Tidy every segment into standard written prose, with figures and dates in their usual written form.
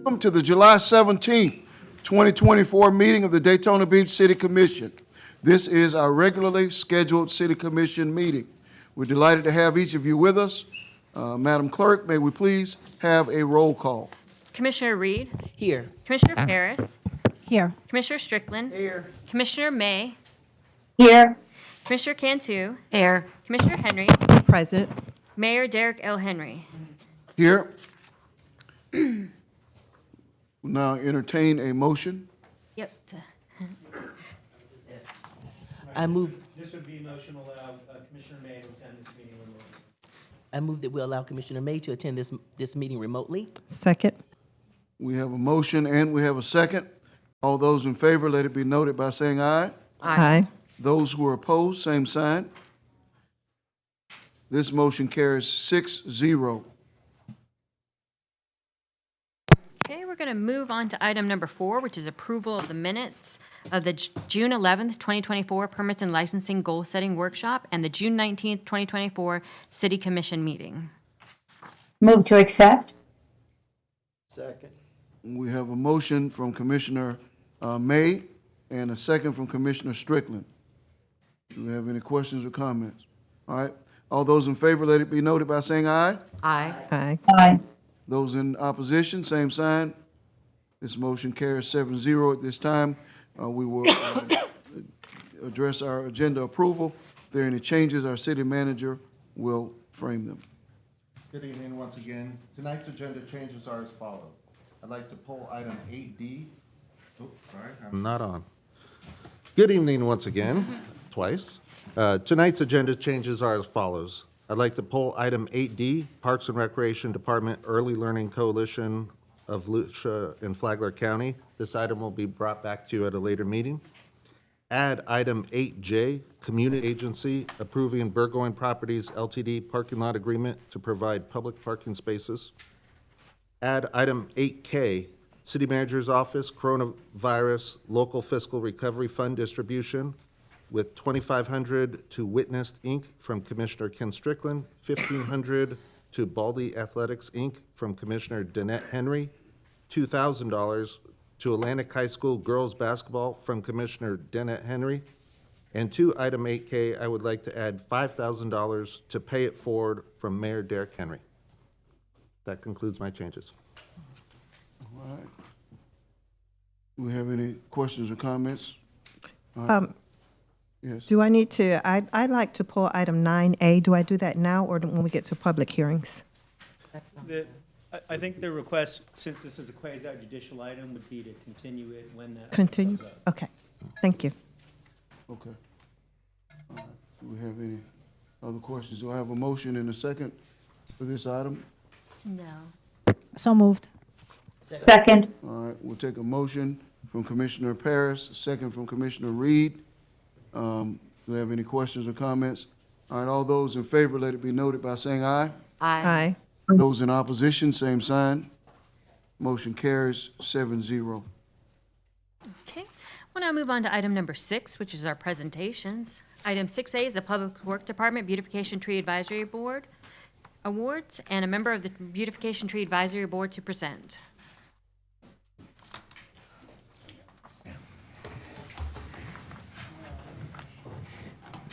Welcome to the July 17th, 2024 meeting of the Daytona Beach City Commission. This is our regularly scheduled City Commission meeting. We're delighted to have each of you with us. Madam Clerk, may we please have a roll call? Commissioner Reed. Here. Commissioner Paris. Here. Commissioner Strickland. Here. Commissioner May. Here. Commissioner Cantu. Here. Commissioner Henry. Present. Mayor Derek L. Henry. Here. We'll now entertain a motion. Yep. I move. This would be a motion to allow Commissioner May to attend this meeting remotely. I move that we allow Commissioner May to attend this meeting remotely. Second. We have a motion and we have a second. All those in favor, let it be noted by saying aye. Aye. Those who are opposed, same sign. This motion carries 6-0. Okay, we're going to move on to item number 4, which is approval of the minutes of the June 11th, 2024 Permits and Licensing Goal Setting Workshop and the June 19th, 2024 City Commission meeting. Move to accept. Second. We have a motion from Commissioner May and a second from Commissioner Strickland. Do we have any questions or comments? All right. All those in favor, let it be noted by saying aye. Aye. Aye. Aye. Those in opposition, same sign. This motion carries 7-0 at this time. We will address our agenda approval. If there are any changes, our city manager will frame them. Good evening once again. Tonight's agenda changes are as follows. I'd like to pull item 8D. Oh, sorry, I'm not on. Good evening once again, twice. Tonight's agenda changes are as follows. I'd like to pull item 8D, Parks and Recreation Department Early Learning Coalition of Lucia and Flagler County. This item will be brought back to you at a later meeting. Add item 8J, Community Agency Approving Burgoyne Properties LTD Parking Lot Agreement to provide public parking spaces. Add item 8K, City Manager's Office Coronavirus Local Fiscal Recovery Fund Distribution with $2,500 to Witnessed, Inc. from Commissioner Ken Strickland, $1,500 to Baldy Athletics, Inc. from Commissioner Danette Henry, $2,000 to Atlantic High School Girls Basketball from Commissioner Danette Henry, and to item 8K, I would like to add $5,000 to Pay It Forward from Mayor Derek Henry. That concludes my changes. All right. Do we have any questions or comments? Yes. Do I need to, I'd like to pull item 9A. Do I do that now or when we get to public hearings? I think the request, since this is a quasi-judicial item, would be to continue it when that. Continue? comes up. Okay. Thank you. Okay. All right. Do we have any other questions? Do I have a motion and a second for this item? No. So moved. Second. All right, we'll take a motion from Commissioner Paris, a second from Commissioner Reed. Do we have any questions or comments? All right, all those in favor, let it be noted by saying aye. Aye. Those in opposition, same sign. Motion carries 7-0. Okay. We'll now move on to item number 6, which is our presentations. Item 6A is the Public Work Department Beautification Tree Advisory Board Awards, and a member of the Beautification Tree Advisory Board to present.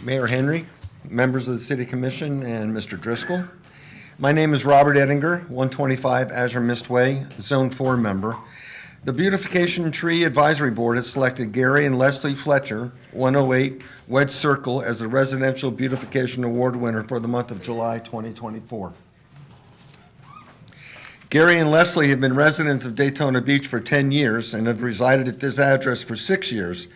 Mayor Henry, members of the City Commission, and Mr. Driscoll. My name is Robert Ettinger, 125 Azure Mist Way, Zone 4 member. The Beautification Tree Advisory Board has selected Gary and Leslie Fletcher, 108 Wedge Circle, as the Residential Beautification Award winner for the month of July 2024. Gary and Leslie have been residents of Daytona Beach for 10 years and have resided at this address for 6 years.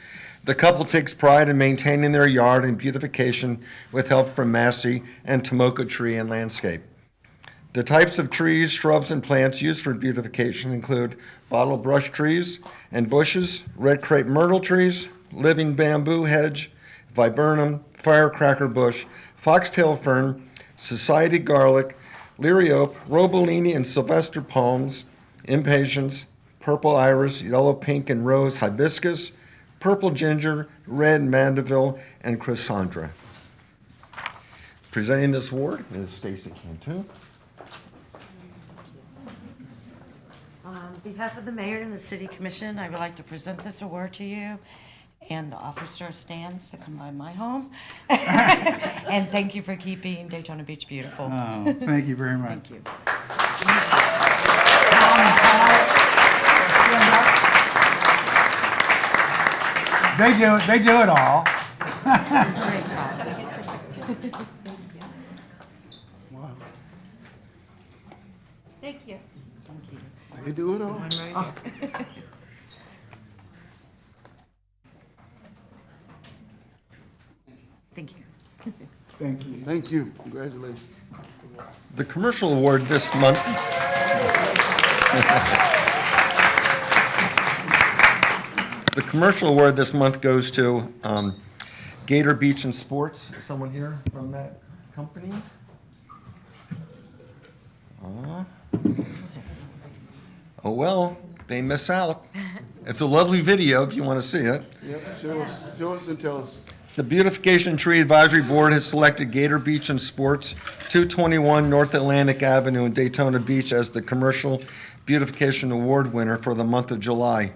The couple takes pride in maintaining their yard and beautification with help from Massey and Tomoka Tree and Landscape. The types of trees, shrubs, and plants used for beautification include bottle brush trees and bushes, red crepe myrtle trees, living bamboo hedge, viburnum, firecracker bush, foxtail fern, society garlic, liriope, robolini and sylvester palms, impatiens, purple iris, yellow, pink, and rose hibiscus, purple ginger, red mandeville, and chrysandra. Presenting this award is Stacy Cantu. On behalf of the mayor and the city commission, I would like to present this award to you and the officer stands to come by my home. And thank you for keeping Daytona Beach beautiful. Oh, thank you very much. Thank you. They do it all. Great job. Wow. Thank you. They do it all. One right here. Thank you. Thank you. Thank you. Congratulations. The commercial award this month. The commercial award this month goes to Gator Beach and Sports. Is someone here from that company? Oh, well, they miss out. It's a lovely video if you want to see it. Yep, show us and tell us. The Beautification Tree Advisory Board has selected Gator Beach and Sports, 221 North Atlantic Avenue in Daytona Beach as the Commercial Beautification Award winner for the month of July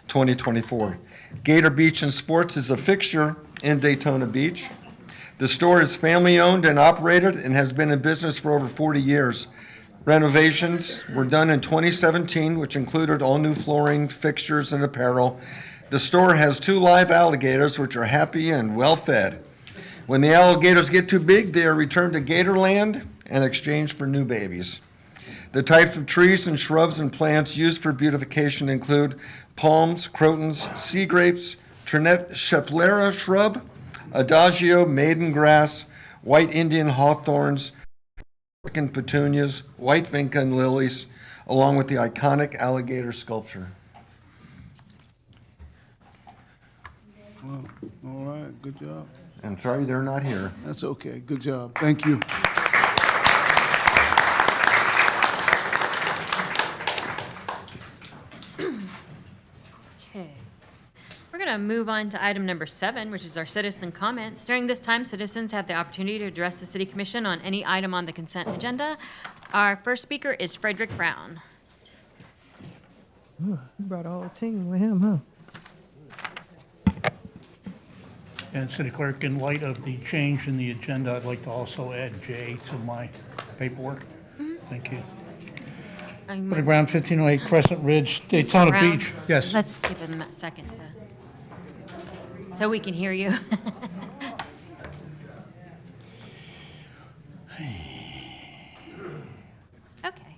2024. Gator Beach and Sports is a fixture in Daytona Beach. The store is family-owned and operated and has been in business for over 40 years. Renovations were done in 2017, which included all new flooring, fixtures, and apparel. The store has 2 live alligators, which are happy and well-fed. When the alligators get too big, they are returned to Gatorland and exchanged for new babies. The types of trees and shrubs and plants used for beautification include palms, crotons, sea grapes, Trinet schefflera shrub, adagio maiden grass, white Indian hawthorns, African petunias, white vinca and lilies, along with the iconic alligator sculpture. Wow. All right, good job. I'm sorry they're not here. That's okay. Good job. Thank you. Okay. We're going to move on to item number 7, which is our citizen comments. During this time, citizens have the opportunity to address the city commission on any item on the consent agenda. Our first speaker is Frederick Brown. You brought a whole team with him, huh? And City Clerk, in light of the change in the agenda, I'd like to also add J to my paperwork. Thank you. Frederick Brown, 1508 Crescent Ridge, Daytona Brown, Beach. Yes. Let's give him a second so we can hear you. Okay.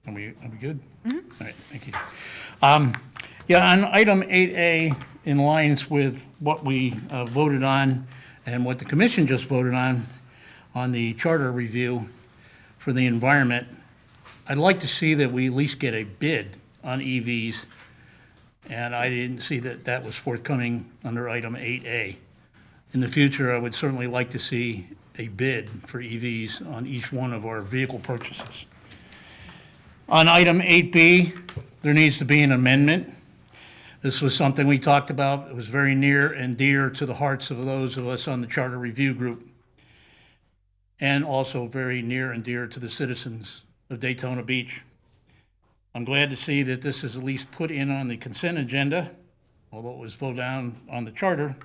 Are we good? All right, thank you. Yeah, on item 8A, in lines with what we voted on and what the commission just voted on the charter review for the environment, I'd like to see that we at least get a bid on EVs, and I didn't see that that was forthcoming under item 8A. In the future, I would certainly like to see a bid for EVs on each one of our vehicle purchases. On item 8B, there needs to be an amendment. This was something we talked about. It was very near and dear to the hearts of those of us on the Charter Review Group, and also very near and dear to the citizens of Daytona Beach. I'm glad to see that this is at least put in on the consent agenda, although it was voted down on the charter,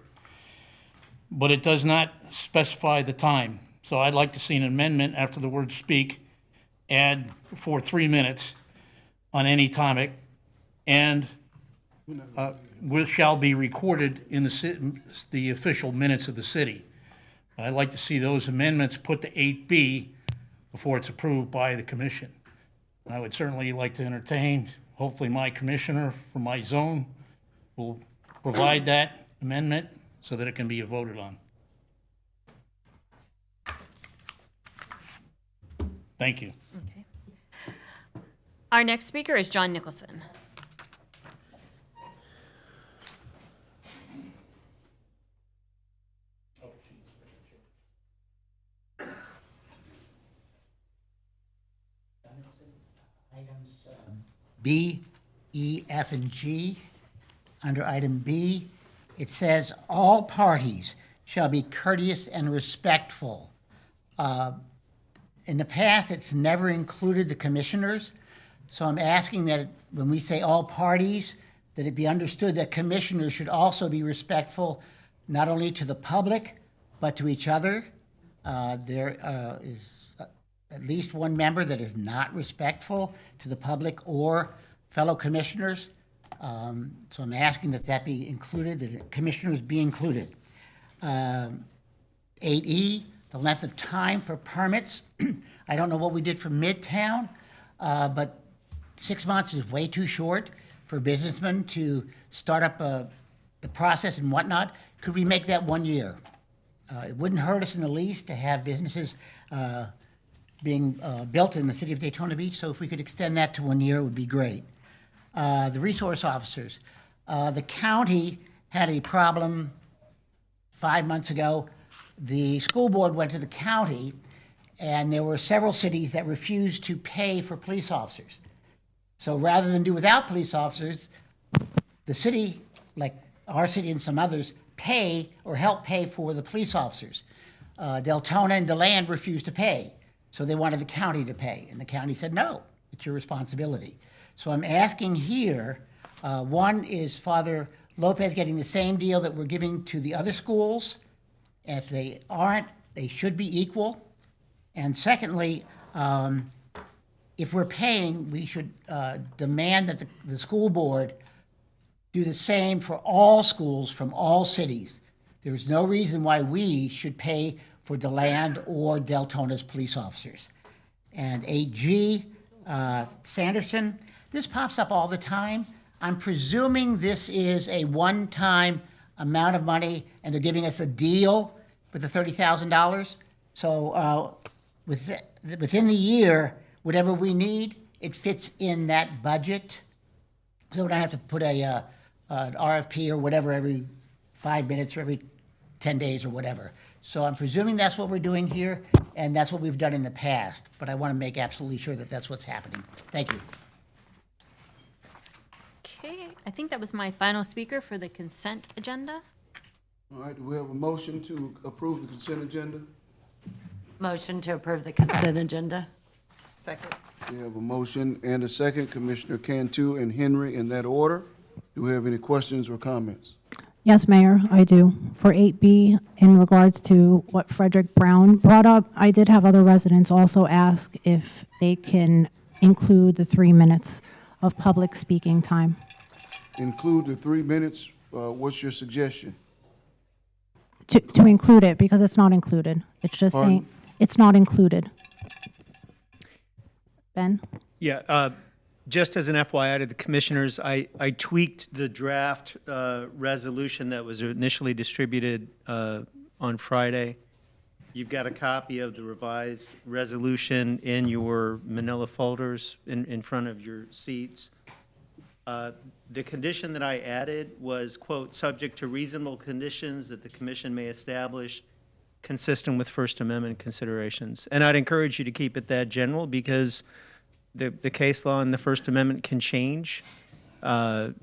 but it does not specify the time. So I'd like to see an amendment after the word speak, add for 3 minutes on any topic, and shall be recorded in the official minutes of the city. I'd like to see those amendments put to 8B before it's approved by the commission. And I would certainly like to entertain, hopefully my commissioner from my zone will provide that amendment so that it can be voted on. Thank you. Okay. Our next speaker is John Nicholson. B, E, F, and G. Under item B, it says, "All parties shall be courteous and respectful." In the past, it's never included the commissioners. So I'm asking that when we say all parties, that it be understood that commissioners should also be respectful not only to the public, but to each other. There is at least one member that is not respectful to the public or fellow commissioners. So I'm asking that that be included, that commissioners be included. 8E, the length of time for permits. I don't know what we did for Midtown, but 6 months is way too short for businessmen to start up the process and whatnot. Could we make that 1 year? It wouldn't hurt us in the least to have businesses being built in the city of Daytona Beach, so if we could extend that to 1 year, it would be great. The resource officers. The county had a problem 5 months ago. The school board went to the county, and there were several cities that refused to pay for police officers. So rather than do without police officers, the city, like our city and some others, pay or help pay for the police officers. Daytona and DeLand refused to pay, so they wanted the county to pay, and the county said, no, it's your responsibility. So I'm asking here, one is Father Lopez getting the same deal that we're giving to the other schools. If they aren't, they should be equal. And secondly, if we're paying, we should demand that the school board do the same for all schools from all cities. There's no reason why we should pay for DeLand or Daytona's police officers. And 8G, Sanderson, this pops up all the time. I'm presuming this is a one-time amount of money and they're giving us a deal with the $30,000. So within the year, whatever we need, it fits in that budget. So we don't have to put an RFP or whatever every 5 minutes or every 10 days or whatever. So I'm presuming that's what we're doing here, and that's what we've done in the past. But I want to make absolutely sure that that's what's happening. Thank you. Okay, I think that was my final speaker for the consent agenda. All right, do we have a motion to approve the consent agenda? Motion to approve the consent agenda. Second. We have a motion and a second, Commissioner Cantu and Henry in that order. Do we have any questions or comments? Yes, Mayor, I do. For 8B, in regards to what Frederick Brown brought up, I did have other residents also ask if they can include the 3 minutes of public speaking time. Include the 3 minutes. What's your suggestion? To include it, because it's not included. It's just Pardon? saying, it's not included. Ben? Yeah, just as an FYI to the commissioners, I tweaked the draft resolution that was initially distributed on Friday. You've got a copy of the revised resolution in your manila folders in front of your seats. The condition that I added was, quote, subject to reasonable conditions that the commission may establish consistent with First Amendment considerations. And I'd encourage you to keep it that general because the case law and the First Amendment can change. And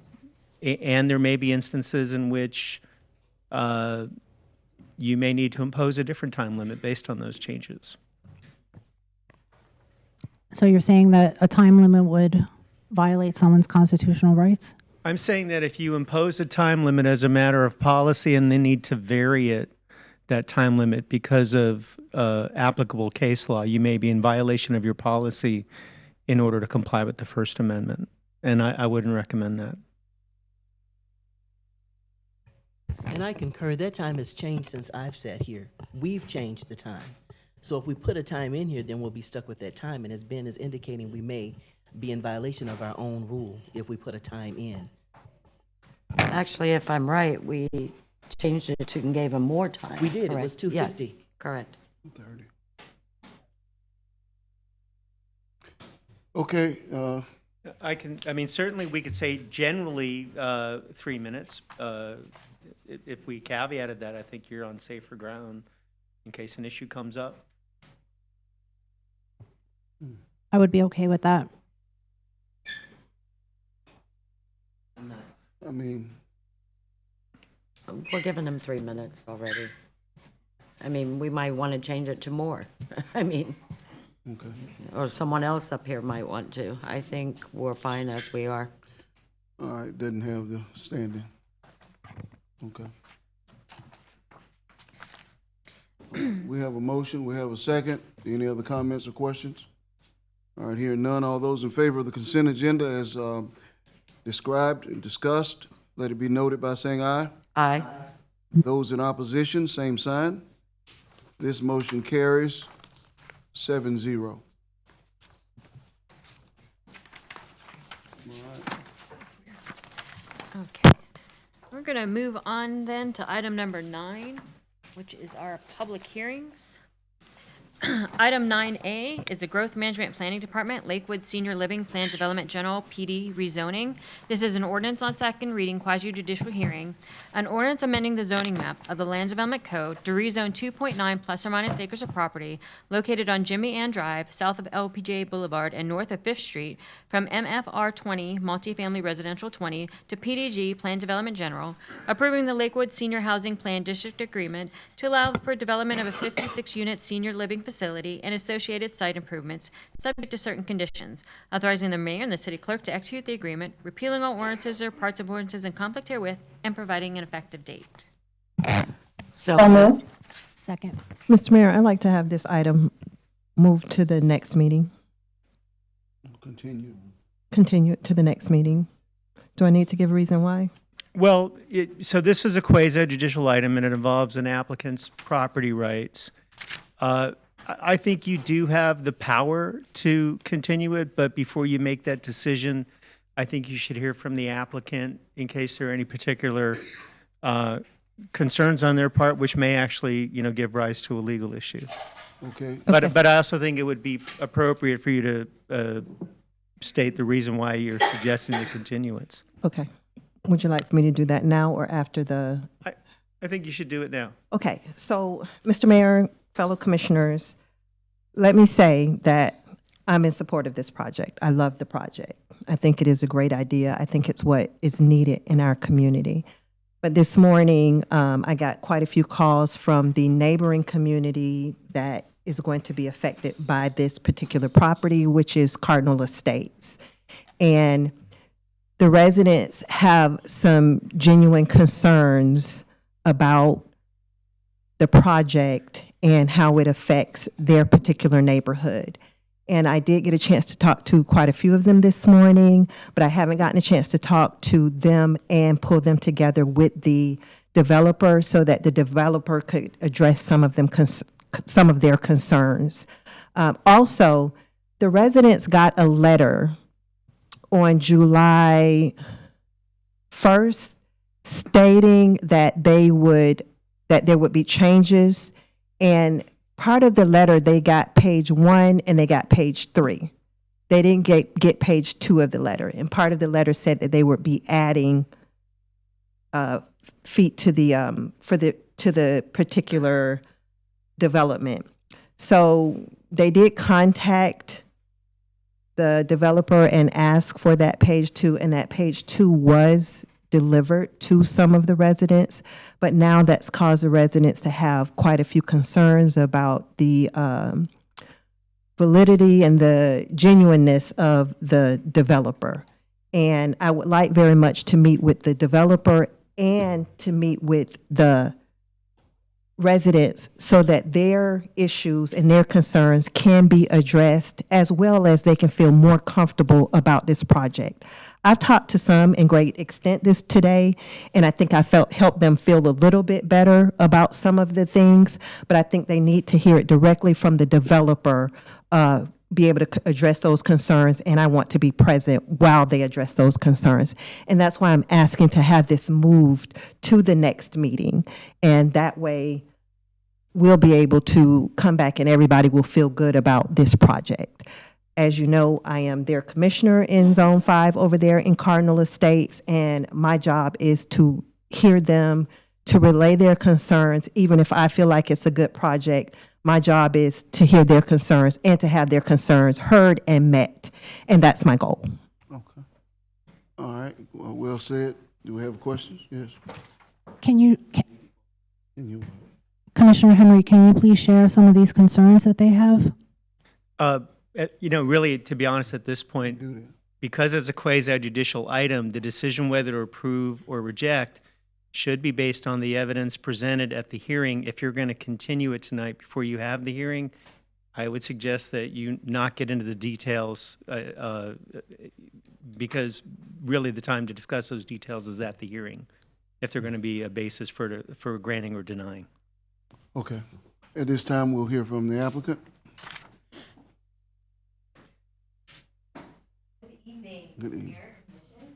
there may be instances in which you may need to impose a different time limit based on those changes. So you're saying that a time limit would violate someone's constitutional rights? I'm saying that if you impose a time limit as a matter of policy and they need to vary it, that time limit because of applicable case law, you may be in violation of your policy in order to comply with the First Amendment. And I wouldn't recommend that. And I concur, that time has changed since I've sat here. We've changed the time. So if we put a time in here, then we'll be stuck with that time. And as Ben is indicating, we may be in violation of our own rule if we put a time in. Actually, if I'm right, we changed it to and gave them more time. We did, it correct? was 2:50. Yes, correct. 30. Okay, I mean, certainly we could say generally 3 minutes. If we caveated that, I think you're on safer ground in case an issue comes up. I would be okay with that. I mean, We're giving them 3 minutes already. I mean, we might want to change it to more. I mean, Okay. or someone else up here might want to. I think we're fine as we are. All right, doesn't have the standing. Okay. We have a motion, we have a second. Any other comments or questions? All right, hearing none, all those in favor of the consent agenda as described and discussed, let it be noted by saying aye. Aye. Those in opposition, same sign. This motion carries 7-0. Okay. We're going to move on then to item number 9, which is our public hearings. Item 9A is the Growth Management Planning Department, Lakewood Senior Living Plan Development General PD rezoning. This is an ordinance on second reading, quasi-judicial hearing. An ordinance amending the zoning map of the Land Development Code to rezone 2.9 plus or minus acres of property located on Jimmy Ann Drive, south of LPGA Boulevard and north of 5th Street from MFR 20, Multifamily Residential 20, to PDG, Plan Development General, approving the Lakewood Senior Housing Plan District Agreement to allow for development of a 56-unit senior living facility and associated site improvements, subject to certain conditions, authorizing the mayor and the city clerk to execute the agreement, repealing all ordinances or parts of ordinances in conflict herewith, and providing an effective date. So moved. Second. Mr. Mayor, I'd like to have this item moved to the next meeting, Continue. continue it to the next meeting. Do I need to give a reason why? Well, so this is a quasi-judicial item, and it involves an applicant's property rights. I think you do have the power to continue it, but before you make that decision, I think you should hear from the applicant in case there are any particular concerns on their part, which may actually, give rise to a legal issue. Okay. But I also think it would be appropriate for you to state the reason why you're suggesting the continuance. Okay. Would you like for me to do that now or after the? I think you should do it now. Okay, so, Mr. Mayor, fellow commissioners, let me say that I'm in support of this project. I love the project. I think it is a great idea. I think it's what is needed in our community. But this morning, I got quite a few calls from the neighboring community that is going to be affected by this particular property, which is Cardinal Estates. And the residents have some genuine concerns about the project and how it affects their particular neighborhood. And I did get a chance to talk to quite a few of them this morning, but I haven't gotten a chance to talk to them and pull them together with the developer so that the developer could address some of their concerns. Also, the residents got a letter on July 1st stating that there would be changes, and part of the letter they got page 1 and they got page 3. They didn't get page 2 of the letter, and part of the letter said that they would be adding feet to the particular development. So they did contact the developer and ask for that page 2, and that page 2 was delivered to some of the residents, but now that's caused the residents to have quite a few concerns about the validity and the genuineness of the developer. And I would like very much to meet with the developer and to meet with the residents so that their issues and their concerns can be addressed, as well as they can feel more comfortable about this project. I've talked to some in great extent this today, and I think I helped them feel a little bit better about some of the things, but I think they need to hear it directly from the developer, be able to address those concerns, and I want to be present while they address those concerns. And that's why I'm asking to have this moved to the next meeting, and that way we'll be able to come back and everybody will feel good about this project. As you know, I am their commissioner in Zone 5 over there in Cardinal Estates, and my job is to hear them, to relay their concerns. Even if I feel like it's a good project, my job is to hear their concerns and to have their concerns heard and met, and that's my goal. Okay. All right, well said. Do we have questions? Yes. Commissioner Henry, can you please share some of these concerns that they have? Really, to be honest, at this point, Do that. because it's a quasi-judicial item, the decision whether to approve or reject should be based on the evidence presented at the hearing. If you're going to continue it tonight before you have the hearing, I would suggest that you not get into the details because really the time to discuss those details is at the hearing, if they're going to be a basis for granting or denying. Okay. At this time, we'll hear from the applicant. Good evening.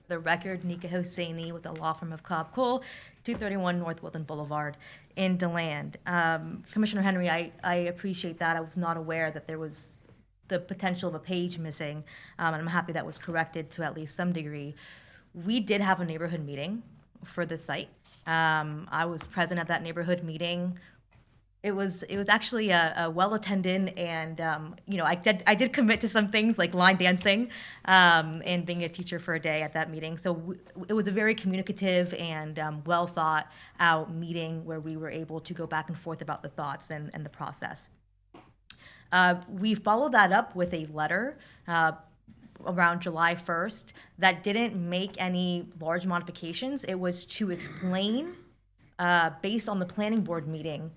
For the record, Nika Hosseini with the law firm of Cobb Cole, 231 North Woodland Boulevard in DeLand. Commissioner Henry, I appreciate that. I was not aware that there was the potential of a page missing, and I'm happy that was corrected to at least some degree. We did have a neighborhood meeting for the site. I was present at that neighborhood meeting. It was actually a well-attended, and I did commit to some things like line dancing and being a teacher for a day at that meeting. So it was a very communicative and well thought out meeting where we were able to go back and forth about the thoughts and the process. We followed that up with a letter around July 1st that didn't make any large modifications. It was to explain, based on the planning board meeting,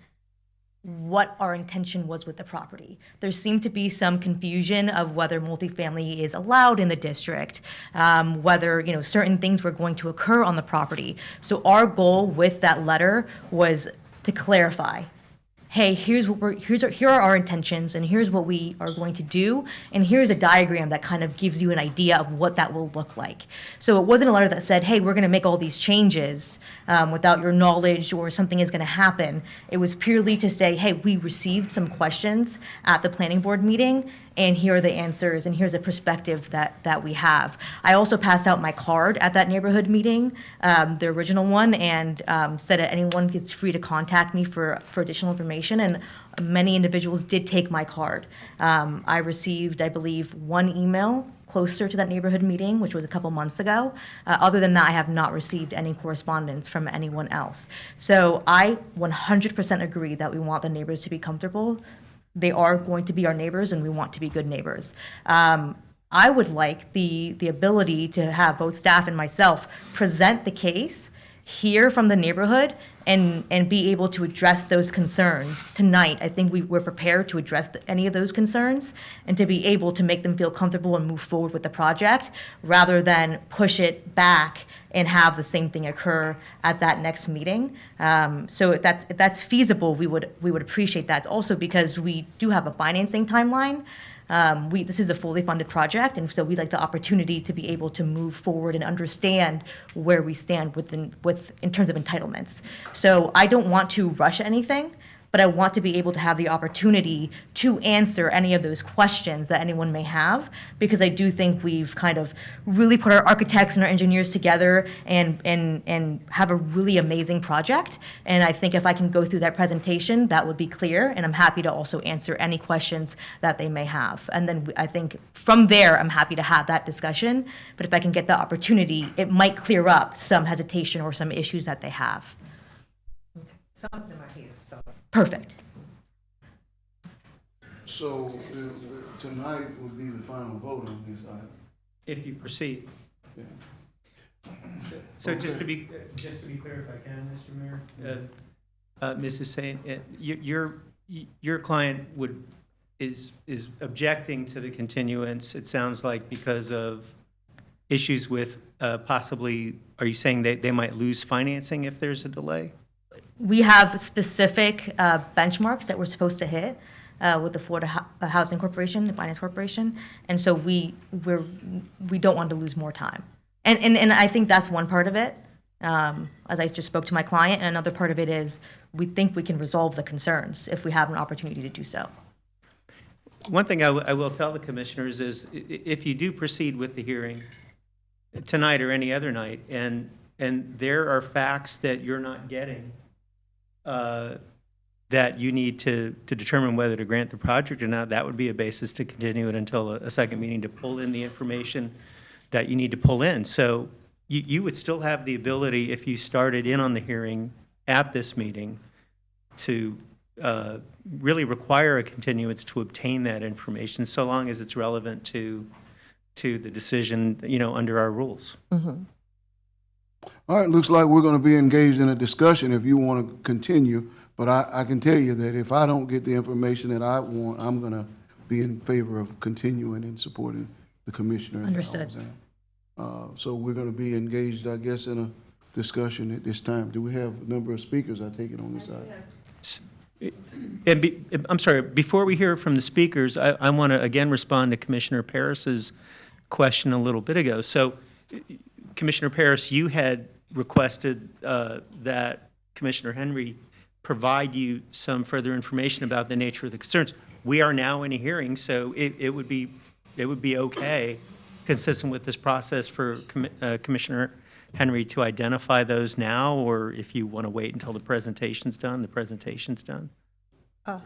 what our intention was with the property. There seemed to be some confusion of whether multifamily is allowed in the district, whether certain things were going to occur on the property. So our goal with that letter was to clarify, hey, here are our intentions, and here's what we are going to do, and here's a diagram that kind of gives you an idea of what that will look like. So it wasn't a letter that said, hey, we're going to make all these changes without your knowledge or something is going to happen. It was purely to say, hey, we received some questions at the planning board meeting, and here are the answers, and here's the perspective that we have. I also passed out my card at that neighborhood meeting, the original one, and said that anyone gets free to contact me for additional information, and many individuals did take my card. I received, I believe, one email closer to that neighborhood meeting, which was a couple months ago. Other than that, I have not received any correspondence from anyone else. So I 100% agree that we want the neighbors to be comfortable. They are going to be our neighbors, and we want to be good neighbors. I would like the ability to have both staff and myself present the case, hear from the neighborhood, and be able to address those concerns tonight. I think we're prepared to address any of those concerns and to be able to make them feel comfortable and move forward with the project rather than push it back and have the same thing occur at that next meeting. So if that's feasible, we would appreciate that. Also because we do have a financing timeline. This is a fully funded project, and so we'd like the opportunity to be able to move forward and understand where we stand in terms of entitlements. So I don't want to rush anything, but I want to be able to have the opportunity to answer any of those questions that anyone may have, because I do think we've kind of really put our architects and our engineers together and have a really amazing project. And I think if I can go through that presentation, that would be clear, and I'm happy to also answer any questions that they may have. And then I think from there, I'm happy to have that discussion, but if I can get the opportunity, it might clear up some hesitation or some issues that they have. Some of them are here, so. Perfect. So tonight will be the final vote on this item. If you proceed. Yeah. So just to be clear, if I can, Mr. Mayor, Ms. Hussein, your client is objecting to the continuance. It sounds like because of issues with possibly. Are you saying they might lose financing if there's a delay? We have specific benchmarks that we're supposed to hit with the Florida Housing Corporation, the Finance Corporation, and so we don't want to lose more time. And I think that's one part of it. As I just spoke to my client, and another part of it is we think we can resolve the concerns if we have an opportunity to do so. One thing I will tell the commissioners is if you do proceed with the hearing tonight or any other night, and there are facts that you're not getting that you need to determine whether to grant the project or not, that would be a basis to continue it until a second meeting to pull in the information that you need to pull in. So you would still have the ability, if you started in on the hearing at this meeting, to really require a continuance to obtain that information, so long as it's relevant to the decision, under our rules. All right, looks like we're going to be engaged in a discussion if you want to continue, but I can tell you that if I don't get the information that I want, I'm going to be in favor of continuing and supporting the commissioner. and Understood. So we're going to be engaged, I guess, in a discussion at this time. Do we have a number of speakers, I take it, on this item? And I'm sorry, before we hear from the speakers, I want to again respond to Commissioner Paris's question a little bit ago. So, Commissioner Paris, you had requested that Commissioner Henry provide you some further information about the nature of the concerns. We are now in a hearing, so it would be okay, consistent with this process, for Commissioner Henry to identify those now, or if you want to wait until the presentation's done, the presentation's done.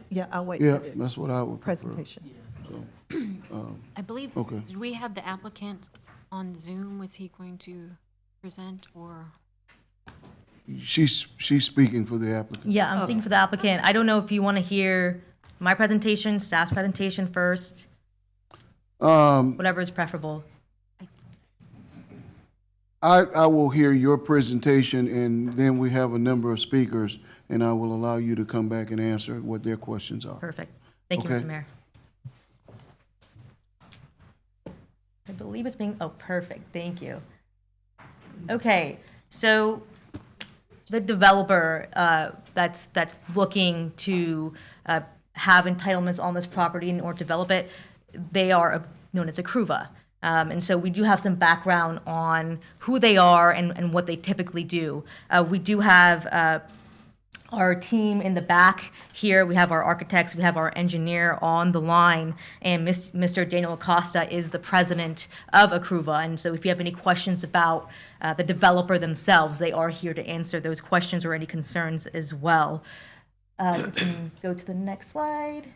Yeah, I'll wait Yeah, for the that's what I would prefer. presentation. I believe, Okay. did we have the applicant on Zoom? Was he going to present, or? She's speaking for the applicant. Yeah, I'm thinking for the applicant. I don't know if you want to hear my presentation, staff's presentation first, whatever is preferable. I will hear your presentation, and then we have a number of speakers, and I will allow you to come back and answer what their questions are. Perfect. Thank you, Okay. Mr. Mayor. I believe it's being, oh, perfect. Thank you. Okay, so the developer that's looking to have entitlements on this property in order to develop it, they are known as a CRUVA. And so we do have some background on who they are and what they typically do. We do have our team in the back here. We have our architects, we have our engineer on the line, and Mr. Daniel Acosta is the president of Acruva. And so if you have any questions about the developer themselves, they are here to answer those questions or any concerns as well. We can go to the next slide.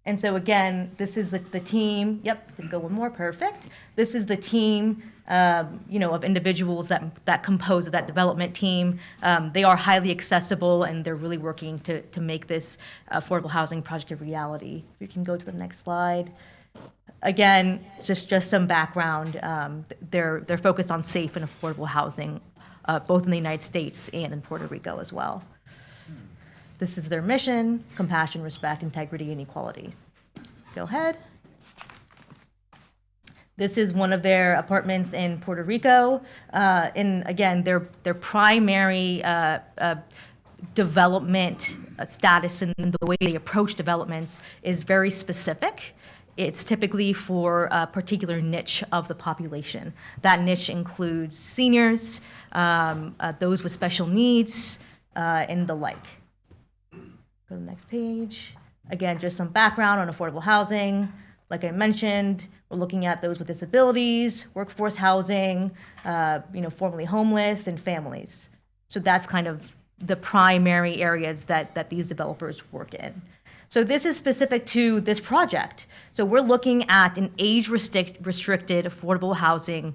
And so again, this is the team. Yep, just go one more. Perfect. This is the team, of individuals that compose that development team. They are highly accessible, and they're really working to make this affordable housing project a reality. If you can go to the next slide. Again, just some background. They're focused on safe and affordable housing, both in the United States and in Puerto Rico as well. This is their mission: compassion, respect, integrity, and equality. Go ahead. This is one of their apartments in Puerto Rico. And again, their primary development status and the way they approach developments is very specific. It's typically for a particular niche of the population. That niche includes seniors, those with special needs, and the like. Go to the next page. Again, just some background on affordable housing. Like I mentioned, we're looking at those with disabilities, workforce housing, formerly homeless, and families. So that's kind of the primary areas that these developers work in. So this is specific to this project. So we're looking at an age-restricted affordable housing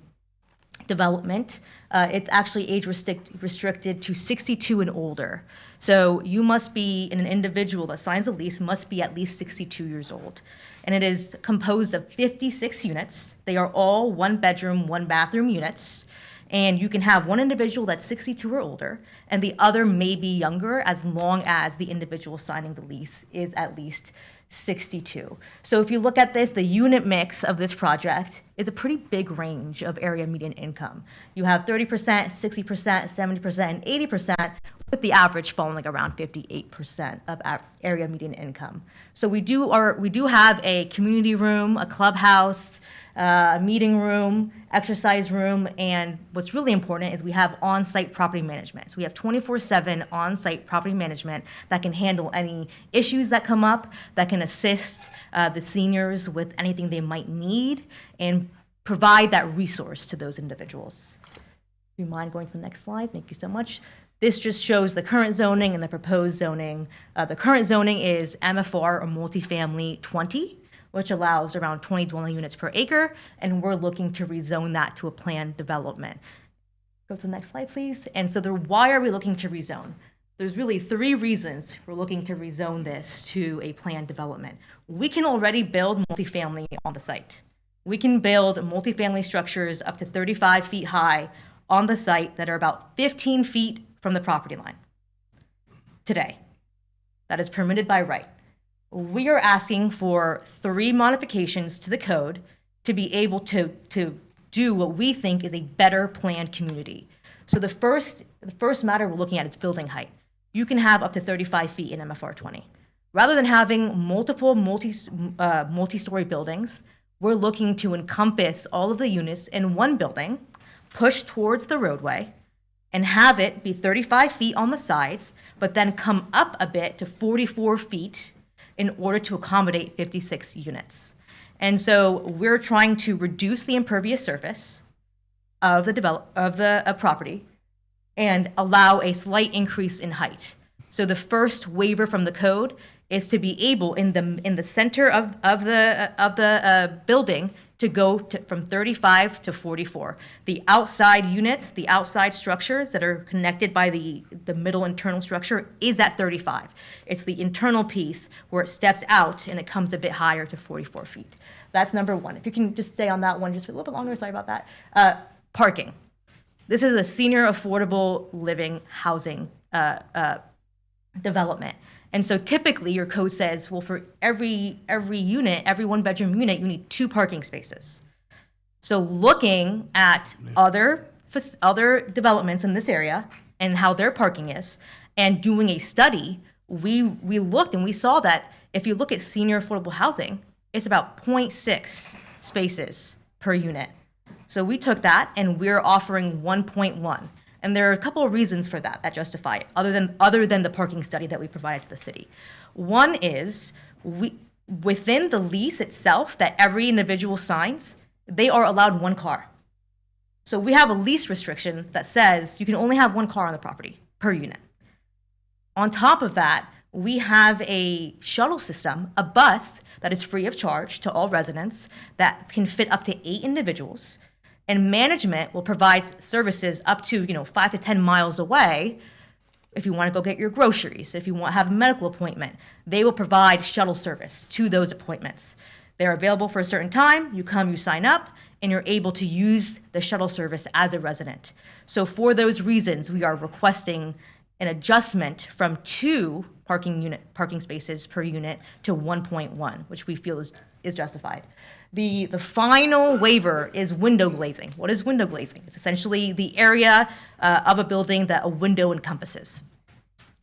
development. It's actually age-restricted to 62 and older. So you must be, an individual that signs a lease must be at least 62 years old. And it is composed of 56 units. They are all one-bedroom, one-bathroom units. And you can have one individual that's 62 or older, and the other may be younger, as long as the individual signing the lease is at least 62. So if you look at this, the unit mix of this project is a pretty big range of area median income. You have 30%, 60%, 70%, and 80%, with the average falling around 58% of area median income. So we do have a community room, a clubhouse, a meeting room, exercise room, and what's really important is we have on-site property management. So we have 24/7 on-site property management that can handle any issues that come up, that can assist the seniors with anything they might need, and provide that resource to those individuals. Do you mind going to the next slide? Thank you so much. This just shows the current zoning and the proposed zoning. The current zoning is MFR, or multifamily 20, which allows around 20 dwelling units per acre, and we're looking to rezone that to a planned development. Go to the next slide, please. And so why are we looking to rezone? There's really 3 reasons we're looking to rezone this to a planned development. We can already build multifamily on the site. We can build multifamily structures up to 35 feet high on the site that are about 15 feet from the property line today. That is permitted by right. We are asking for 3 modifications to the code to be able to do what we think is a better planned community. So the first matter we're looking at is building height. You can have up to 35 feet in MFR 20. Rather than having multiple multi-story buildings, we're looking to encompass all of the units in one building, push towards the roadway, and have it be 35 feet on the sides, but then come up a bit to 44 feet in order to accommodate 56 units. And so we're trying to reduce the impervious surface of the property and allow a slight increase in height. So the first waiver from the code is to be able in the center of the building to go from 35 to 44. The outside units, the outside structures that are connected by the middle internal structure is at 35. It's the internal piece where it steps out and it comes a bit higher to 44 feet. That's number 1. If you can just stay on that one just for a little bit longer, sorry about that. Parking. This is a senior affordable living housing development. And so typically your code says, well, for every unit, every 1-bedroom unit, you need 2 parking spaces. So looking at other developments in this area and how their parking is, and doing a study, we looked and we saw that if you look at senior affordable housing, it's about 0.6 spaces per unit. So we took that and we're offering 1.1. And there are a couple of reasons for that justify it, other than the parking study that we provided to the city. One is within the lease itself that every individual signs, they are allowed 1 car. So we have a lease restriction that says you can only have 1 car on the property per unit. On top of that, we have a shuttle system, a bus that is free of charge to all residents that can fit up to 8 individuals. And management will provide services up to 5 to 10 miles away. If you want to go get your groceries, if you want to have a medical appointment, they will provide shuttle service to those appointments. They're available for a certain time. You come, you sign up, and you're able to use the shuttle service as a resident. So for those reasons, we are requesting an adjustment from 2 parking spaces per unit to 1.1, which we feel is justified. The final waiver is window glazing. What is window glazing? It's essentially the area of a building that a window encompasses.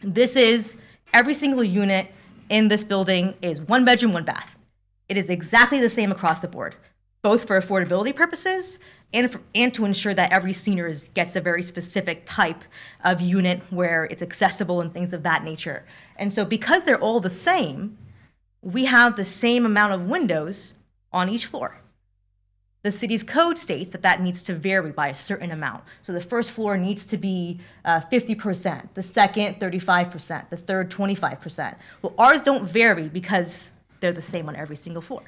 This is every single unit in this building is 1 bedroom, 1 bath. It is exactly the same across the board, both for affordability purposes and to ensure that every senior gets a very specific type of unit where it's accessible and things of that nature. And so because they're all the same, we have the same amount of windows on each floor. The city's code states that needs to vary by a certain amount. So the first floor needs to be 50%, the second 35%, the third 25%. Well, ours don't vary because they're the same on every single floor.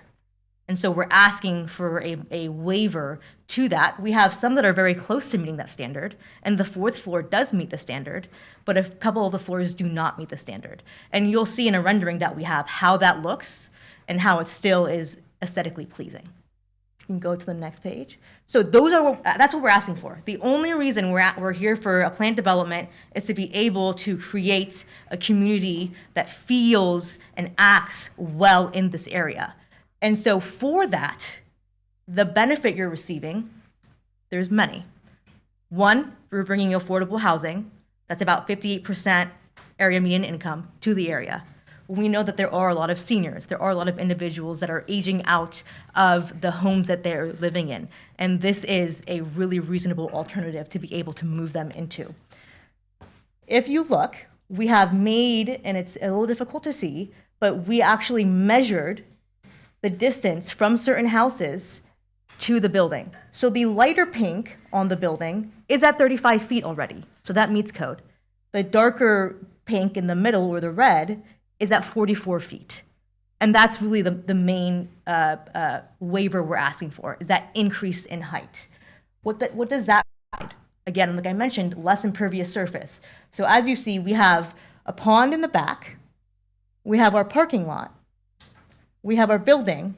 And so we're asking for a waiver to that. We have some that are very close to meeting that standard, and the 4th floor does meet the standard, but a couple of the floors do not meet the standard. And you'll see in a rendering that we have how that looks and how it still is aesthetically pleasing. You can go to the next page. So that's what we're asking for. The only reason we're here for a planned development is to be able to create a community that feels and acts well in this area. And so for that, the benefit you're receiving, there's many. 1, we're bringing affordable housing. That's about 58% area median income to the area. We know that there are a lot of seniors. There are a lot of individuals that are aging out of the homes that they're living in. And this is a really reasonable alternative to be able to move them into. If you look, we have made, and it's a little difficult to see, but we actually measured the distance from certain houses to the building. So the lighter pink on the building is at 35 feet already. So that meets code. The darker pink in the middle, or the red, is at 44 feet. And that's really the main waiver we're asking for, is that increase in height. What does that provide? Again, like I mentioned, less impervious surface. So as you see, we have a pond in the back, we have our parking lot, we have our building,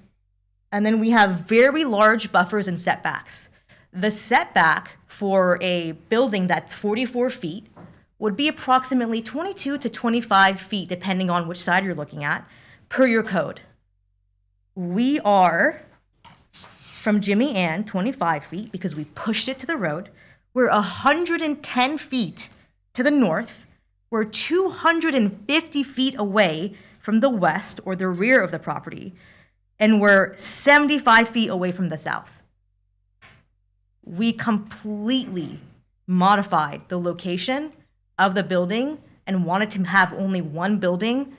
and then we have very large buffers and setbacks. The setback for a building that's 44 feet would be approximately 22 to 25 feet, depending on which side you're looking at, per your code. We are, from Jimmy Ann, 25 feet, because we pushed it to the road. We're 110 feet to the north. We're 250 feet away from the west, or the rear of the property, and we're 75 feet away from the south. We completely modified the location of the building and wanted to have only one building,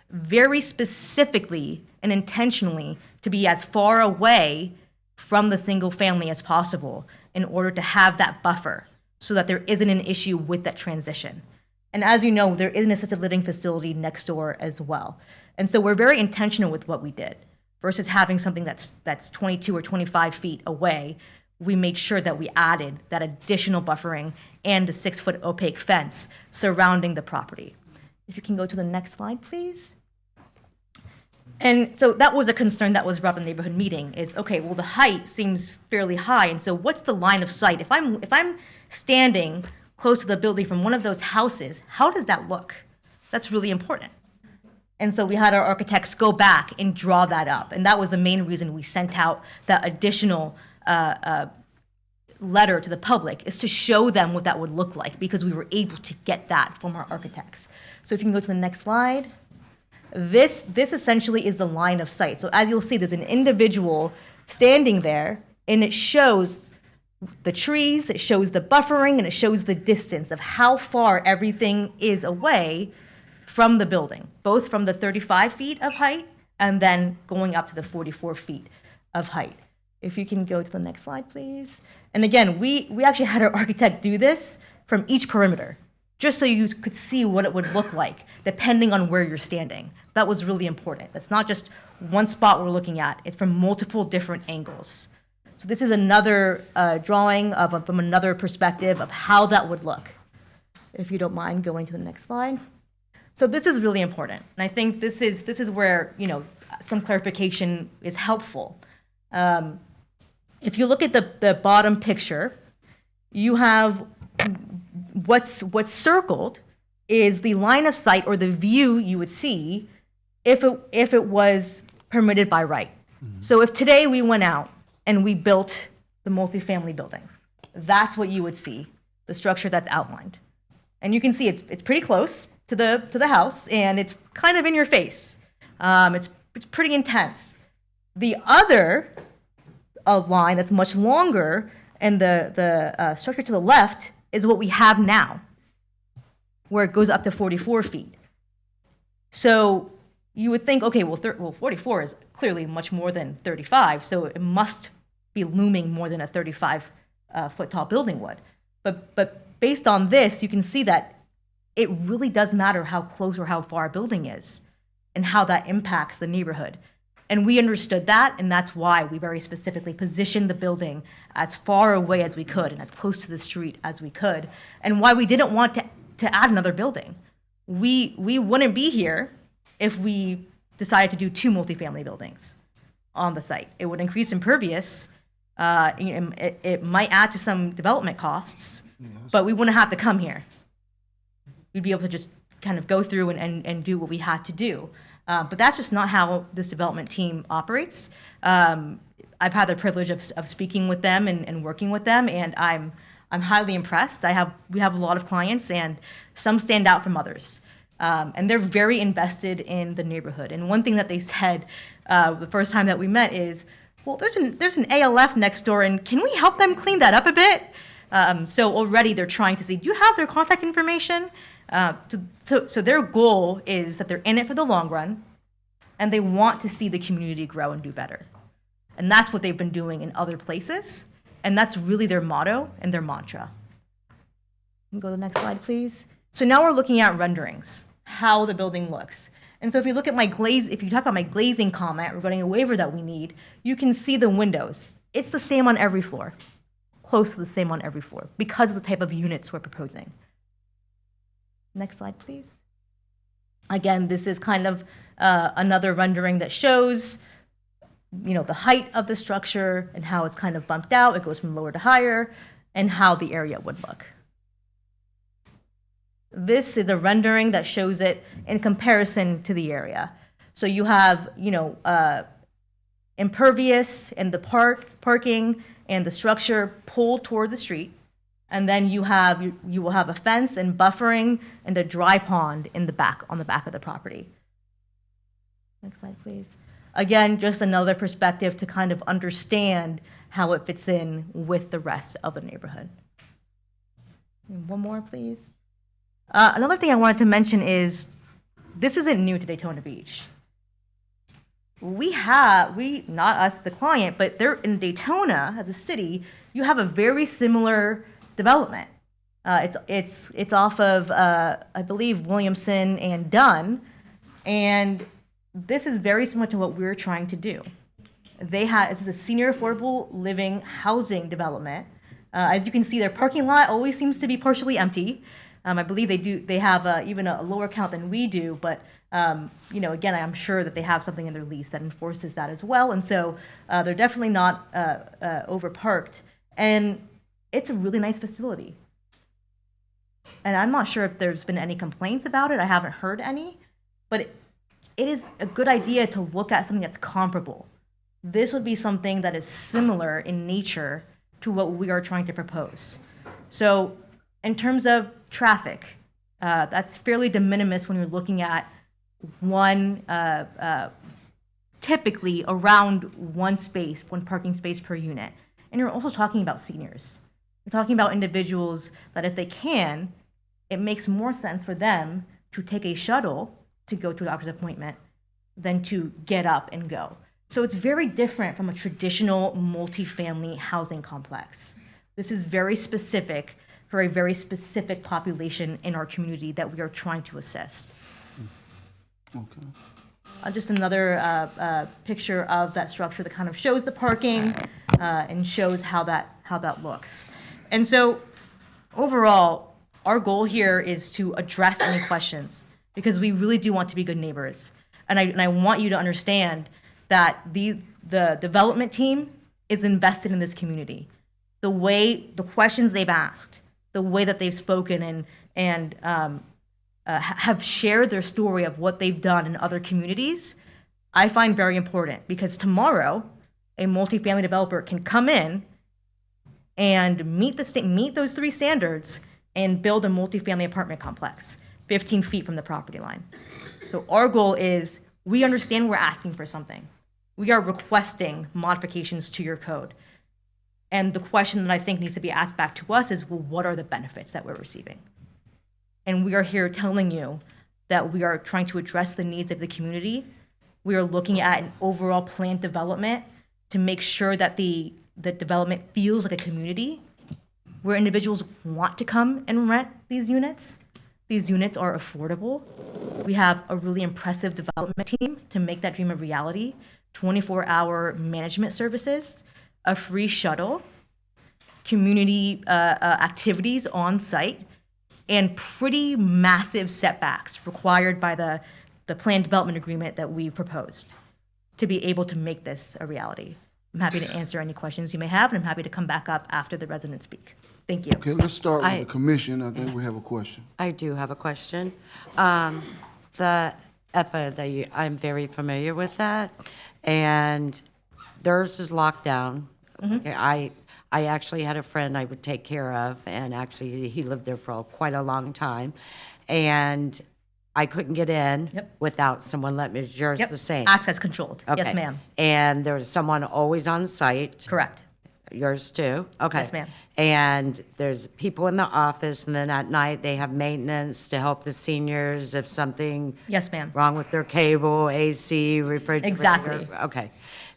very specifically and intentionally to be as far away from the single family as possible in order to have that buffer so that there isn't an issue with that transition. And as you know, there is an assisted living facility next door as well. And so we're very intentional with what we did versus having something that's 22 or 25 feet away. We made sure that we added that additional buffering and the 6-foot opaque fence surrounding the property. If you can go to the next slide, please. And so that was a concern that was brought up in the neighborhood meeting is, okay, well, the height seems fairly high. And so what's the line of sight? If I'm standing close to the building from one of those houses, how does that look? That's really important. And so we had our architects go back and draw that up. And that was the main reason we sent out that additional letter to the public, is to show them what that would look like, because we were able to get that from our architects. So if you can go to the next slide. This essentially is the line of sight. So as you'll see, there's an individual standing there, and it shows the trees, it shows the buffering, and it shows the distance of how far everything is away from the building, both from the 35 feet of height and then going up to the 44 feet of height. If you can go to the next slide, please. And again, we actually had our architect do this from each perimeter, just so you could see what it would look like depending on where you're standing. That was really important. It's not just one spot we're looking at, it's from multiple different angles. So this is another drawing from another perspective of how that would look. If you don't mind going to the next slide. So this is really important, and I think this is where, you know, some clarification is helpful. If you look at the bottom picture, you have what's circled is the line of sight or the view you would see if it was permitted by right. So if today we went out and we built the multifamily building, that's what you would see, the structure that's outlined. And you can see it's pretty close to the house, and it's kind of in your face. It's pretty intense. The other line that's much longer, and the structure to the left is what we have now, where it goes up to 44 feet. So you would think, okay, well, 44 is clearly much more than 35, so it must be looming more than a 35-foot tall building would. But based on this, you can see that it really does matter how close or how far a building is and how that impacts the neighborhood. And we understood that, and that's why we very specifically positioned the building as far away as we could and as close to the street as we could, and why we didn't want to add another building. We wouldn't be here if we decided to do 2 multifamily buildings on the site. It would increase impervious. It might add to some development costs, but we wouldn't have to come here. We'd be able to just kind of go through and do what we had to do. But that's just not how this development team operates. I've had the privilege of speaking with them and working with them, and I'm highly impressed. We have a lot of clients, and some stand out from others. And they're very invested in the neighborhood. And one thing that they said the first time that we met is, well, there's an ALF next door, and can we help them clean that up a bit? So already they're trying to see, do you have their contact information? So their goal is that they're in it for the long run, and they want to see the community grow and do better. And that's what they've been doing in other places, and that's really their motto and their mantra. Can you go to the next slide, please? So now we're looking at renderings, how the building looks. And so if you look at if you talk about my glazing comment regarding a waiver that we need, you can see the windows. It's the same on every floor, close to the same on every floor, because of the type of units we're proposing. Next slide, please. Again, this is kind of another rendering that shows, the height of the structure and how it's kind of bumped out. It goes from lower to higher, and how the area would look. This is a rendering that shows it in comparison to the area. So you have, impervious and the parking and the structure pulled toward the street. And then you will have a fence and buffering and a dry pond in the back, on the back of the property. Next slide, please. Again, just another perspective to kind of understand how it fits in with the rest of the neighborhood. And one more, please. Another thing I wanted to mention is this isn't new to Daytona Beach. Not us, the client, but they're in Daytona as a city, you have a very similar development. It's off of, I believe, Williamson and Dunn, and this is very similar to what we're trying to do. It's a senior affordable living housing development. As you can see, their parking lot always seems to be partially empty. I believe they have even a lower count than we do, but again, I'm sure that they have something in their lease that enforces that as well, and so they're definitely not overparked. And it's a really nice facility. And I'm not sure if there's been any complaints about it. I haven't heard any, but it is a good idea to look at something that's comparable. This would be something that is similar in nature to what we are trying to propose. So in terms of traffic, that's fairly de minimis when you're looking at typically around one parking space per unit. And you're also talking about seniors. You're talking about individuals that if they can, it makes more sense for them to take a shuttle to go to a doctor's appointment than to get up and go. So it's very different from a traditional multifamily housing complex. This is very specific for a very specific population in our community that we are trying to assist. Okay. Just another picture of that structure that kind of shows the parking and shows how that looks. And so overall, our goal here is to address any questions because we really do want to be good neighbors. And I want you to understand that the development team is invested in this community. The questions they've asked, the way that they've spoken and have shared their story of what they've done in other communities, I find very important because tomorrow a multifamily developer can come in and meet those three standards and build a multifamily apartment complex 15 feet from the property line. So our goal is we understand we're asking for something. We are requesting modifications to your code. And the question that I think needs to be asked back to us is, well, what are the benefits that we're receiving? And we are here telling you that we are trying to address the needs of the community. We are looking at an overall planned development to make sure that the development feels like a community where individuals want to come and rent these units. These units are affordable. We have a really impressive development team to make that dream a reality, 24-hour management services, a free shuttle, community activities on site, and pretty massive setbacks required by the planned development agreement that we proposed to be able to make this a reality. I'm happy to answer any questions you may have, and I'm happy to come back up after the residents speak. Thank you. Okay, let's start with the commission. I think we have a question. I do have a question. The EPA, I'm very familiar with that, and theirs is locked down. Okay, I actually had a friend I would take care of, and actually he lived there for quite a long time, and I couldn't get in without someone letting me. Is yours the same? Access controlled. Okay. Yes, ma'am. And there was someone always on site. Correct. Yours too? Okay. Yes, ma'am. And there's people in the office, and then at night they have maintenance to help the seniors if something Yes, ma'am. wrong with their cable, AC, refrigerator. Exactly. Okay.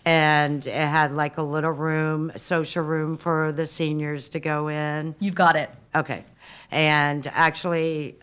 And it had like a little room, social room for the seniors to go in. You've got it. Okay. And actually,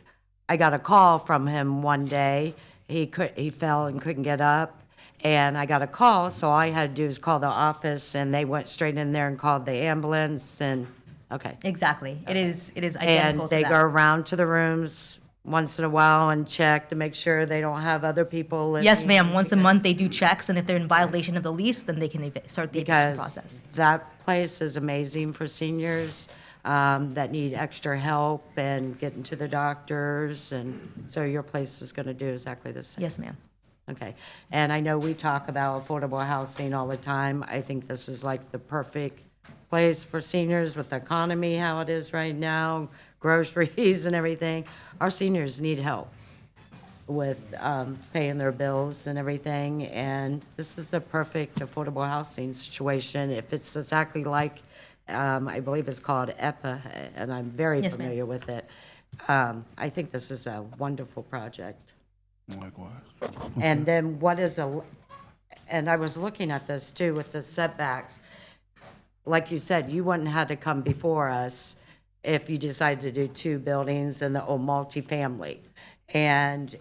I got a call from him one day. He fell and couldn't get up. And I got a call, so all I had to do was call the office, and they went straight in there and called the ambulance, and, okay. Exactly. It is identical And to they that. go around to the rooms, once in a while and check to make sure they don't have other people living? Yes, ma'am. Once a Because- month, they do checks, and if they're in violation of the lease, then they can start the eviction Because process. that place is amazing for seniors that need extra help and getting to the doctors, and so your place is going to do exactly the same. Yes, ma'am. Okay, and I know we talk about affordable housing all the time. I think this is like the perfect place for seniors with the economy, how it is right now, groceries and everything. Our seniors need help with paying their bills and everything, and this is the perfect affordable housing situation. If it's exactly like, I believe it's called EPA, and I'm very Yes, ma'am. familiar with it, I think this is a wonderful project. Likewise. And then and I was looking at this too with the setbacks. Like you said, you wouldn't have to come before us if you decided to do 2 buildings and the old multifamily. And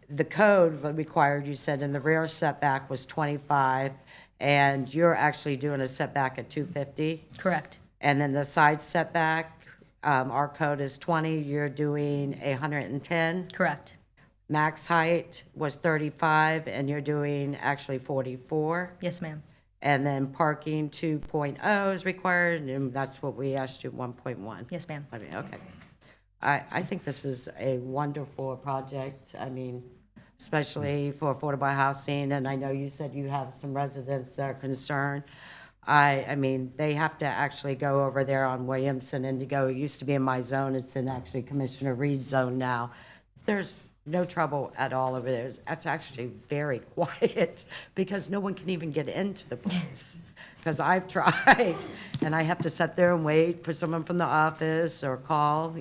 the code required, you said, in the rear setback was 25, and you're actually doing a setback at 250. Correct. And then the side setback, our code is 20, you're doing 110. Correct. Max height was 35, and you're doing actually 44. Yes, ma'am. And then parking 2.0 is required, and that's what we asked you, 1.1. Yes, ma'am. I mean, okay. I think this is a wonderful project. I mean, especially for affordable housing, and I know you said you have some residents that are concerned. I mean, they have to actually go over there on Williamson Indigo. It used to be in my zone. It's in actually Commissioner Reed's zone now. There's no trouble at all over there. It's actually very quiet because no one can even get into the place. Because I've tried, and I have to sit there and wait for someone from the office or call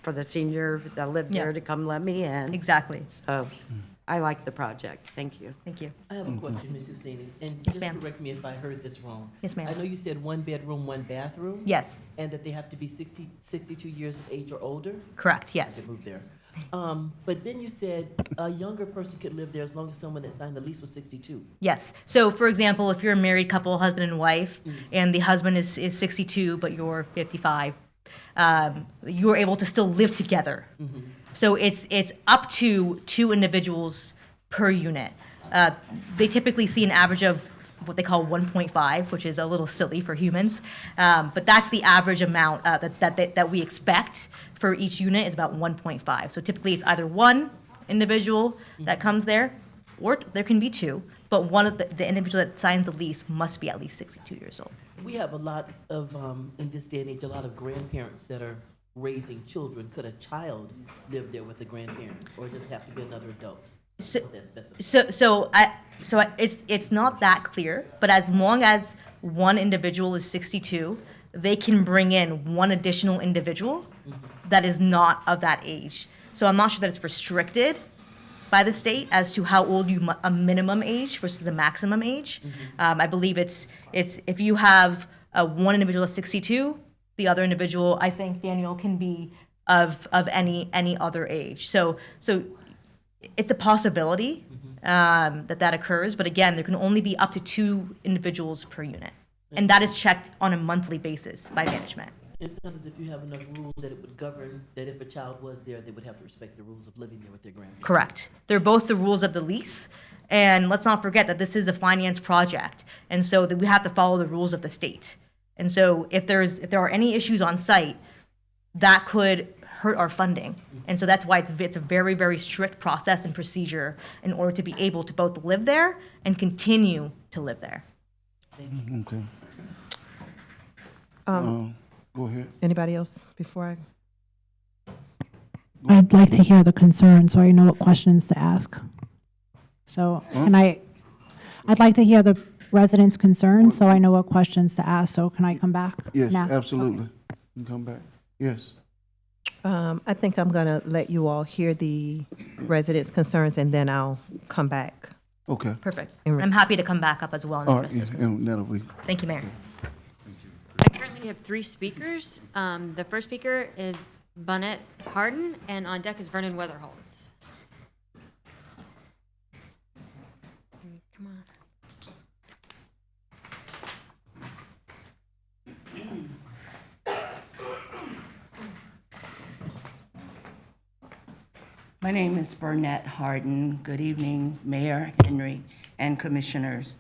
for the senior that lived Yeah. there to come let me in. Exactly. So I like the project. Thank you. Thank you. I have a question, Ms. Husseini, and Yes, just ma'am. correct me if I heard this wrong. Yes, ma'am. I know you said 1 bedroom, 1 bathroom? Yes. And that they have to be 62 years of age or older? Correct. I Yes. could move there. But then you said a younger person could live there as long as someone that signed the lease was 62. Yes. So, for example, if you're a married couple, husband and wife, and the husband is 62, but you're 55, you're able to still live together. So it's up to 2 individuals per unit. They typically see an average of what they call 1.5, which is a little silly for humans, but that's the average amount that we expect for each unit is about 1.5. So typically it's either 1 individual that comes there, or there can be 2, but one of the individual that signs the lease must be at least 62 years old. We have a lot of, in this day and age, a lot of grandparents that are raising children. Could a child live there with a grandparent, or does it have to be another adult? So, That's specific. so it's not that clear, but as long as one individual is 62, they can bring in 1 additional individual that is not of that age. So I'm not sure that it's restricted by the state as to how old a minimum age versus a maximum age. I believe it's if you have one individual is 62, the other individual, I think, Daniel, can be of any other age. So it's a possibility that occurs, but again, there can only be up to 2 individuals per unit. And that is checked on a monthly basis by management. It sounds as if you have enough rules that it would govern, that if a child was there, they would have to respect the rules of living there with their grandparents. Correct. They're both the rules of the lease. And let's not forget that this is a finance project. And so that we have to follow the rules of the state. And so if there are any issues on site, that could hurt our funding. And so that's why it's a very, very strict process and procedure in order to be able to both live there and continue to live there. Okay. Go ahead. Anybody else before I? I'd like to hear the concern so I know what questions to ask. So I'd like to hear the residents' concerns so I know what questions to ask. So can I come back? Yes, and ask? absolutely. You can come back. Yes. I think I'm going to let you all hear the residents' concerns, and then I'll come back. Okay. Perfect. I'm happy to come back up as well and All right, address yeah, those. and that'll be. Thank you, Mayor. I currently have 3 speakers. The first speaker is Bonnet Harden, and on deck is Vernon Weatherholtz. Come on. My name is Burnett Harden. Good evening, Mayor Henry and Commissioners.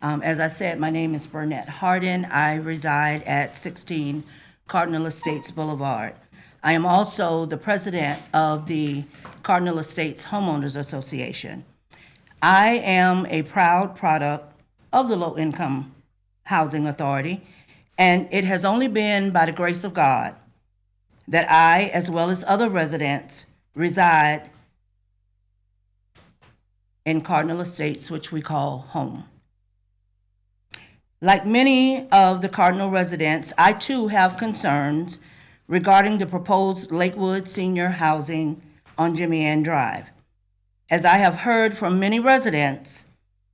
As I said, my name is Burnett Harden. I reside at 16 Cardinal Estates Boulevard. I am also the president of the Cardinal Estates Homeowners Association. I am a proud product of the Low Income Housing Authority, and it has only been by the grace of God that I, as well as other residents, reside in Cardinal Estates, which we call home. Like many of the Cardinal residents, I too have concerns regarding the proposed Lakewood senior housing on Jimmy Ann Drive. As I have heard from many residents,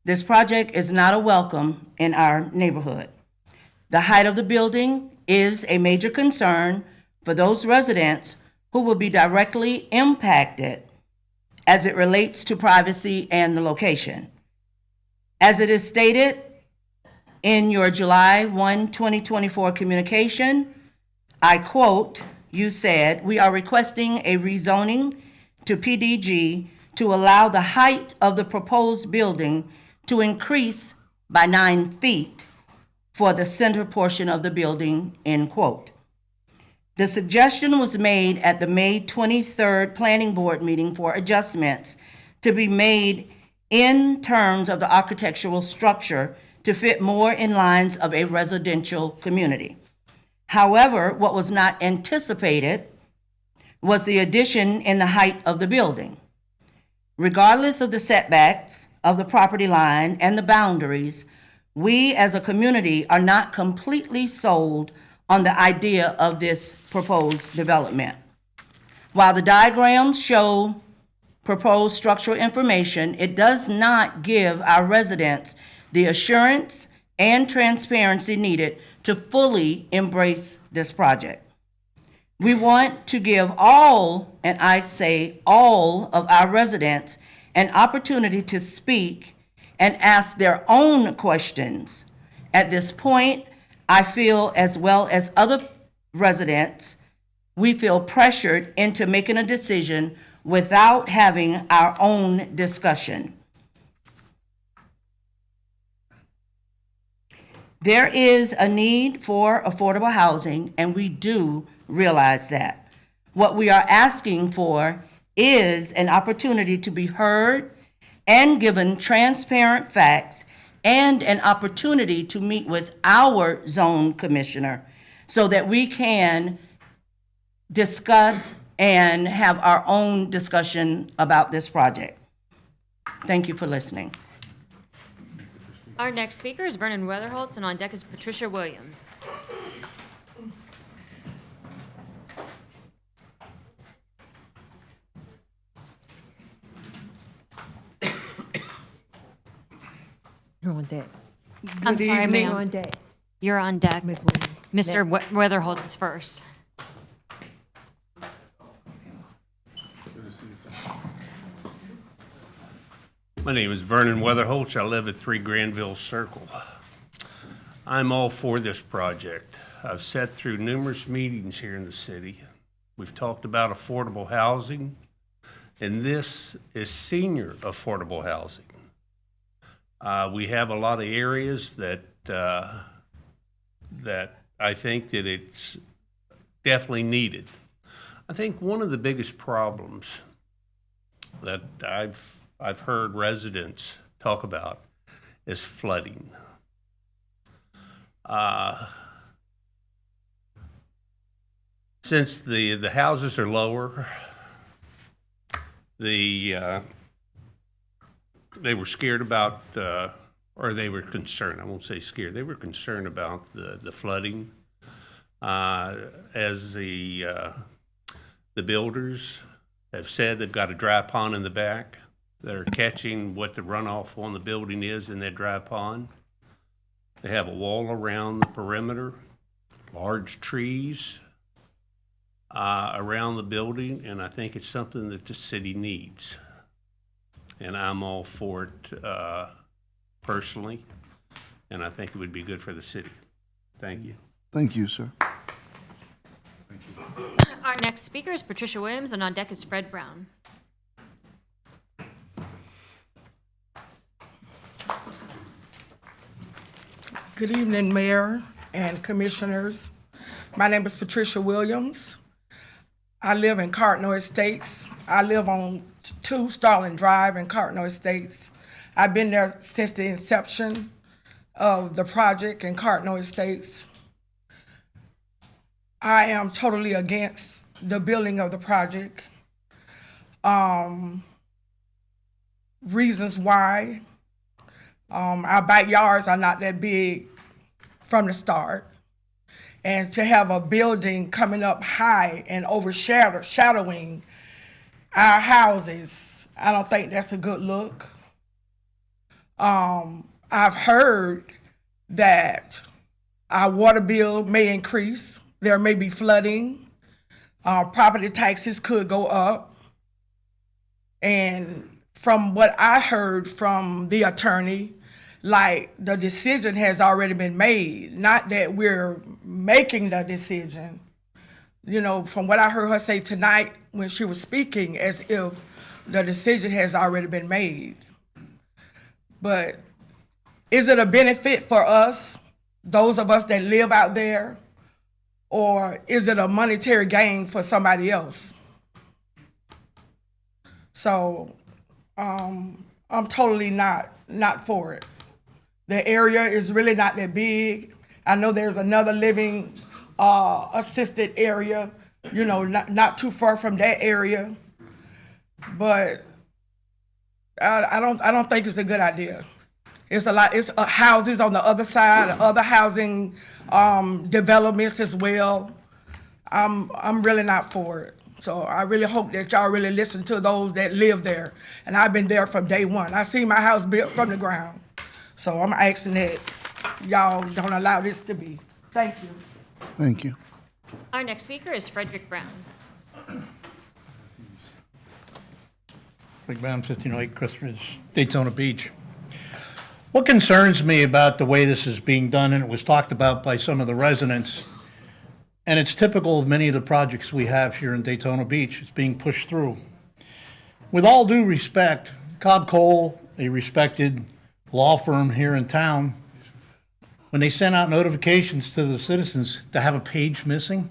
this project is not a welcome in our neighborhood. The height of the building is a major concern for those residents who will be directly impacted as it relates to privacy and the location. As it is stated in your July 1, 2024 communication, I quote, you said, "We are requesting a rezoning to PDG to allow the height of the proposed building to increase by 9 feet for the center portion of the building," end quote. The suggestion was made at the May 23rd Planning Board meeting for adjustments to be made in terms of the architectural structure to fit more in lines of a residential community. However, what was not anticipated was the addition in the height of the building. Regardless of the setbacks of the property line and the boundaries, we as a community are not completely sold on the idea of this proposed development. While the diagrams show proposed structural information, it does not give our residents the assurance and transparency needed to fully embrace this project. We want to give all, and I say all, of our residents an opportunity to speak and ask their own questions. At this point, I feel, as well as other residents, we feel pressured into making a decision without having our own discussion. There is a need for affordable housing, and we do realize that. What we are asking for is an opportunity to be heard and given transparent facts and an opportunity to meet with our zone commissioner so that we can discuss and have our own discussion about this project. Thank you for listening. Our next speaker is Vernon Weatherholtz, and on deck is Patricia Williams. You're on deck. I'm sorry, You're ma'am. on deck. You're on deck. Ms. Williams. Mr. Weatherholtz is first. My name is Vernon Weatherholtz. I live at 3 Granville Circle. I'm all for this project. I've sat through numerous meetings here in the city. We've talked about affordable housing, and this is senior affordable housing. We have a lot of areas that I think that it's definitely needed. I think one of the biggest problems that I've heard residents talk about is flooding. Since the houses are lower, they were scared about, or they were concerned, I won't say scared, they were concerned about the flooding. As the builders have said, they've got a dry pond in the back. They're catching what the runoff on the building is in that dry pond. They have a wall around the perimeter, large trees around the building, and I think it's something that the city needs. And I'm all for it personally, and I think it would be good for the city. Thank you. Thank you, sir. Our next speaker is Patricia Williams, and on deck is Fred Brown. Good evening, Mayor and Commissioners. My name is Patricia Williams. I live in Cardinal Estates. I live on 2 Starling Drive in Cardinal Estates. I've been there since the inception of the project in Cardinal Estates. I am totally against the building of the project. Reasons why. Our backyards are not that big from the start. And to have a building coming up high and overshadowing our houses, I don't think that's a good look. I've heard that our water bill may increase. There may be flooding. Property taxes could go up. And from what I heard from the attorney, like the decision has already been made, not that we're making the decision. You know, from what I heard her say tonight when she was speaking, as if the decision has already been made. But is it a benefit for us, those of us that live out there, or is it a monetary gain for somebody else? So I'm totally not for it. The area is really not that big. I know there's another living assisted area, you know, not too far from that area, but I don't think it's a good idea. It's houses on the other side, other housing developments as well. I'm really not for it. So I really hope that y'all really listen to those that live there. And I've been there from day one. I seen my house built from the ground. So I'm asking that y'all don't allow this to be. Thank you. Thank you. Our next speaker is Frederick Brown. Rick Brown, 1508 Christmas, Daytona Beach. What concerns me about the way this is being done, and it was talked about by some of the residents, and it's typical of many of the projects we have here in Daytona Beach, it's being pushed through. With all due respect, Cobb Cole, a respected law firm here in town, when they sent out notifications to the citizens to have a page missing.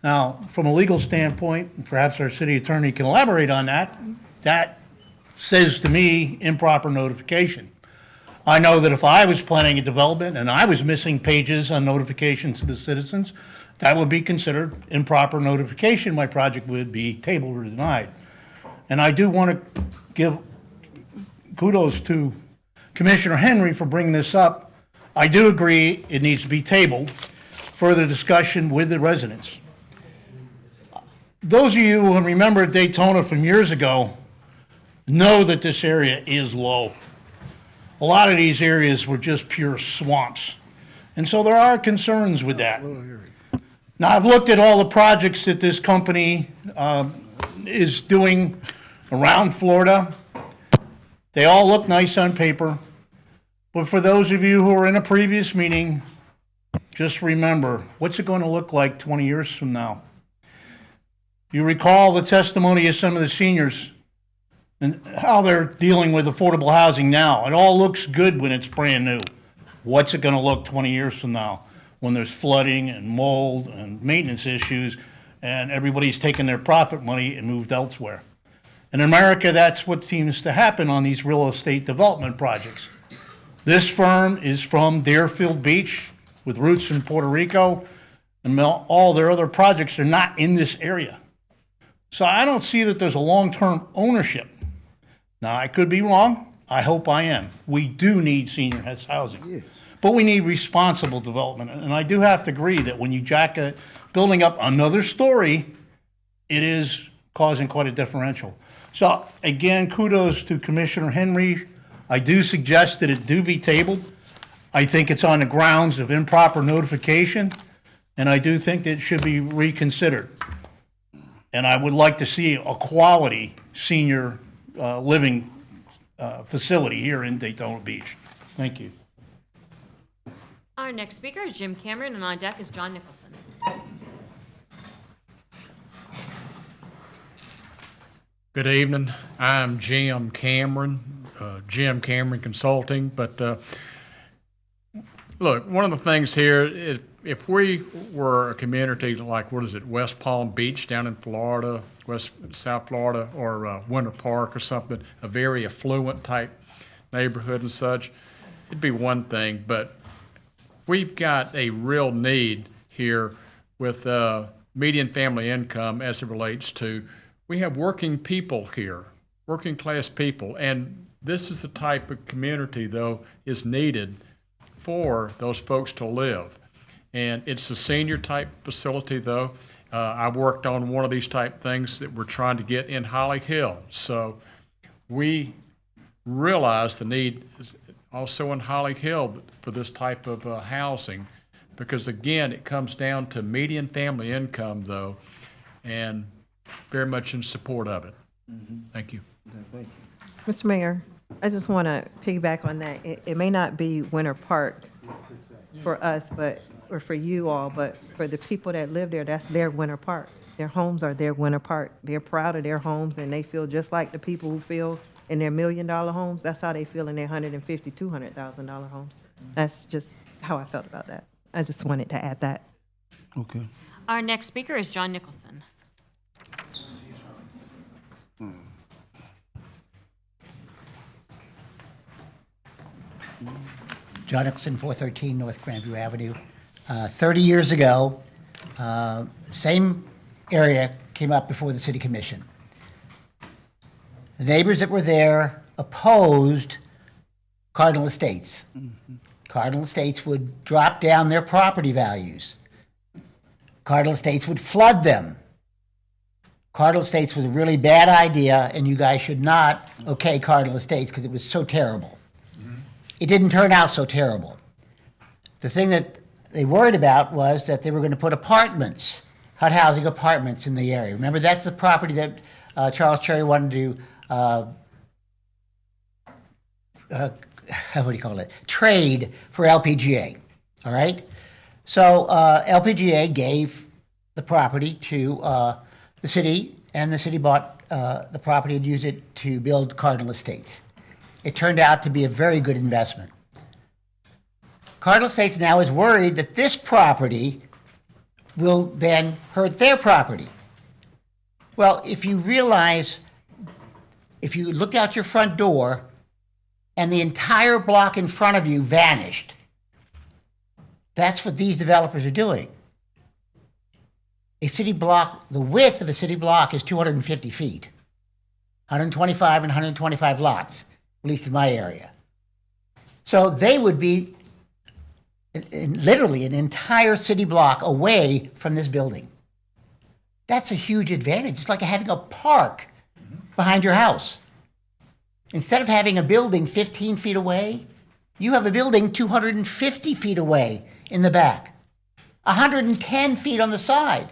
Now, from a legal standpoint, and perhaps our city attorney can elaborate on that, that says to me improper notification. I know that if I was planning a development and I was missing pages on notifications to the citizens, that would be considered improper notification. My project would be tabled or denied. And I do want to give kudos to Commissioner Henry for bringing this up. I do agree it needs to be tabled for the discussion with the residents. Those of you who remember Daytona from years ago know that this area is low. A lot of these areas were just pure swamps. And so there are concerns with that. Now, I've looked at all the projects that this company is doing around Florida. They all look nice on paper. But for those of you who were in a previous meeting, just remember, what's it going to look like 20 years from now? You recall the testimony of some of the seniors and how they're dealing with affordable housing now. It all looks good when it's brand new. What's it going to look 20 years from now when there's flooding and mold and maintenance issues and everybody's taken their profit money and moved elsewhere? In America, that's what seems to happen on these real estate development projects. This firm is from Deerfield Beach with roots in Puerto Rico, and all their other projects are not in this area. So I don't see that there's a long-term ownership. Now, I could be wrong. I hope I am. We do need senior housing. Yes. But we need responsible development. And I do have to agree that when you jack a building up another story, it is causing quite a differential. So again, kudos to Commissioner Henry. I do suggest that it do be tabled. I think it's on the grounds of improper notification, and I do think that it should be reconsidered. And I would like to see a quality senior living facility here in Daytona Beach. Thank you. Our next speaker is Jim Cameron, and on deck is John Nicholson. Good evening. I'm Jim Cameron, Jim Cameron Consulting, but Look, one of the things here is if we were a community like, what is it, West Palm Beach down in Florida, South Florida, or Winter Park or something, a very affluent type neighborhood and such, it'd be one thing, but we've got a real need here with median family income as it relates to, we have working people here, working class people, and this is the type of community, though, is needed for those folks to live. And it's a senior type facility, though. I've worked on one of these type things that we're trying to get in Holly Hill. So we realize the need is also in Holly Hill for this type of housing, because again, it comes down to median family income, though, and very much in support of it. Thank you. Thank you. Mr. Mayor, I just want to piggyback on that. It may not be Winter Park for us, or for you all, but for the people that live there, that's their Winter Park. Their homes are their Winter Park. They're proud of their homes, and they feel just like the people who feel in their $1 million homes. That's how they feel in their $150,000, $200,000 homes. That's just how I felt about that. I just wanted to add that. Okay. Our next speaker is John Nicholson. John Nicholson, 413 North Grandview Avenue. 30 years ago, same area came up before the City Commission. The neighbors that were there opposed Cardinal Estates. Cardinal Estates would drop down their property values. Cardinal Estates would flood them. Cardinal Estates was a really bad idea, and you guys should not okay Cardinal Estates because it was so terrible. It didn't turn out so terrible. The thing that they worried about was that they were going to put apartments, HUD housing apartments in the area. Remember, that's the property that Charles Cherry wanted to, what do you call it, trade for LPGA, all right? So LPGA gave the property to the city, and the city bought the property and used it to build Cardinal Estates. It turned out to be a very good investment. Cardinal Estates now is worried that this property will then hurt their property. Well, if you realize, if you look out your front door and the entire block in front of you vanished, that's what these developers are doing. A city block, the width of a city block is 250 feet, 125 and 125 lots, at least in my area. So they would be literally an entire city block away from this building. That's a huge advantage. It's like having a park behind your house. Instead of having a building 15 feet away, you have a building 250 feet away in the back, 110 feet on the side.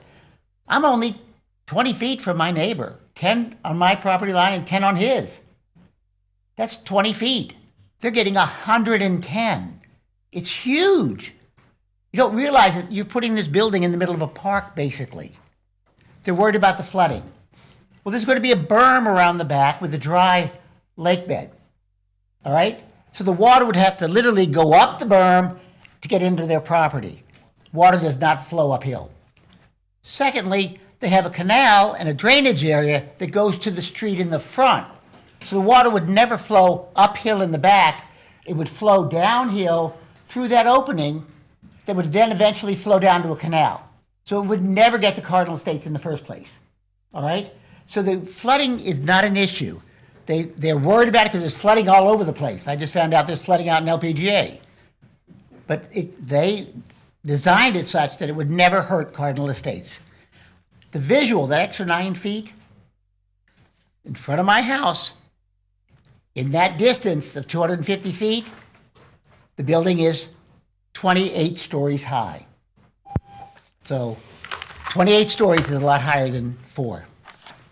I'm only 20 feet from my neighbor, 10 on my property line and 10 on his. That's 20 feet. They're getting 110. It's huge. You don't realize that you're putting this building in the middle of a park, basically. They're worried about the flooding. Well, there's going to be a berm around the back with a dry lake bed. All right? So the water would have to literally go up the berm to get into their property. Water does not flow uphill. Secondly, they have a canal and a drainage area that goes to the street in the front. So the water would never flow uphill in the back. It would flow downhill through that opening that would then eventually flow down to a canal. So it would never get to Cardinal Estates in the first place. All right? So the flooding is not an issue. They're worried about it because there's flooding all over the place. I just found out there's flooding out in LPGA. But they designed it such that it would never hurt Cardinal Estates. The visual, that extra 9 feet in front of my house, in that distance of 250 feet, the building is 28 stories high. So 28 stories is a lot higher than 4.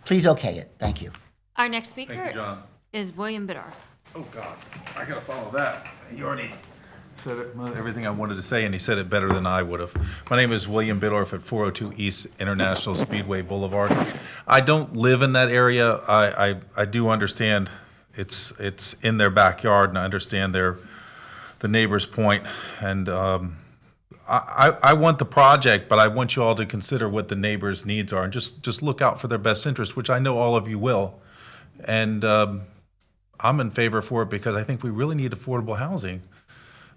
Please okay it. Thank you. Our next speaker Thank you, John. is William Biddar. Oh, God, I gotta follow that. You already said it, everything I wanted to say, and he said it better than I would have. My name is William Biddorf at 402 East International Speedway Boulevard. I don't live in that area. I do understand it's in their backyard, and I understand their the neighbor's point, and I want the project, but I want you all to consider what the neighbors' needs are and just look out for their best interest, which I know all of you will. And I'm in favor for it because I think we really need affordable housing.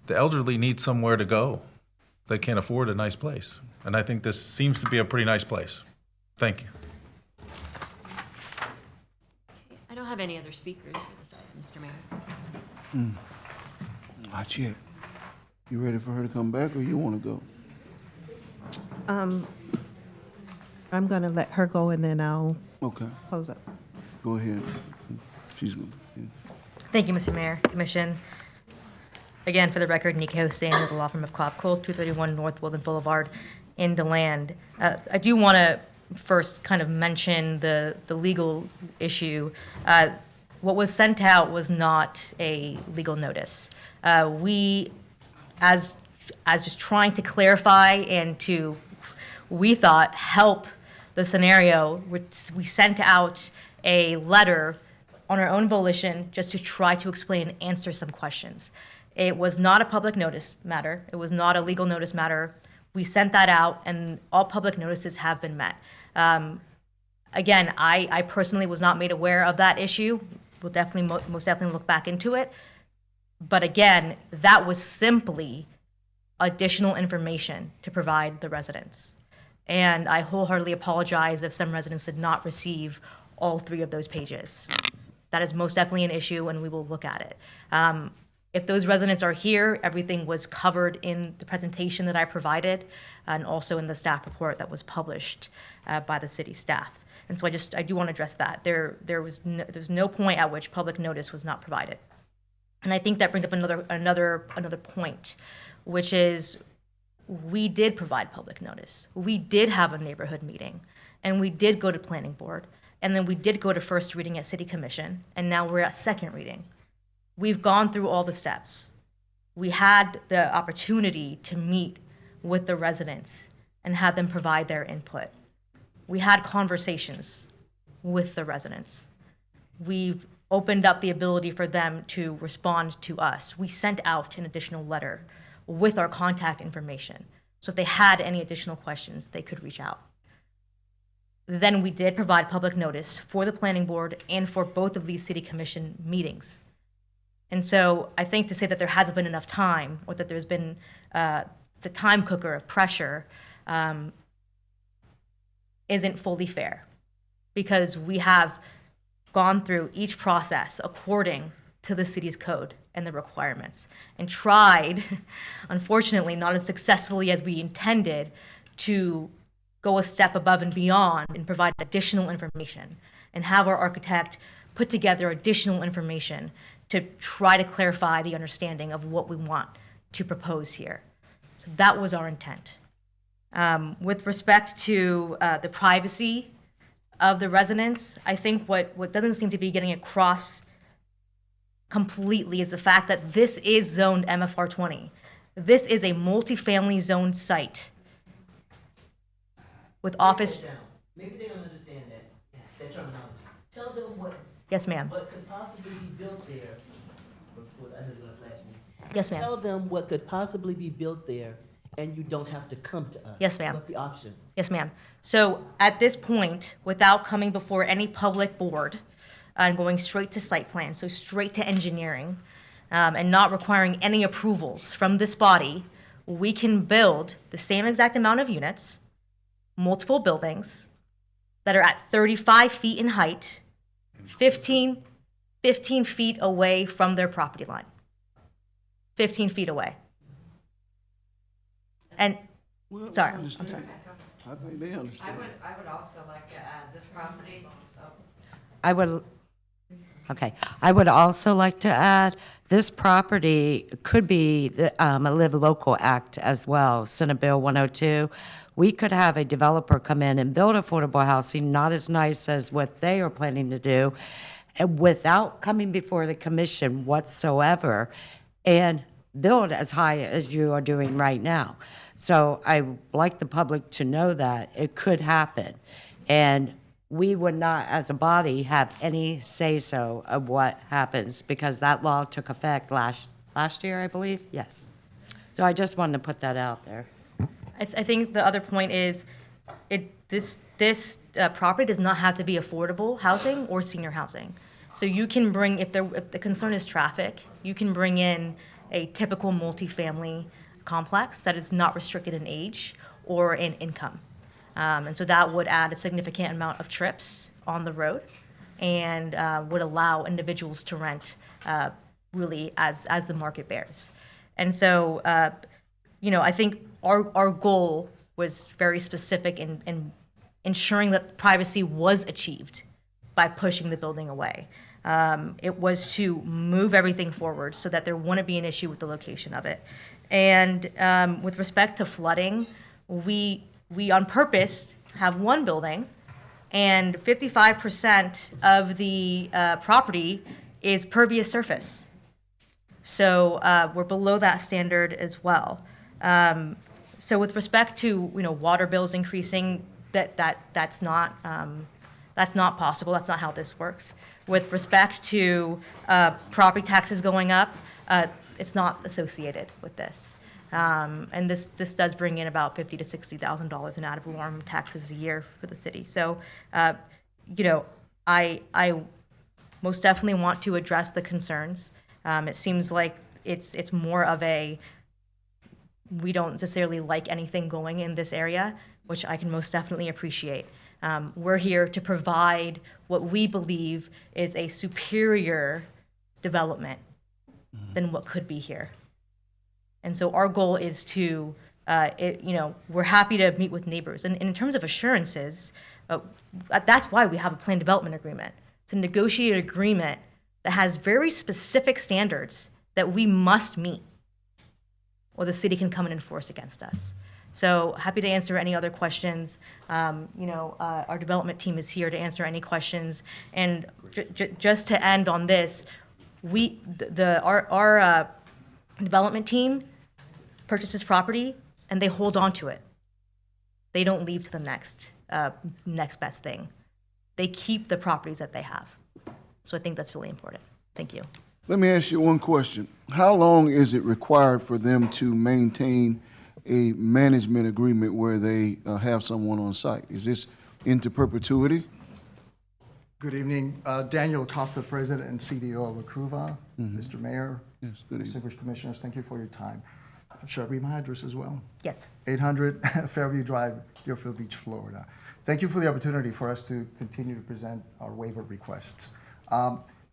The elderly need somewhere to go. They can't afford a nice place. And I think this seems to be a pretty nice place. Thank you. I don't have any other speakers for this item, Mr. Mayor. Not yet. You ready for her to come back, or you want to go? I'm going to let her go, and then I'll Okay, close up. go ahead. She's, yeah. Thank you, Mr. Mayor, Commission. Again, for the record, Nika Hosseini with the law firm of Cobb Cole, 231 North Woodland Boulevard in DeLand. I do want to first kind of mention the legal issue. What was sent out was not a legal notice. We, as just trying to clarify and to, we thought, help the scenario, we sent out a letter on our own volition just to try to explain and answer some questions. It was not a public notice matter. It was not a legal notice matter. We sent that out, and all public notices have been met. Again, I personally was not made aware of that issue. We'll definitely, most definitely look back into it. But again, that was simply additional information to provide the residents. And I wholeheartedly apologize if some residents did not receive all 3 of those pages. That is most definitely an issue, and we will look at it. If those residents are here, everything was covered in the presentation that I provided and also in the staff report that was published by the city staff. And so I do want to address that. There's no point at which public notice was not provided. And I think that brings up another point, which is we did provide public notice. We did have a neighborhood meeting, and we did go to planning board, and then we did go to first reading at city commission, and now we're at second reading. We've gone through all the steps. We had the opportunity to meet with the residents and have them provide their input. We had conversations with the residents. We've opened up the ability for them to respond to us. We sent out an additional letter with our contact information. So if they had any additional questions, they could reach out. Then we did provide public notice for the planning board and for both of these city commission meetings. And so I think to say that there hasn't been enough time, or that there's been the time cooker of pressure, isn't fully fair, because we have gone through each process according to the city's code and the requirements, and tried, unfortunately not as successfully as we intended, to go a step above and beyond and provide additional information and have our architect put together additional information to try to clarify the understanding of what we want to propose here. So that was our intent. With respect to the privacy of the residents, I think what doesn't seem to be getting across completely is the fact that this is zoned MFR 20. This is a multifamily zone site with office. Maybe they don't understand that terminology. Tell them what. Yes, ma'am. What could possibly be built there. I know they're gonna flash me. Yes, ma'am. Tell them what could possibly be built there, and you don't have to come to us. Yes, ma'am. What's the option? Yes, ma'am. So at this point, without coming before any public board and going straight to site plan, so straight to engineering, and not requiring any approvals from this body, we can build the same exact amount of units, multiple buildings that are at 35 feet in height, 15 feet away from their property line. 15 feet away. And, sorry, I'm sorry. I think they understand. I would also like to add this property. I would also like to add, this property could be a Live Local Act as well, Senate Bill 102. We could have a developer come in and build affordable housing, not as nice as what they are planning to do, and without coming before the commission whatsoever, and build as high as you are doing right now. So I like the public to know that it could happen. And we would not, as a body, have any say-so of what happens, because that law took effect last last year, I believe, yes. So I just wanted to put that out there. I think the other point is, this property does not have to be affordable housing or senior housing. So you can bring, if the concern is traffic, you can bring in a typical multifamily complex that is not restricted in age or in income. And so that would add a significant amount of trips on the road and would allow individuals to rent really as the market bears. And so, I think our goal was very specific in ensuring that privacy was achieved by pushing the building away. It was to move everything forward so that there wouldn't be an issue with the location of it. And with respect to flooding, we on purpose have one building, and 55% of the property is pervious surface. So we're below that standard as well. So with respect to water bills increasing, that's not possible. That's not how this works. With respect to property taxes going up, it's not associated with this. And this does bring in about $50,000 to $60,000 in ad valorem taxes a year for the city. So, I most definitely want to address the concerns. It seems like it's more of a, we don't necessarily like anything going in this area, which I can most definitely appreciate. We're here to provide what we believe is a superior development than what could be here. And so our goal is to, we're happy to meet with neighbors. And in terms of assurances, that's why we have a planned development agreement. It's a negotiated agreement that has very specific standards that we must meet, or the city can come and enforce against us. So happy to answer any other questions. Our development team is here to answer any questions. And just to end on this, our development team purchases property and they hold on to it. They don't leave to the next best thing. They keep the properties that they have. So I think that's really important. Thank you. Let me ask you one question. How long is it required for them to maintain a management agreement where they have someone on site? Is this into perpetuity? Good evening. Daniel Acosta, President and CDO of Acruva. Mr. Mayor, Yes, good evening. distinguished commissioners, thank you for your time. Should I read my address as well? Yes. 800 Fairview Drive, Deerfield Beach, Florida. Thank you for the opportunity for us to continue to present our waiver requests.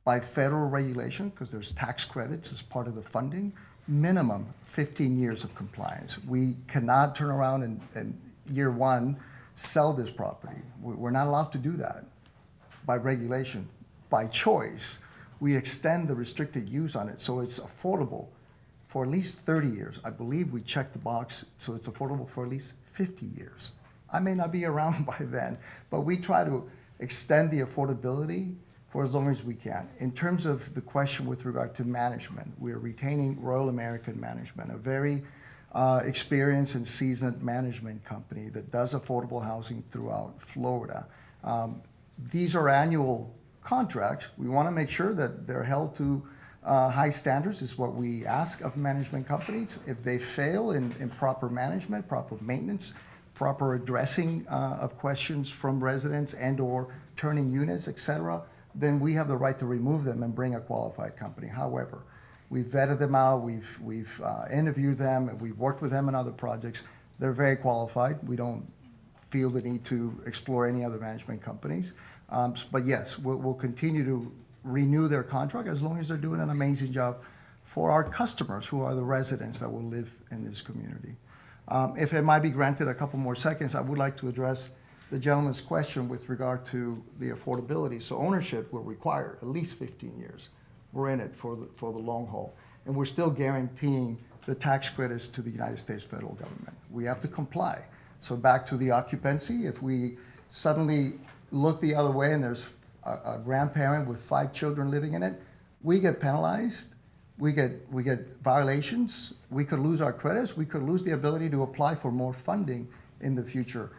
By federal regulation, because there's tax credits as part of the funding, minimum 15 years of compliance. We cannot turn around and year one sell this property. We're not allowed to do that by regulation. By choice, we extend the restricted use on it so it's affordable for at least 30 years. I believe we checked the box so it's affordable for at least 50 years. I may not be around by then, but we try to extend the affordability for as long as we can. In terms of the question with regard to management, we're retaining Royal American Management, a very experienced and seasoned management company that does affordable housing throughout Florida. These are annual contracts. We want to make sure that they're held to high standards is what we ask of management companies. If they fail in proper management, proper maintenance, proper addressing of questions from residents and or turning units, et cetera, then we have the right to remove them and bring a qualified company. However, we've vetted them out, we've interviewed them, and we've worked with them on other projects. They're very qualified. We don't feel the need to explore any other management companies. But yes, we'll continue to renew their contract as long as they're doing an amazing job for our customers, who are the residents that will live in this community. If it might be granted a couple more seconds, I would like to address the gentleman's question with regard to the affordability. So ownership will require at least 15 years. We're in it for the long haul. And we're still guaranteeing the tax credits to the United States federal government. We have to comply. So back to the occupancy, if we suddenly look the other way and there's a grandparent with 5 children living in it, we get penalized, we get violations, we could lose our credits, we could lose the ability to apply for more funding in the future.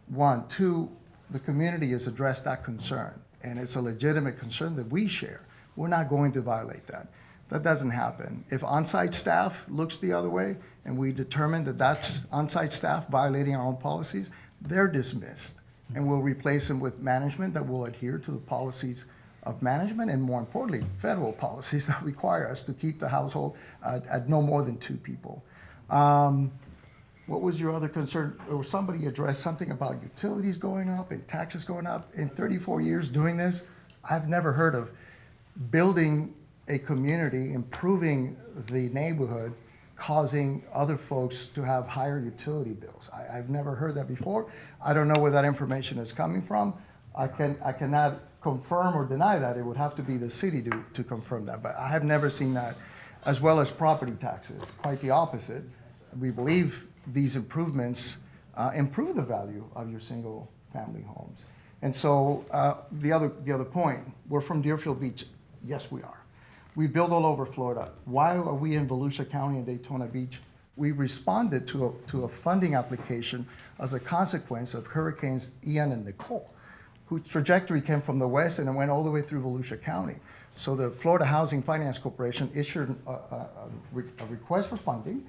1, 2, the community has addressed that concern, and it's a legitimate concern that we share. We're not going to violate that. That doesn't happen. If on-site staff looks the other way and we determine that that's on-site staff violating our own policies, they're dismissed. And we'll replace them with management that will adhere to the policies of management and, more importantly, federal policies that require us to keep the household at no more than 2 people. What was your other concern? Or somebody addressed something about utilities going up and taxes going up. In 34 years doing this, I've never heard of building a community, improving the neighborhood, causing other folks to have higher utility bills. I've never heard that before. I don't know where that information is coming from. I cannot confirm or deny that. It would have to be the city to confirm that. But I have never seen that, as well as property taxes. Quite the opposite. We believe these improvements improve the value of your single-family homes. And so the other point, we're from Deerfield Beach. Yes, we are. We build all over Florida. Why are we in Volusia County and Daytona Beach? We responded to a funding application as a consequence of Hurricanes Ian and Nicole, whose trajectory came from the west and it went all the way through Volusia County. So the Florida Housing Finance Corporation issued a request for funding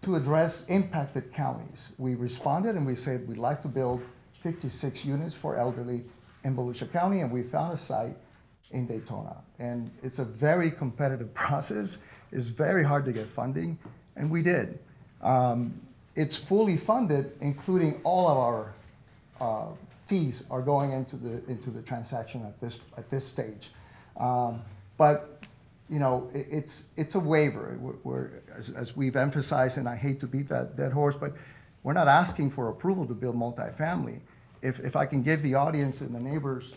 to address impacted counties. We responded and we said we'd like to build 56 units for elderly in Volusia County, and we found a site in Daytona. And it's a very competitive process. It's very hard to get funding, and we did. It's fully funded, including all of our fees are going into the transaction at this stage. But you know, it's a waiver. As we've emphasized, and I hate to beat that dead horse, but we're not asking for approval to build multifamily. If I can give the audience and the neighbors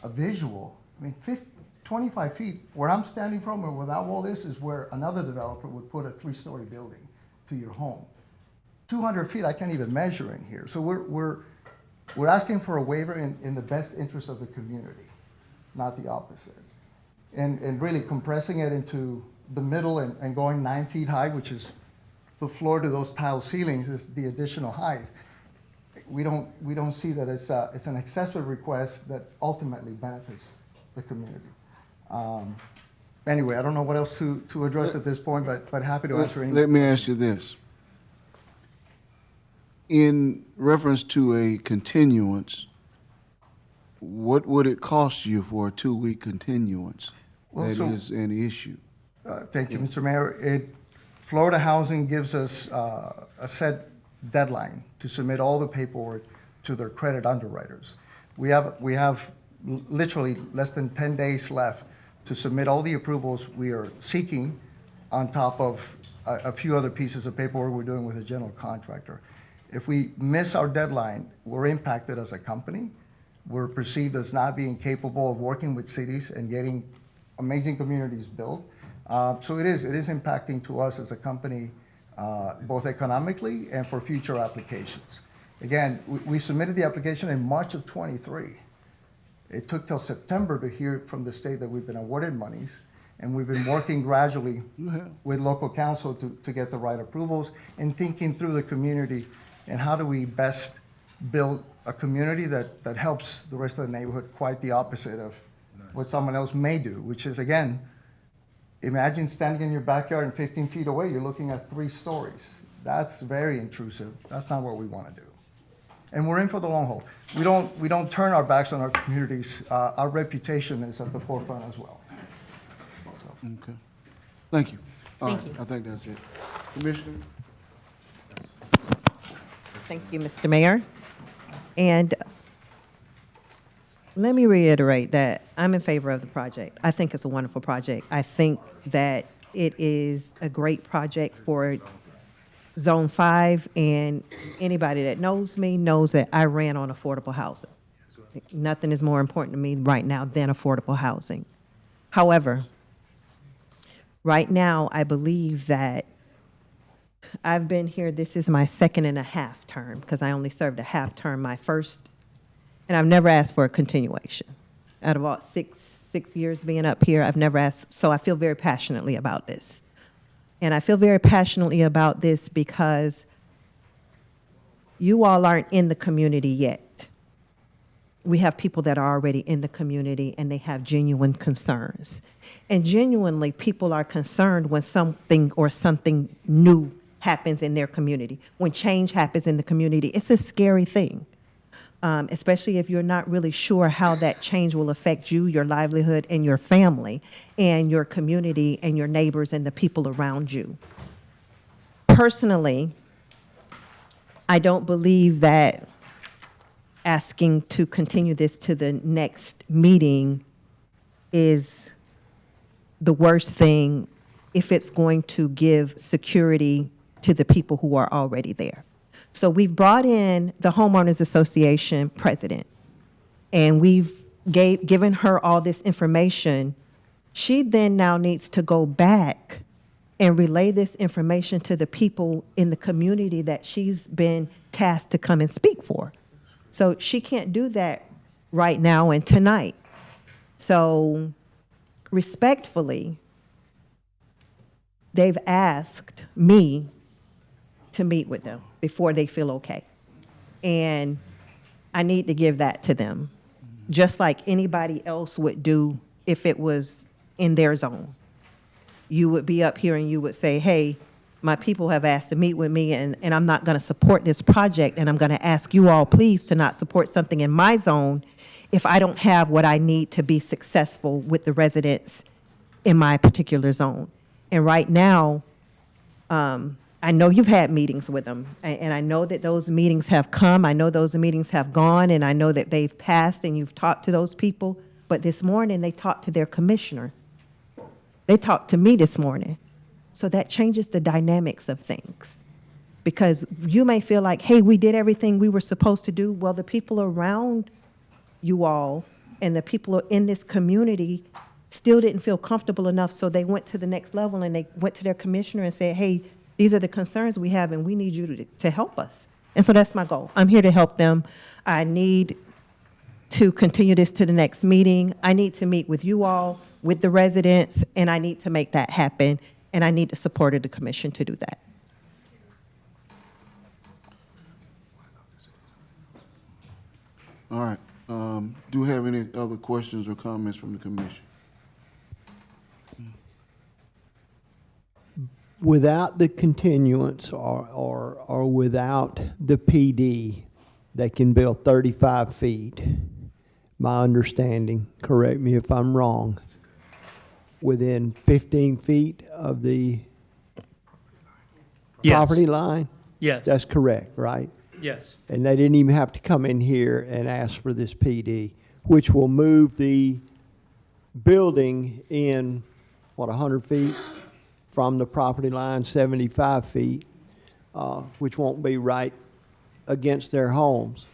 a visual, I mean, 25 feet where I'm standing from or where that wall is where another developer would put a 3-story building to your home. 200 feet, I can't even measure in here. So we're asking for a waiver in the best interest of the community, not the opposite. And really compressing it into the middle and going 9 feet high, which is the floor to those tile ceilings, is the additional height. We don't see that it's an excessive request that ultimately benefits the community. Anyway, I don't know what else to address at this point, but happy to answer any. Let me ask you this. In reference to a continuance, what would it cost you for a 2-week continuance? Well, That so- is an issue. Thank you, Mr. Mayor. Florida Housing gives us a set deadline to submit all the paperwork to their credit underwriters. We have literally less than 10 days left to submit all the approvals we are seeking, on top of a few other pieces of paperwork we're doing with a general contractor. If we miss our deadline, we're impacted as a company. We're perceived as not being capable of working with cities and getting amazing communities built. So it is impacting to us as a company, both economically and for future applications. Again, we submitted the application in March of '23. It took till September to hear from the state that we've been awarded monies, and we've been working gradually with local council to get the right approvals and thinking through the community and how do we best build a community that helps the rest of the neighborhood, quite the opposite of what someone else may do, which is, again, imagine standing in your backyard and 15 feet away, you're looking at 3 stories. That's very intrusive. That's not what we want to do. And we're in for the long haul. We don't turn our backs on our communities. Our reputation is at the forefront as well. So. Okay. Thank you. Thank All right, you. I think that's it. Commissioner? Thank you, Mr. Mayor. And let me reiterate that I'm in favor of the project. I think it's a wonderful project. I think that it is a great project for Zone 5, and anybody that knows me knows that I ran on affordable housing. Nothing is more important to me right now than affordable housing. However, right now, I believe that I've been here, this is my 2.5 term, because I only served a half term my first, and I've never asked for a continuation. Out of all six years being up here, I've never asked, so I feel very passionately about this. And I feel very passionately about this because you all aren't in the community yet. we have people that are already in the community and they have genuine concerns. And genuinely, people are concerned when something new happens in their community. When change happens in the community, it's a scary thing, especially if you're not really sure how that change will affect you, your livelihood, and your family, and your community, and your neighbors, and the people around you. Personally, I don't believe that asking to continue this to the next meeting is the worst thing if it's going to give security to the people who are already there. So we've brought in the Homeowners Association president, and we've given her all this information. She then now needs to go back and relay this information to the people in the community that she's been tasked to come and speak for. So she can't do that right now and tonight. So respectfully, they've asked me to meet with them before they feel okay. And I need to give that to them, just like anybody else would do if it was in their zone. You would be up here and you would say, hey, my people have asked to meet with me, and I'm not going to support this project, and I'm going to ask you all, please, to not support something in my zone if I don't have what I need to be successful with the residents in my particular zone. And right now, I know you've had meetings with them, and I know that those meetings have come. I know those meetings have gone, and I know that they've passed, and you've talked to those people. But this morning, they talked to their commissioner. They talked to me this morning. So that changes the dynamics of things. Because you may feel like, hey, we did everything we were supposed to do. Well, the people around you all and the people in this community still didn't feel comfortable enough, so they went to the next level and they went to their commissioner and said, hey, these are the concerns we have and we need you to help us. And so that's my goal. I'm here to help them. I need to continue this to the next meeting. I need to meet with you all, with the residents, and I need to make that happen. And I need the support of the commission to do that. All right. Do we have any other questions or comments from the commission? Without the continuance or without the PD, they can build 35 feet. My understanding, correct me if I'm wrong, within 15 feet of the property line? Yes. That's correct, right? Yes. And they didn't even have to come in here and ask for this PD, which will move the building in, 100 feet from the property line, 75 feet, which won't be right against their homes.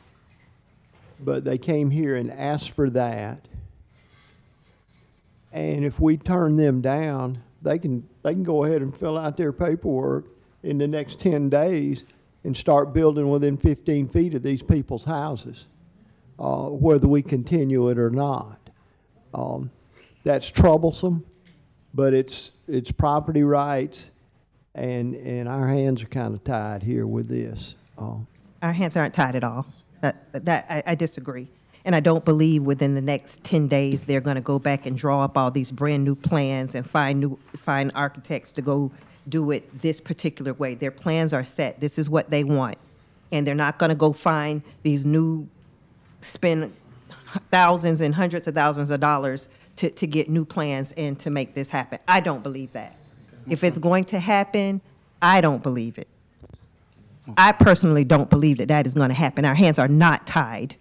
But they came here and asked for that. And if we turn them down, they can go ahead and fill out their paperwork in the next 10 days and start building within 15 feet of these people's houses, whether we continue it or not. That's troublesome, but it's property rights, and our hands are kind of tied here with this. Our hands aren't tied at all. I disagree. And I don't believe within the next 10 days they're going to go back and draw up all these brand new plans and find architects to go do it this particular way. Their plans are set. This is what they want. And they're not going to go find these new, spend thousands and hundreds of thousands of dollars to get new plans and to make this happen. I don't believe that. If it's going to happen, I don't believe it. I personally don't believe that that is going to happen. Our hands are not tied.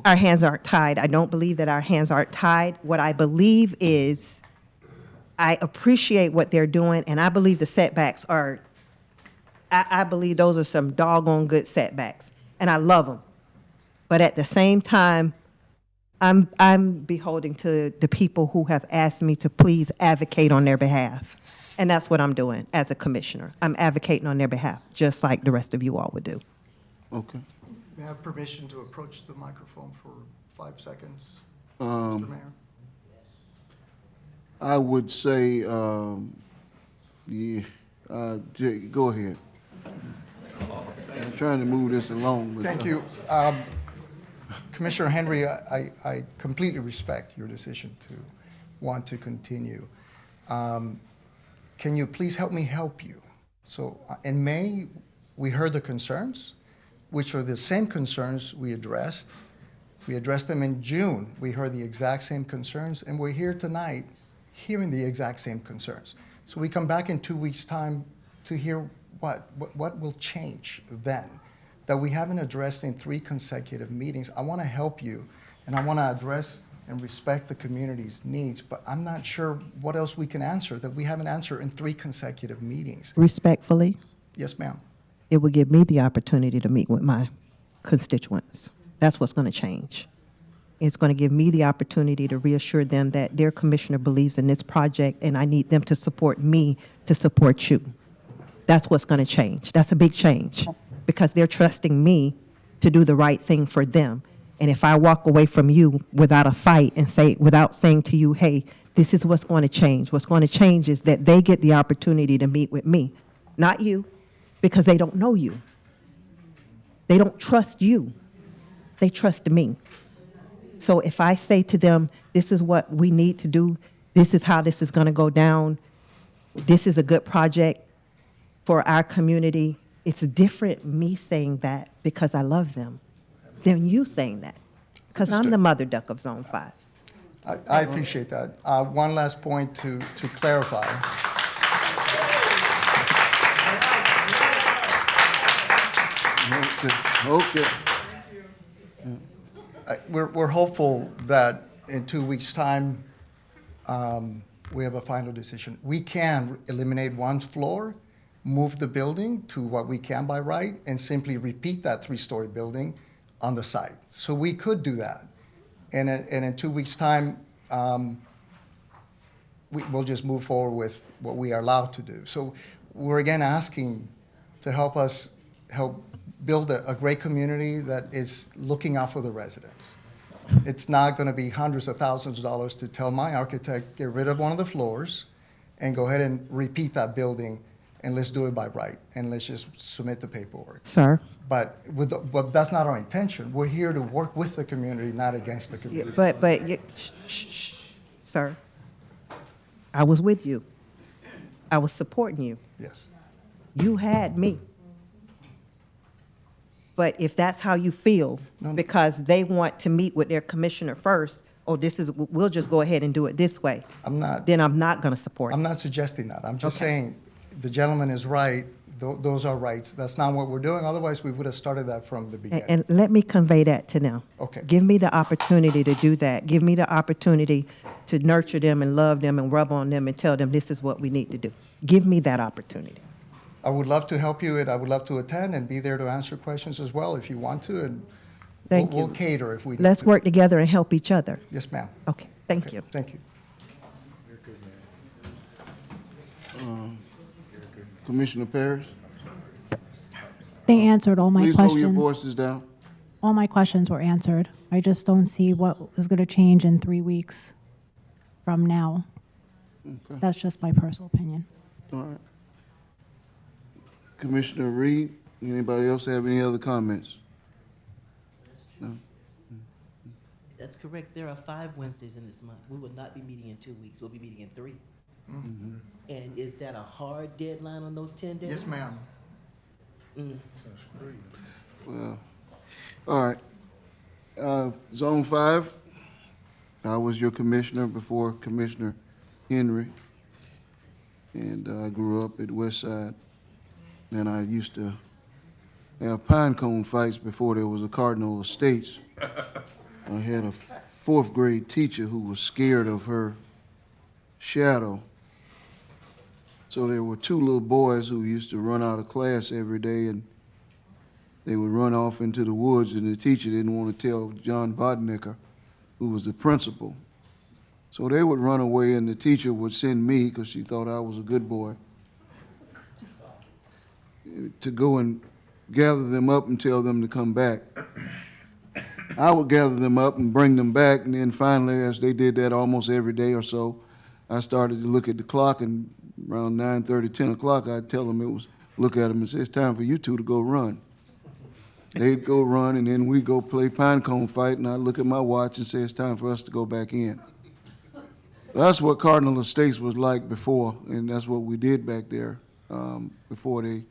Our hands aren't tied. I don't believe that our hands aren't tied. What I believe is I appreciate what they're doing, and I believe the setbacks are, I believe those are some doggone good setbacks, and I love them. But at the same time, I'm beholden to the people who have asked me to please advocate on their behalf. And that's what I'm doing as a commissioner. I'm advocating on their behalf, just like the rest of you all would do. Okay. May I have permission to approach the microphone for 5 seconds, Um, Mr. Mayor? I would say, Jay, go ahead. I'm trying to move this along. But, Thank you. Commissioner Henry, I completely respect your decision to want to continue. Can you please help me help you? So in May, we heard the concerns, which are the same concerns we addressed. We addressed them in June. We heard the exact same concerns, and we're here tonight hearing the exact same concerns. So we come back in 2 weeks' time to hear what will change then that we haven't addressed in 3 consecutive meetings. I want to help you, and I want to address and respect the community's needs, but I'm not sure what else we can answer that we haven't answered in 3 consecutive meetings. Respectfully, Yes, ma'am. it will give me the opportunity to meet with my constituents. That's what's going to change. It's going to give me the opportunity to reassure them that their commissioner believes in this project, and I need them to support me to support you. That's what's going to change. That's a big change because they're trusting me to do the right thing for them. And if I walk away from you without a fight and without saying to you, hey, this is what's going to change. What's going to change is that they get the opportunity to meet with me, not you, because they don't know you. They don't trust you. They trust me. So if I say to them, this is what we need to do, this is how this is going to go down, this is a good project for our community, it's different me saying that because I love them than you saying that, because I'm the mother duck of Zone 5. I appreciate that. One last point to clarify. Okay. We're hopeful that in 2 weeks' time, we have a final decision. We can eliminate one floor, move the building to what we can by right, and simply repeat that 3-story building on the site. So we could do that. And in 2 weeks' time, we'll just move forward with what we are allowed to do. So we're again asking to help us help build a great community that is looking out for the residents. It's not going to be hundreds of thousands of dollars to tell my architect, get rid of one of the floors and go ahead and repeat that building, and let's do it by right, and let's just submit the paperwork. Sir? But that's not our intention. We're here to work with the community, not against the community. Sir, I was with you. I was supporting you. Yes. You had me. But if that's how you feel, because they want to meet with their commissioner first, or we'll just go ahead and do it this way. Then I'm not going to support it. I'm not suggesting that. I'm just saying the gentleman is right. Those are rights. That's not what we're doing. Otherwise, we would have started that from the beginning. And let me convey that to them. Okay. Give me the opportunity to do that. Give me the opportunity to nurture them and love them and rub on them and tell them this is what we need to do. Give me that opportunity. I would love to help you, and I would love to attend and be there to answer questions as well if you want to, and Thank we'll you. cater if we need Let's to. work together and help each other. Yes, ma'am. Okay, thank you. Thank you. Commissioner Parrish? They answered all my Please questions. hold your voices down. All my questions were answered. I just don't see what is going to change in 3 weeks from now. Okay. That's just my personal opinion. All right. Commissioner Reed, anybody else have any other comments? No? That's correct. There are 5 Wednesdays in this month. We will not be meeting in 2 weeks. We'll be meeting in 3. Mm-hmm. And is that a hard deadline on those 10 days? Yes, ma'am. Well, all right. Zone 5, I was your commissioner before Commissioner Henry, and I grew up at West Side, and I used to have pine cone fights before there was a Cardinal Estates. I had a 4th grade teacher who was scared of her shadow. So there were 2 little boys who used to run out of class every day, and they would run off into the woods, and the teacher didn't want to tell John Bodnicker, who was the principal. So they would run away, and the teacher would send me, because she thought I was a good boy, to go and gather them up and tell them to come back. I would gather them up and bring them back, and then finally, as they did that almost every day or so, I started to look at the clock, and around 9:30, 10 o'clock, I'd tell them look at them and say, it's time for you 2 to go run. They'd go run, and then we go play pine cone fight, and I look at my watch and say it's time for us to go back in. That's what Cardinal Estates was like before, and that's what we did back there before they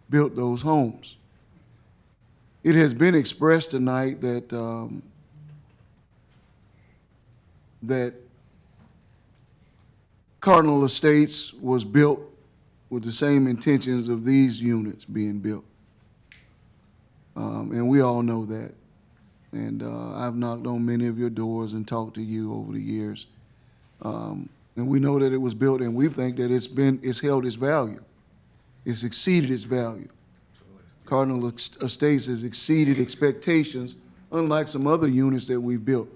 built those homes. It has been expressed tonight that that Cardinal Estates was built with the same intentions of these units being built. And we all know that. And I've knocked on many of your doors and talked to you over the years. And we know that it was built, and we think that it's held its value. It's exceeded its value. Cardinal Estates has exceeded expectations, unlike some other units that we've built.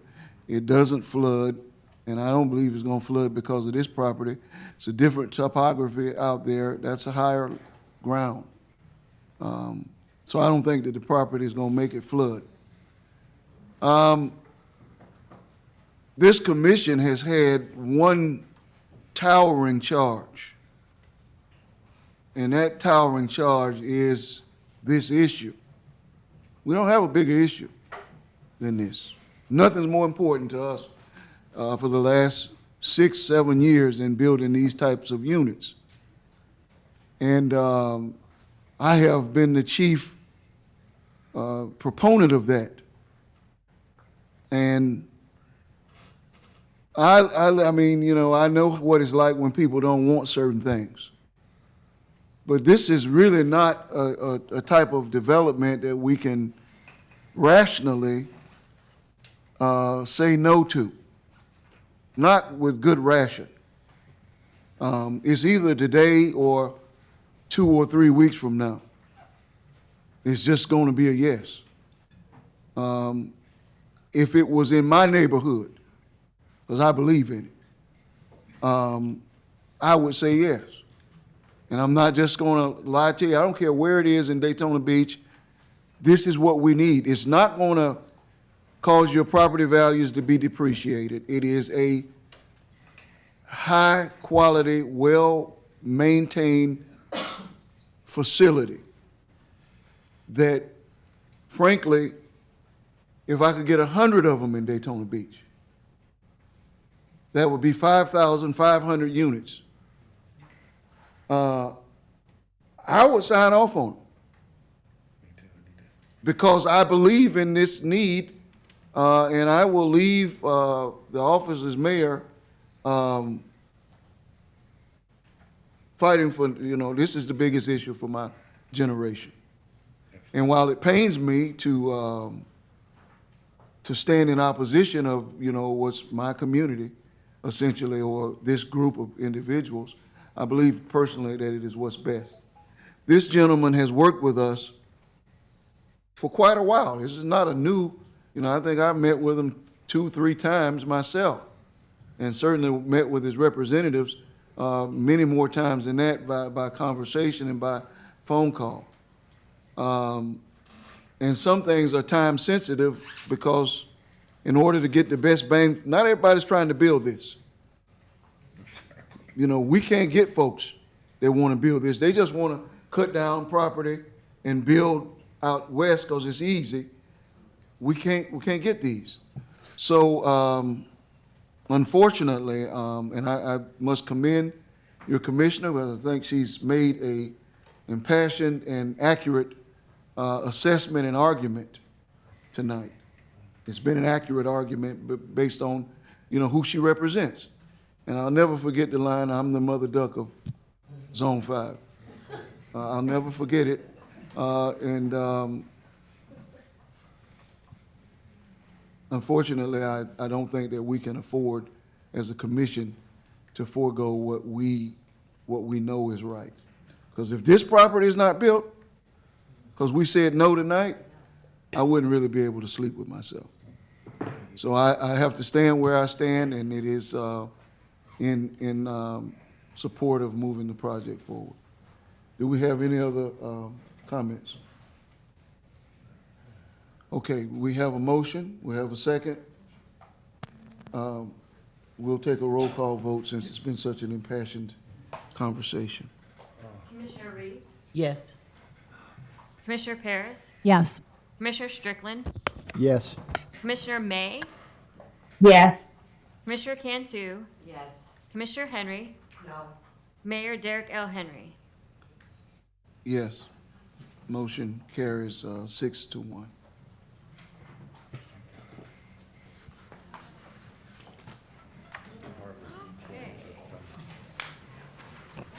It doesn't flood, and I don't believe it's gonna flood because of this property. It's a different topography out there. That's a higher ground. So I don't think that the property is gonna make it flood. This commission has had one towering charge, and that towering charge is this issue. We don't have a bigger issue than this. Nothing's more important to us for the last 6, 7 years in building these types of units. And I have been the chief proponent of that. And I mean, you know, I know what it's like when people don't want certain things. But this is really not a type of development that we can rationally say no to. Not with good ration. It's either today or 2 or 3 weeks from now. It's just going to be a yes. If it was in my neighborhood, because I believe in it, I would say yes. And I'm not just going to lie to you. I don't care where it is in Daytona Beach. This is what we need. It's not going to cause your property values to be depreciated. It is a high quality, well-maintained facility that, frankly, if I could get 100 of them in Daytona Beach, that would be 5,500 units. I would sign off on it because I believe in this need, and I will leave the office as mayor fighting for, you know, this is the biggest issue for my generation. And while it pains me to stand in opposition of, you know, what's my community, essentially, or this group of individuals, I believe personally that it is what's best. This gentleman has worked with us for quite a while. This is not a new, you know, I think I've met with him 2, 3 times myself, and certainly met with his representatives many more times than that by conversation and by phone call. And some things are time sensitive because in order to get the best bang, not everybody's trying to build this. You know, we can't get folks that want to build this. They just want to cut down property and build out west because it's easy. We can't get these. So unfortunately, and I must commend your commissioner, because I think she's made a impassioned and accurate assessment and argument tonight. It's been an accurate argument based on, you know, who she represents. And I'll never forget the line, "I'm the mother duck of Zone 5." I'll never forget it. Unfortunately, I don't think that we can afford, as a commission, to forego what we know is right. Because if this property is not built, because we said no tonight, I wouldn't really be able to sleep with myself. So I have to stand where I stand, and it is in support of moving the project forward. Do we have any other comments? Okay, we have a motion, we have a second. We'll take a roll call vote since it's been such an impassioned conversation. Commissioner Reed? Yes. Commissioner Paris? Yes. Commissioner Strickland, Yes. Commissioner May, Yes. Commissioner Cantu, Yes. Commissioner Henry, No. Mayor Derek L. Henry. Yes. Motion carries 6-1.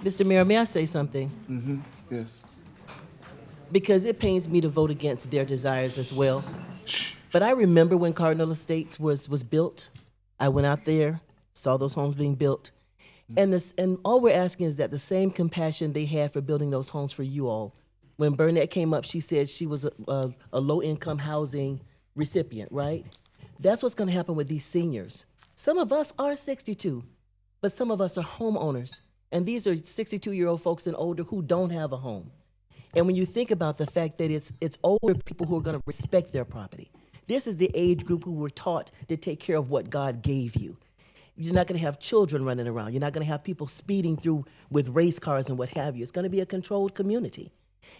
Mr. Mayor, may I say something? Mm-hmm, yes. Because it pains me to vote against their desires as well. But I remember when Cardinal Estates was built. I went out there, saw those homes being built. And all we're asking is that the same compassion they had for building those homes for you all. When Burnett came up, she said she was a low-income housing recipient, right? That's what's going to happen with these seniors. Some of us are 62, but some of us are homeowners. And these are 62-year-old folks and older who don't have a home. And when you think about the fact that it's older people who are going to respect their property, this is the age group who were taught to take care of what God gave you. You're not going to have children running around. You're not going to have people speeding through with race cars and what have you. It's going to be a controlled community.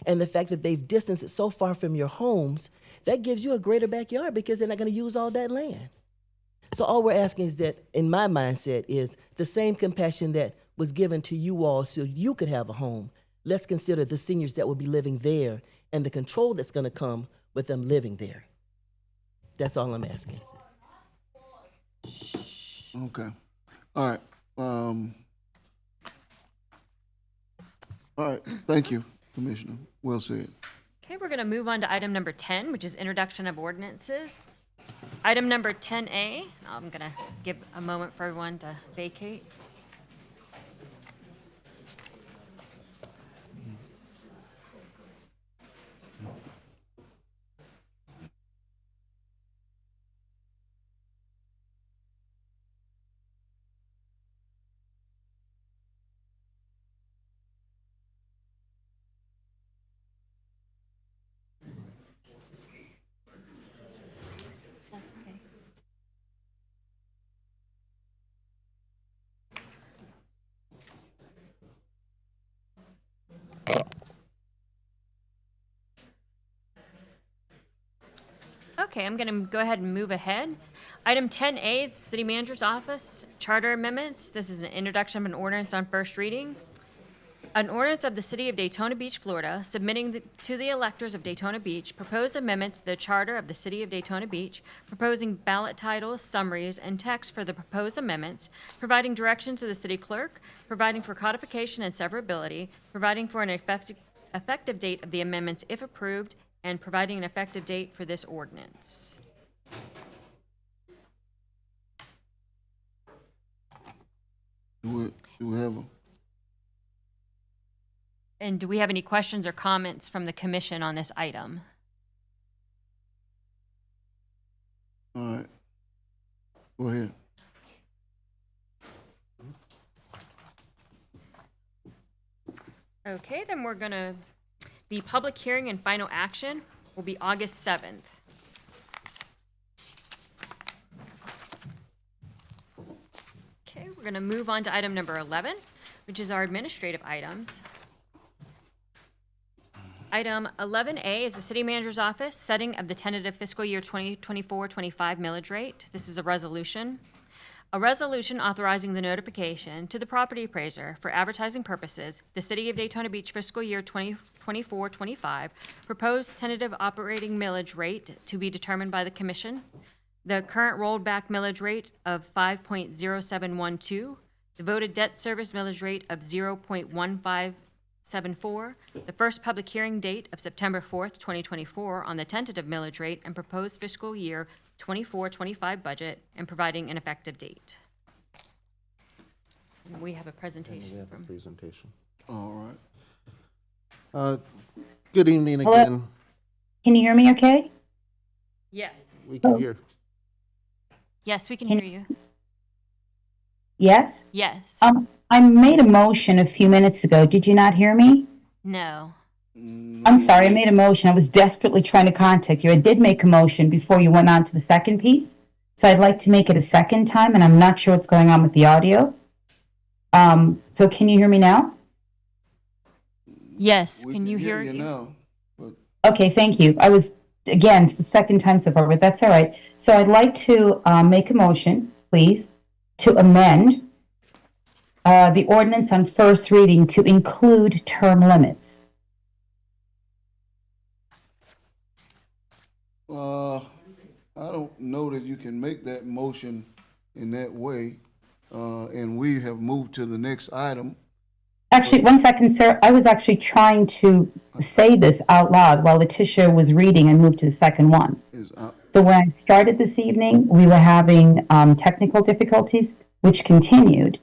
And the fact that they've distanced it so far from your homes, that gives you a greater backyard because they're not going to use all that land. So all we're asking is that, in my mindset, is the same compassion that was given to you all so you could have a home. Let's consider the seniors that will be living there and the control that's going to come with them living there. That's all I'm asking. Okay. All right. All right. Thank you, Commissioner. Well said. Okay, we're going to move on to item number 10, which is introduction of ordinances. Item number 10A, I'm going to give a moment for everyone to vacate. That's okay. Okay, I'm going to go ahead and move ahead. Item 10A is City Manager's Office, Charter Amendments. This is an introduction of an ordinance on first reading. An ordinance of the City of Daytona Beach, Florida, submitting to the electors of Daytona Beach proposed amendments to the Charter of the City of Daytona Beach, proposing ballot titles, summaries, and text for the proposed amendments, providing direction to the city clerk, providing for codification and severability, providing for an effective date of the amendments if approved, and providing an effective date for this ordinance. Do we have a? And do we have any questions or comments from the commission on this item? All right. Go ahead. Okay, then we're gonna, the public hearing and final action will be August 7th. Okay, we're gonna move on to item number 11, which is our administrative items. Item 11A is the City Manager's Office, setting of the tentative fiscal year 2024-25 millage rate. This is a resolution. A resolution authorizing the notification to the property appraiser for advertising purposes, the City of Daytona Beach fiscal year 2024-25 proposed tentative operating millage rate to be determined by the Commission, the current rolled back millage rate of 5.0712, the voted debt service millage rate of 0.1574, the first public hearing date of September 4th, 2024 on the tentative millage rate and proposed fiscal year 24-25 budget, and providing an effective date. And we have a presentation. We have a from. presentation. All right. Good evening Hello? again. Can you hear me okay? Yes. We can hear. Yes, we can hear you. Yes? Yes. I made a motion a few minutes ago. Did you not hear me? No. I'm sorry, I made a motion. I was desperately trying to contact you. I did make a motion before you went on to the second piece. So I'd like to make it a second time, and I'm not sure what's going on with the audio. So can you hear me now? Yes, We can you hear you you? now? But Okay, thank you. I was Again, it's the second time so far, but that's all right. So I'd like to make a motion, please, to amend the ordinance on first reading to include term limits. I don't know that you can make that motion in that way, and we have moved to the next item. Actually, one second, sir. I was actually trying to say this out loud while Letitia was reading and moved to the second one. So when I started this evening, we were having technical difficulties, which continued.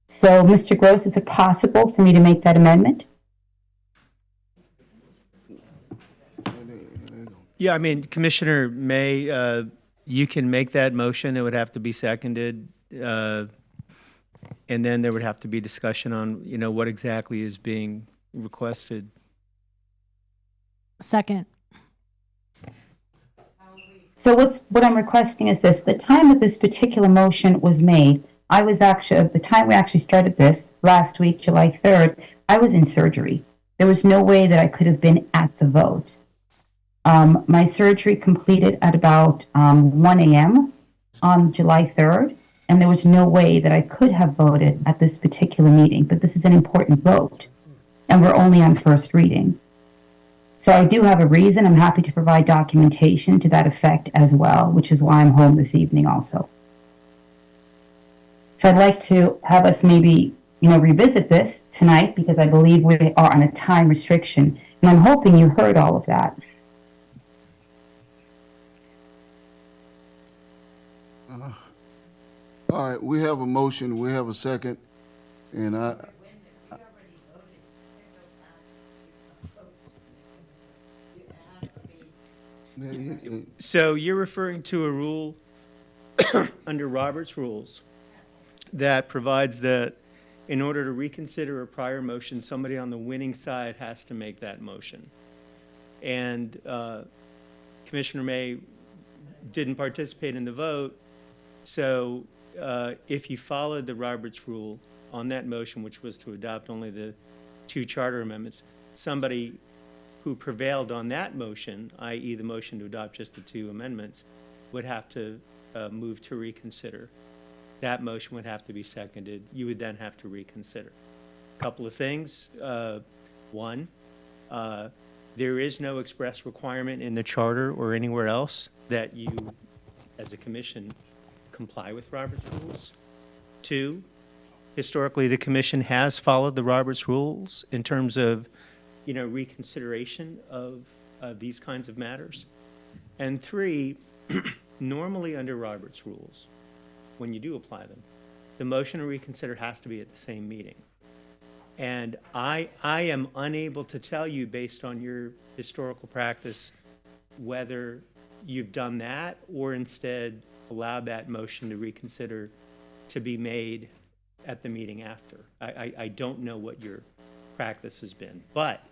So, Mr. Gross, is it possible for me to make that amendment? Yeah, I mean, Commissioner May, you can make that motion. It would have to be seconded. And then there would have to be discussion on, what exactly is being requested. Second. So what I'm requesting is this. The time that this particular motion was made, I was actually, at the time we actually started this, last week, July 3rd, I was in surgery. There was no way that I could have been at the vote. My surgery completed at about 1 a.m. on July 3rd, and there was no way that I could have voted at this particular meeting, but this is an important vote, and we're only on first reading. So I do have a reason. I'm happy to provide documentation to that effect as well, which is why I'm home this evening also. So I'd like to have us maybe, revisit this tonight, because I believe we are on a time restriction, and I'm hoping you heard all of that. All right, we have a motion, we have a second, and So you're referring to a rule under Robert's rules that provides that in order to reconsider a prior motion, somebody on the winning side has to make that motion. And Commissioner May didn't participate in the vote, so if you followed the Roberts rule on that motion, which was to adopt only the 2 charter amendments, somebody who prevailed on that motion, i.e. the motion to adopt just the 2 amendments, would have to move to reconsider. That motion would have to be seconded. You would then have to reconsider. A couple of things. One, there is no express requirement in the charter or anywhere else that you, as a commission, comply with Robert's rules. 2, historically, the commission has followed the Robert's rules in terms of, reconsideration of these kinds of matters. And 3, normally under Robert's rules, when you do apply them, the motion to reconsider has to be at the same meeting. And I am unable to tell you, based on your historical practice, whether you've done that or instead allowed that motion to reconsider to be made at the meeting after. I don't know what your practice has been. But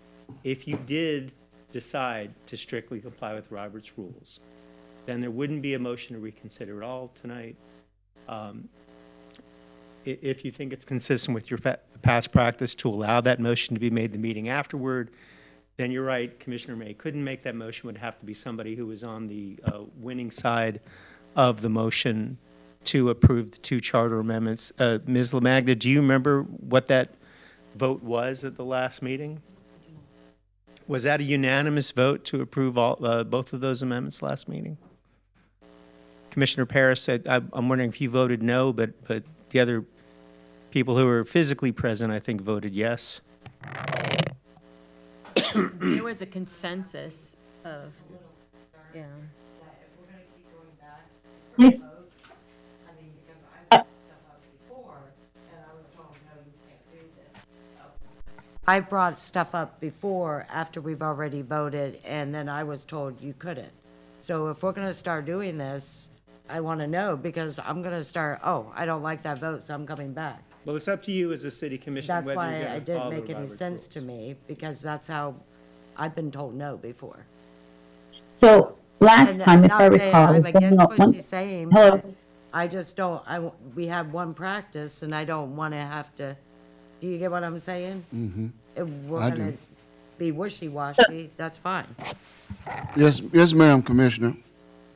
if you did decide to strictly comply with Robert's rules, then there wouldn't be a motion to reconsider at all tonight. If you think it's consistent with your past practice to allow that motion to be made the meeting afterward, then you're right, Commissioner May couldn't make that motion. It would have to be somebody who was on the winning side of the motion to approve the 2 charter amendments. Ms. LaMagda, do you remember what that vote was at the last meeting? Was that a unanimous vote to approve both of those amendments last meeting? Commissioner Paris said, I'm wondering if you voted no, but the other people who were physically present, I think, voted yes. There was a consensus of, yeah. Yes. I brought stuff up before, after we've already voted, and then I was told you couldn't. So if we're gonna start doing this, I wanna know, because I'm gonna start, I don't like that vote, so I'm coming back. Well, it's up to you as a city commission That's whether you're why going it to didn't follow make any Robert's sense rules. to me, because that's how I've been told no before. So last time, if not I saying recall, I'm it was going against up what one. she's saying, Hello. but I just don't, we have one practice, and I don't wanna have to, do you get what I'm saying? Mm-hmm. If we're I gonna do. be wishy-washy, that's fine. Yes, ma'am, Commissioner.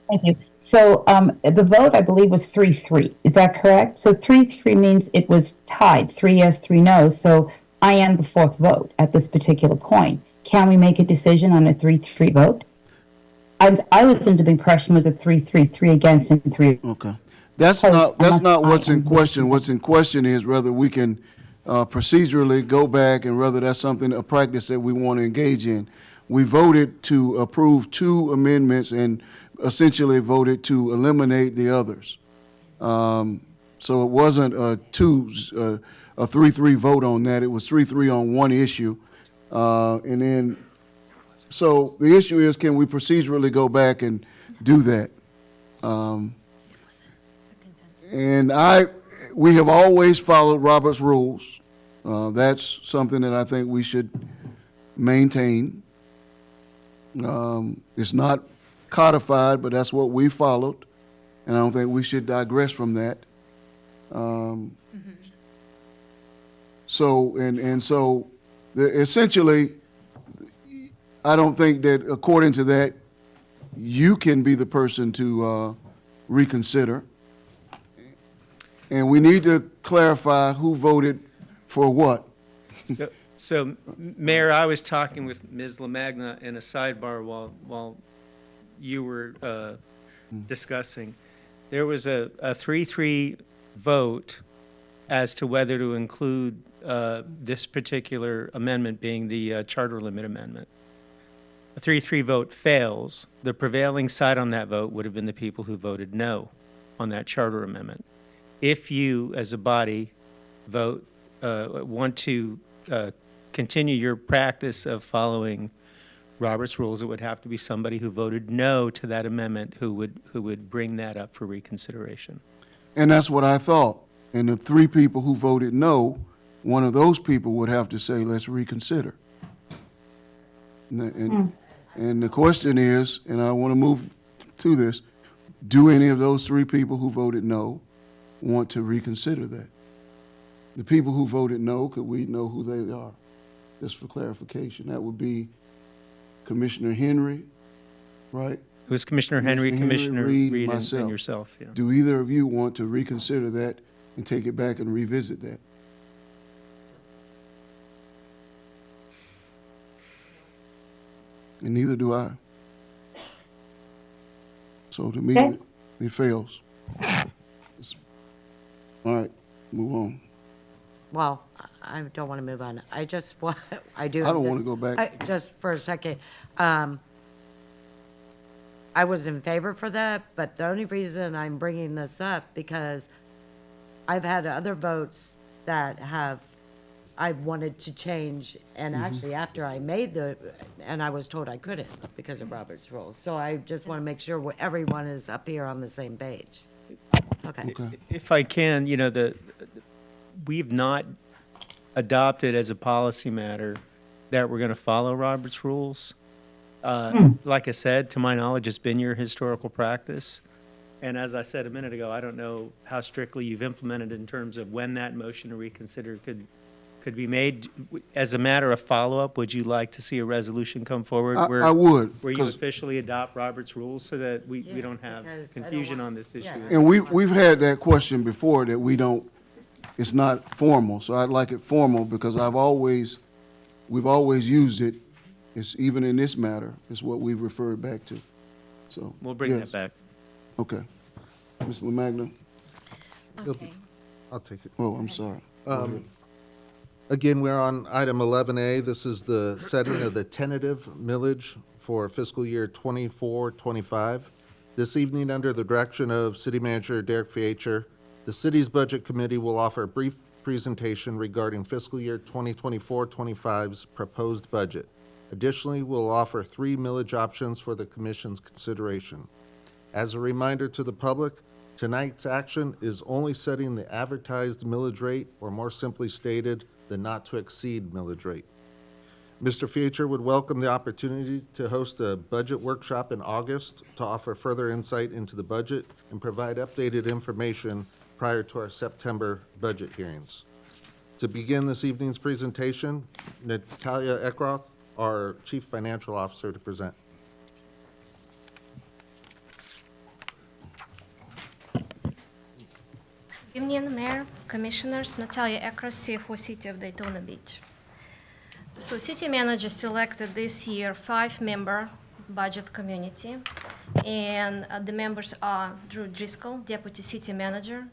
Thank you. So the vote, I believe, was 3-3. Is that correct? So 3-3 means it was tied, 3 yes, 3 no's. So I am the fourth vote at this particular point. Can we make a decision on a 3-3 vote? I was under the impression it was a 3-3, 3 against and 3. Okay. That's not what's in question. What's in question is whether we can procedurally go back and whether that's a practice that we want to engage in. We voted to approve 2 amendments and essentially voted to eliminate the others. So it wasn't a 3-3 vote on that. It was 3-3 on one issue. And then, so the issue is, can we procedurally go back and do that? And we have always followed Robert's rules. That's something that I think we should maintain. It's not codified, but that's what we followed, and I don't think we should digress from that. So essentially, I don't think that according to that, you can be the person to reconsider. And we need to clarify who voted for what. So, Mayor, I was talking with Ms. LaMagna in a sidebar while you were discussing. There was a 3-3 vote as to whether to include this particular amendment being the charter limit amendment. A 3-3 vote fails. The prevailing side on that vote would have been the people who voted no on that charter amendment. If you, as a body, want to continue your practice of following Robert's rules, it would have to be somebody who voted no to that amendment who would bring that up for reconsideration. And that's what I thought. And the 3 people who voted no, one of those people would have to say, let's reconsider. And the question is, and I want to move to this, do any of those 3 people who voted no want to reconsider that? The people who voted no, could we know who they are? Just for clarification, that would be Commissioner Henry, right? It was Commissioner Henry, Commissioner Reed, and myself. yourself. Yeah. Do either of you want to reconsider that and take it back and revisit that? And neither do I. So to me, it fails. All right, move on. Well, I don't want to move on. I just want, I do. I don't want to go back. Just for a second. I was in favor for that, but the only reason I'm bringing this up because I've had other votes that I wanted to change, and actually after I made and I was told I couldn't because of Robert's rules. So I just want to make sure everyone is up here on the same page. Okay. If I can, we've not adopted as a policy matter that we're going to follow Robert's rules. Like I said, to my knowledge, it's been your historical practice. And as I said a minute ago, I don't know how strictly you've implemented in terms of when that motion to reconsider could be made. As a matter of follow-up, would you like to see a resolution come forward? I would. Where you officially adopt Robert's rules so that we don't have confusion on this issue? And we've had that question before that we don't, it's not formal. So I'd like it formal because we've always used it. It's even in this matter, it's what we've referred back to. So we'll bring that back. Okay. Ms. LaMagna? Okay. I'll take it. Oh, I'm sorry. Again, we're on item 11A. This is the setting of the tentative millage for fiscal year 24-25. This evening, under the direction of City Manager Derek Fletcher, the city's Budget Committee will offer a brief presentation regarding fiscal year 2024-25's proposed budget. Additionally, we'll offer 3 millage options for the Commission's consideration. As a reminder to the public, tonight's action is only setting the advertised millage rate, or more simply stated, the not-to-exceed millage rate. Mr. Fletcher would welcome the opportunity to host a budget workshop in August to offer further insight into the budget and provide updated information prior to our September budget hearings. To begin this evening's presentation, Natalia Eckroth, our Chief Financial Officer to present. Good evening, Mayor, Commissioners. Natalia Ekros, CFO City of Daytona Beach. So City Manager selected this year 5-member budget community, and the members are Drew Driscoll, Deputy City Manager,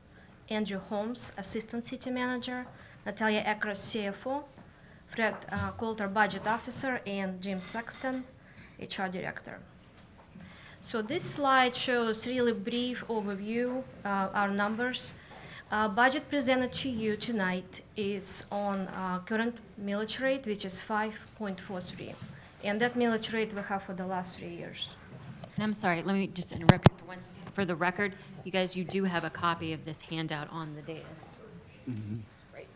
Andrew Holmes, Assistant City Manager, Natalia Ekros, CFO, Fred Coulter, Budget Officer, and Jim Sexton, HR Director. So this slide shows really brief overview our numbers. Budget presented to you tonight is on current millage rate, which is 5.43. And that millage rate we have for the last 3 years. And I'm sorry, let me just interrupt you for one. For the record, you guys, you do have a copy of this handout on the dais. Great.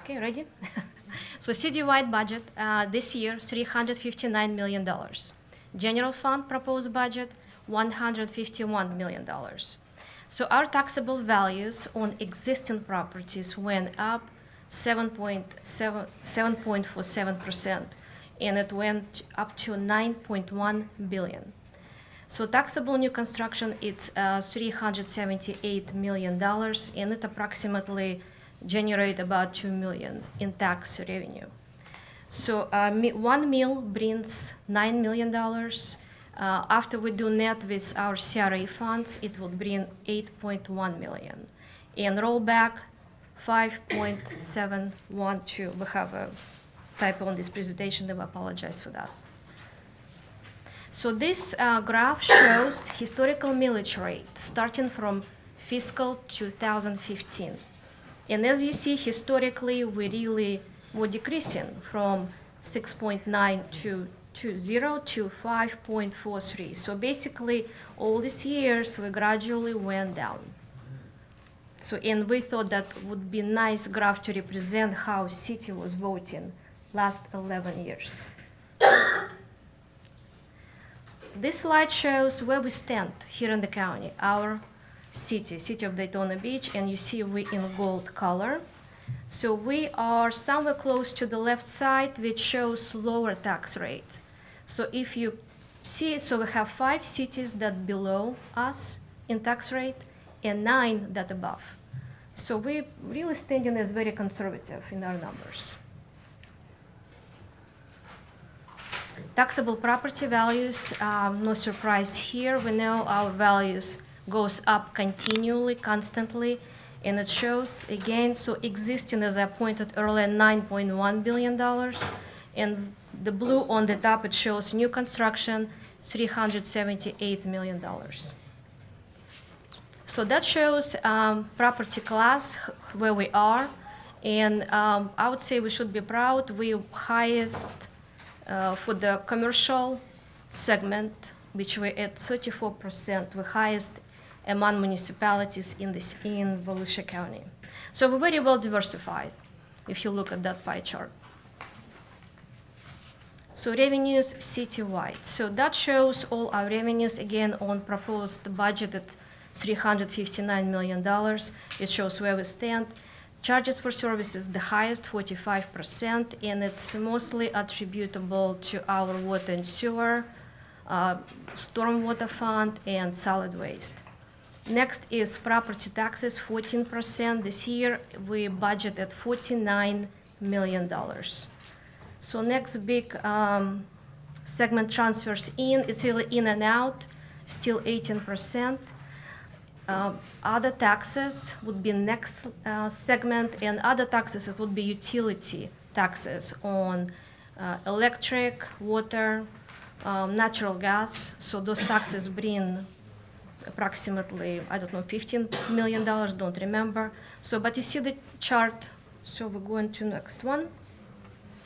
Okay, ready? So citywide budget this year, $359 million. General fund proposed budget, $151 million. So our taxable values on existing properties went up 7.47%, and it went up to $9.1 billion. So taxable new construction, it's $378 million, and it approximately generate about $2 million in tax revenue. So 1 mil brings $9 million. After we do net with our CRA funds, it will bring 8.1 million. And rollback, 5.712. We have a typo on this presentation, and I apologize for that. So this graph shows historical millage rate starting from fiscal 2015. And as you see, historically, we really were decreasing from 6.9 to 5.43. So basically, all these years, we gradually went down. So, and we thought that would be a nice graph to represent how city was voting last 11 years. This slide shows where we stand here in the county, our city of Daytona Beach, and you see we in gold color. So we are somewhere close to the left side, which shows lower tax rates. So if you see, so we have 5 cities that below us in tax rate and 9 that above. So we really standing as very conservative in our numbers. Taxable property values, no surprise here. We know our values goes up continually, constantly, and it shows again, so existing, as I pointed earlier, $9.1 billion, and the blue on the top, it shows new construction, $378 million. So that shows property class, where we are, and I would say we should be proud. We highest for the commercial segment, which we're at 34%, we're highest among municipalities in Volusia County. So we're very well diversified, if you look at that pie chart. So revenues citywide. So that shows all our revenues, again, on proposed budget at $359 million. It shows where we stand. Charges for services, the highest, 45%, and it's mostly attributable to our water and sewer, stormwater fund, and solid waste. Next is property taxes, 14%. This year, we budgeted $49 million. So next big segment, transfers in, it's really in and out, still 18%. Other taxes would be next segment, and other taxes, it would be utility taxes on electric, water, natural gas. So those taxes bring approximately, I don't know, $15 million, don't remember. So, but you see the chart, so we're going to next one.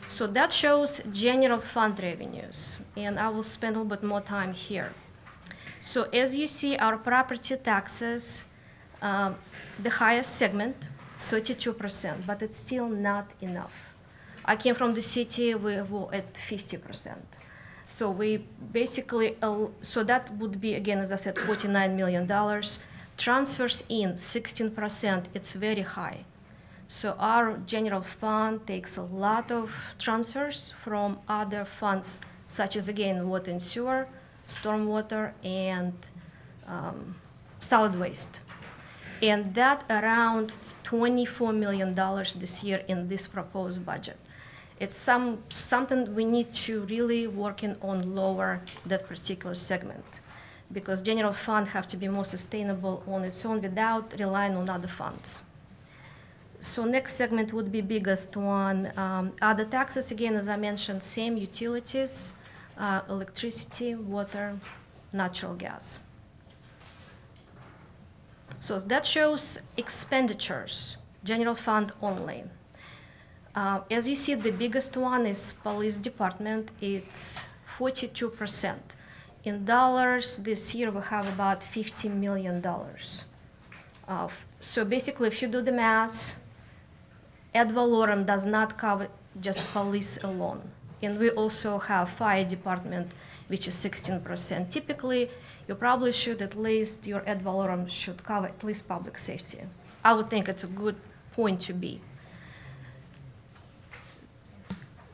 So that shows general fund revenues, and I will spend a little bit more time here. So as you see, our property taxes, the highest segment, 32%, but it's still not enough. I came from the city, we were at 50%. So we basically, so that would be, again, as I said, $49 million. Transfers in 16%, it's very high. So our general fund takes a lot of transfers from other funds, such as, again, water and sewer, stormwater, and solid waste. And that around $24 million this year in this proposed budget. It's something we need to really working on lower that particular segment, because general fund have to be more sustainable on its own without relying on other funds. So next segment would be biggest one. Other taxes, again, as I mentioned, same utilities, electricity, water, natural gas. So that shows expenditures, general fund only. As you see, the biggest one is police department. It's 42%. In dollars, this year we have about $50 million. So basically, if you do the math, ad valorem does not cover just police alone. And we also have fire department, which is 16%. Typically, you probably should at least, your ad valorem should cover at least public safety. I would think it's a good point to be.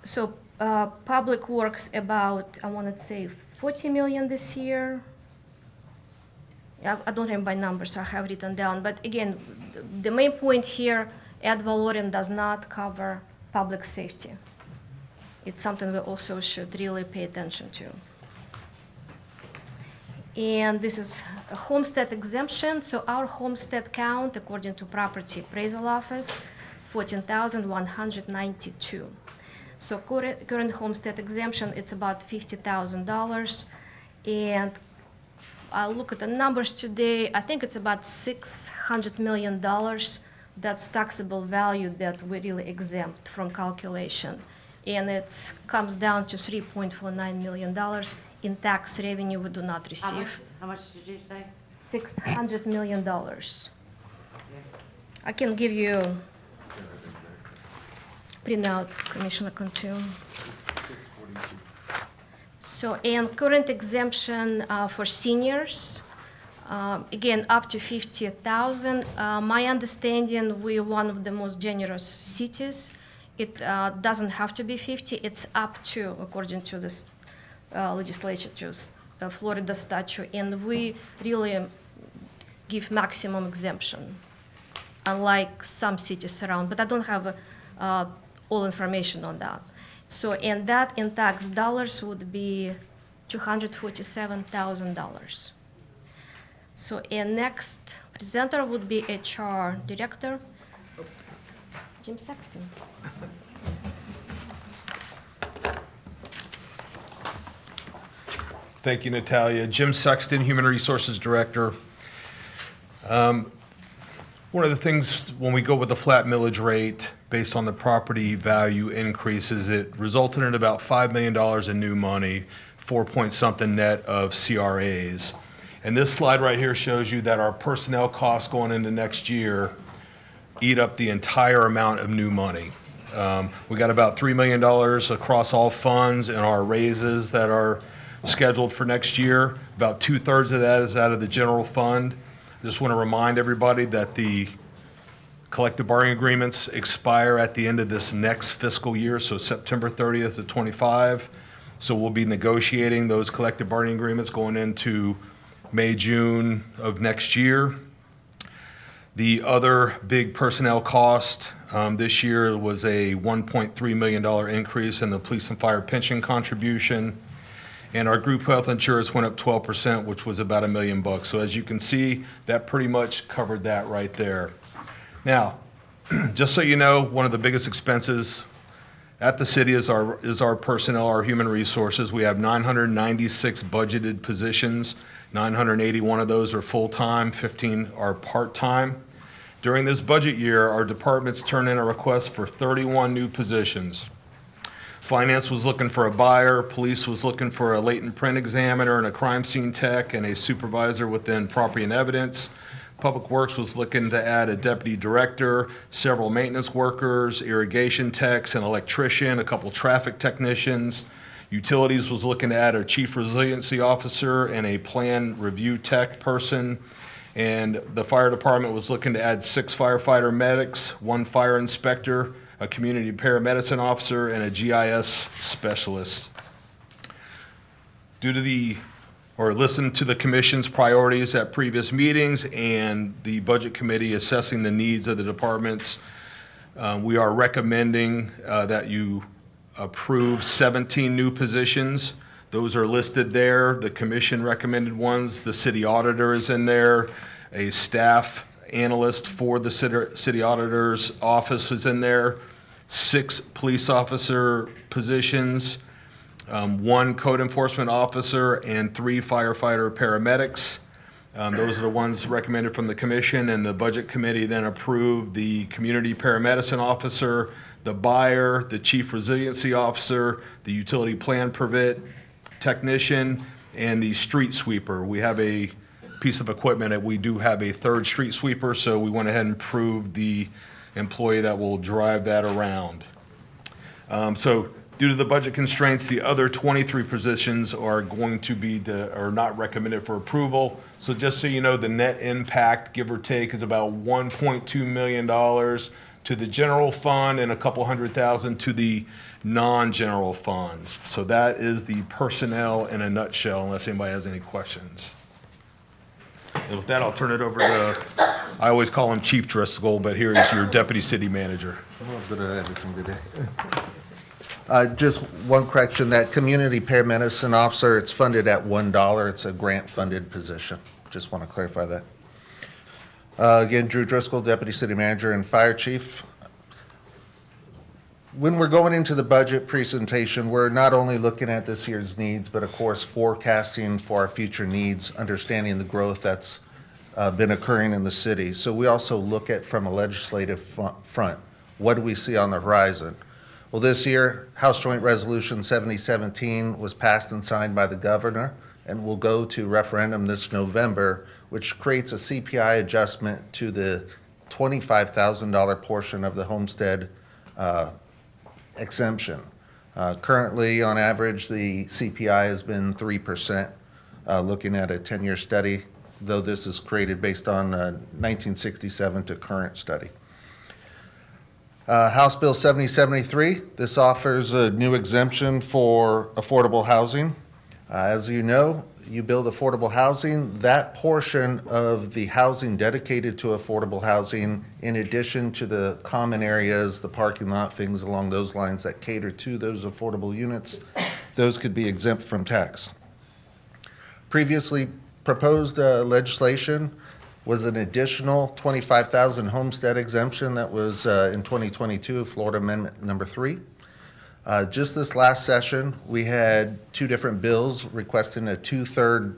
So public works about, I want to say, 40 million this year. I don't remember by numbers, I have written down. But again, the main point here, ad valorem does not cover public safety. It's something we also should really pay attention to. And this is a homestead exemption. So our homestead count, according to Property Appraisal Office, 14,192. So current homestead exemption, it's about $50,000. And I'll look at the numbers today. I think it's about $600 million. That's taxable value that we really exempt from calculation. And it comes down to $3.49 million in tax revenue we do not receive. How much did you say? $600 million. I can give you printout, Commissioner Cantu. So, and current exemption for seniors, again, up to 50,000. My understanding, we're one of the most generous cities. It doesn't have to be 50, it's up to, according to the legislature's Florida statute, and we really give maximum exemption, unlike some cities around, but I don't have all information on that. So, and that in tax dollars would be $247,000. So, and next presenter would be HR Director, Jim Sexton. Thank you, Natalia. Jim Sexton, Human Resources Director. One of the things when we go with the flat millage rate based on the property value increases, it resulted in about $5 million in new money, 4-point-something net of CRAs. And this slide right here shows you that our personnel costs going into next year eat up the entire amount of new money. We got about $3 million across all funds and our raises that are scheduled for next year. About 2/3 of that is out of the general fund. Just want to remind everybody that the collective bargaining agreements expire at the end of this next fiscal year, so September 30th of '25. So we'll be negotiating those collective bargaining agreements going into May, June of next year. The other big personnel cost this year was a $1.3 million increase in the police and fire pension contribution. And our group health insurance went up 12%, which was about $1 million. So as you can see, that pretty much covered that right there. Now, just so you know, one of the biggest expenses at the city is our personnel, our human resources. We have 996 budgeted positions. 981 of those are full-time, 15 are part-time. During this budget year, our departments turned in a request for 31 new positions. Finance was looking for a buyer, police was looking for a latent print examiner and a crime scene tech and a supervisor within property and evidence. Public Works was looking to add a deputy director, several maintenance workers, irrigation techs, an electrician, a couple traffic technicians. Utilities was looking to add a chief resiliency officer and a plan review tech person. And the fire department was looking to add 6 firefighter medics, 1 fire inspector, a community paramedicine officer, and a GIS specialist. Listen to the commission's priorities at previous meetings and the budget committee assessing the needs of the departments, we are recommending that you approve 17 new positions. Those are listed there. The commission recommended ones. The city auditor is in there. A staff analyst for the city auditor's office is in there. 6 police officer positions, 1 code enforcement officer, and 3 firefighter paramedics. Those are the ones recommended from the commission, and the budget committee then approved the community paramedicine officer, the buyer, the chief resiliency officer, the utility plan permit technician, and the street sweeper. We have a piece of equipment that we do have a 3rd street sweeper, so we went ahead and approved the employee that will drive that around. So due to the budget constraints, the other 23 positions are going to be are not recommended for approval. So just so you know, the net impact, give or take, is about $1.2 million to the general fund and a couple $100,000 to the non-general fund. So that is the personnel in a nutshell, unless anybody has any questions. And with that, I'll turn it over to, I always call him Chief Driscoll, but here is your Deputy City Manager. A little bit of everything today. Just one correction, that community paramedicine officer, it's funded at $1. It's a grant-funded position. Just want to clarify that. Again, Drew Driscoll, Deputy City Manager and Fire Chief. When we're going into the budget presentation, we're not only looking at this year's needs, but of course forecasting for our future needs, understanding the growth that's been occurring in the city. So we also look at from a legislative front, what do we see on the horizon? Well, this year, House Joint Resolution 7017 was passed and signed by the governor and will go to referendum this November, which creates a CPI adjustment to the $25,000 portion of the homestead exemption. Currently, on average, the CPI has been 3%, looking at a 10-year study, though this is created based on 1967 to current study. House Bill 7073, this offers a new exemption for affordable housing. As you know, you build affordable housing, that portion of the housing dedicated to affordable housing, in addition to the common areas, the parking lot, things along those lines that cater to those affordable units, those could be exempt from tax. Previously proposed legislation was an additional 25,000 homestead exemption that was in 2022, Florida Amendment number 3. Just this last session, we had 2 different bills requesting a 2/3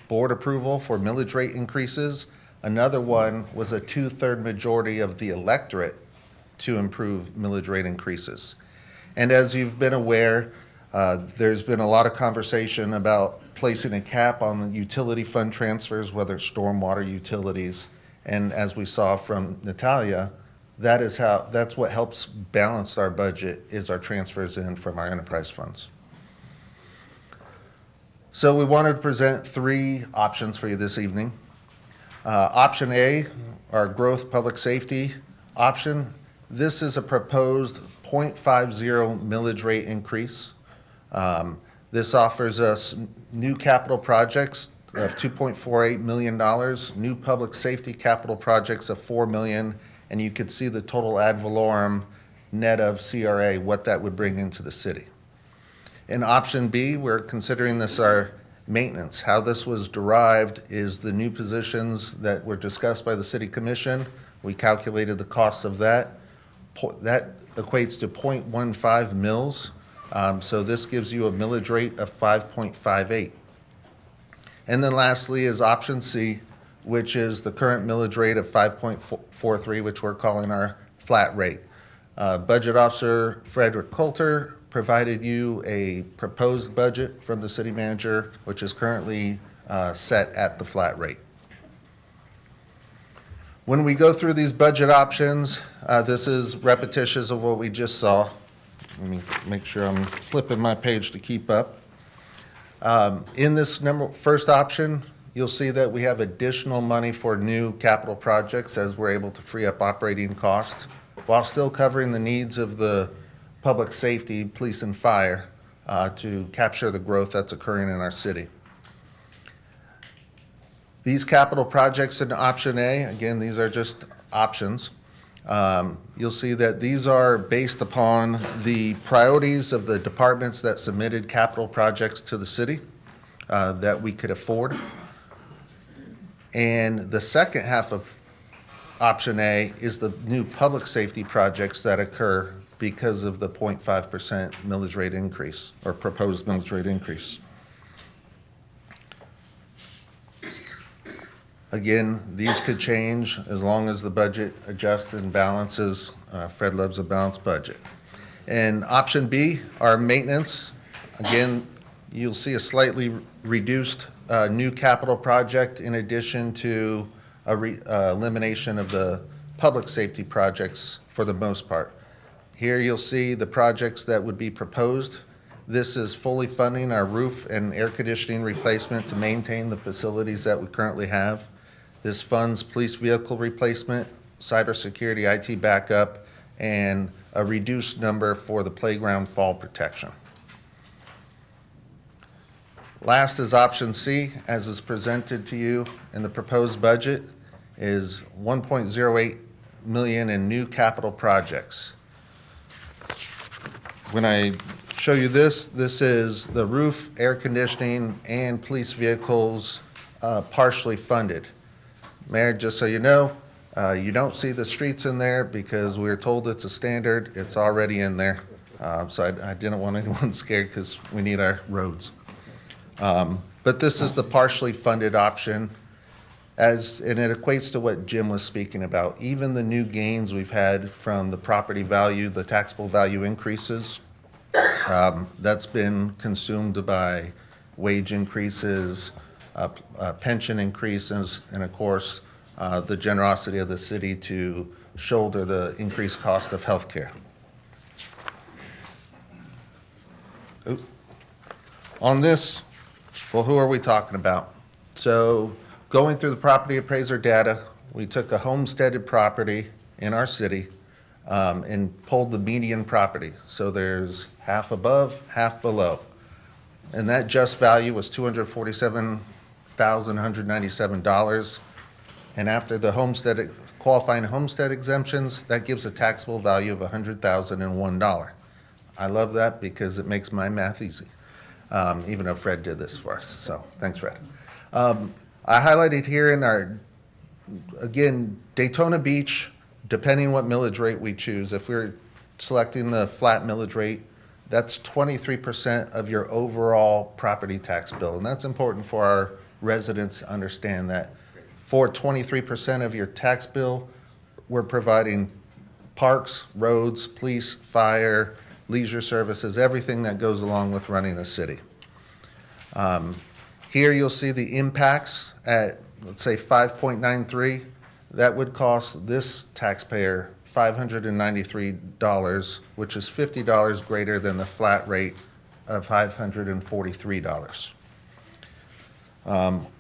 board approval for millage rate increases. Another one was a 2/3 majority of the electorate to improve millage rate increases. And as you've been aware, there's been a lot of conversation about placing a cap on utility fund transfers, whether it's stormwater utilities. And as we saw from Natalia, that's what helps balance our budget, is our transfers in from our enterprise funds. So we wanted to present 3 options for you this evening. Option A, our growth public safety option. This is a proposed 0.50 millage rate increase. This offers us new capital projects of $2.48 million, new public safety capital projects of $4 million, and you could see the total ad valorem net of CRA, what that would bring into the city. In option B, we're considering this our maintenance. How this was derived is the new positions that were discussed by the City Commission. We calculated the cost of that. That equates to 0.15 mils. So this gives you a millage rate of 5.58. And then lastly is option C, which is the current millage rate of 5.43, which we're calling our flat rate. Budget Officer Frederick Coulter provided you a proposed budget from the city manager, which is currently set at the flat rate. When we go through these budget options, this is repetitious of what we just saw. Let me make sure I'm flipping my page to keep up. In this first option, you'll see that we have additional money for new capital projects as we're able to free up operating costs while still covering the needs of the public safety, police, and fire to capture the growth that's occurring in our city. These capital projects in option A, again, these are just options. You'll see that these are based upon the priorities of the departments that submitted capital projects to the city that we could afford. And the second half of option A is the new public safety projects that occur because of the 0.5% millage rate increase, or proposed millage rate increase. Again, these could change as long as the budget adjusts and balances. Fred loves a balanced budget. And option B, our maintenance. Again, you'll see a slightly reduced new capital project in addition to elimination of the public safety projects for the most part. Here you'll see the projects that would be proposed. This is fully funding our roof and air conditioning replacement to maintain the facilities that we currently have. This funds police vehicle replacement, cybersecurity, IT backup, and a reduced number for the playground fall protection. Last is option C, as is presented to you in the proposed budget, is $1.08 million in new capital projects. When I show you this, this is the roof, air conditioning, and police vehicles partially funded. Mayor, just so you know, you don't see the streets in there because we're told it's a standard. It's already in there. So I didn't want anyone scared because we need our roads. But this is the partially funded option, and it equates to what Jim was speaking about. Even the new gains we've had from the property value, the taxable value increases, that's been consumed by wage increases, pension increases, and of course, the generosity of the city to shoulder the increased cost of health care. On this, well, who are we talking about? So going through the property appraiser data, we took a homesteaded property in our city and pulled the median property. So there's half above, half below. And that just value was $247,197. And after the qualifying homestead exemptions, that gives a taxable value of $100,001. I love that because it makes my math easy, even though Fred did this for us. So thanks, Fred. I highlighted here in our, again, Daytona Beach, depending what millage rate we choose, if we're selecting the flat millage rate, that's 23% of your overall property tax bill. And that's important for our residents to understand that for 23% of your tax bill, we're providing parks, roads, police, fire, leisure services, everything that goes along with running a city. Here you'll see the impacts at, let's say, 5.93. That would cost this taxpayer $593, which is $50 greater than the flat rate of $543.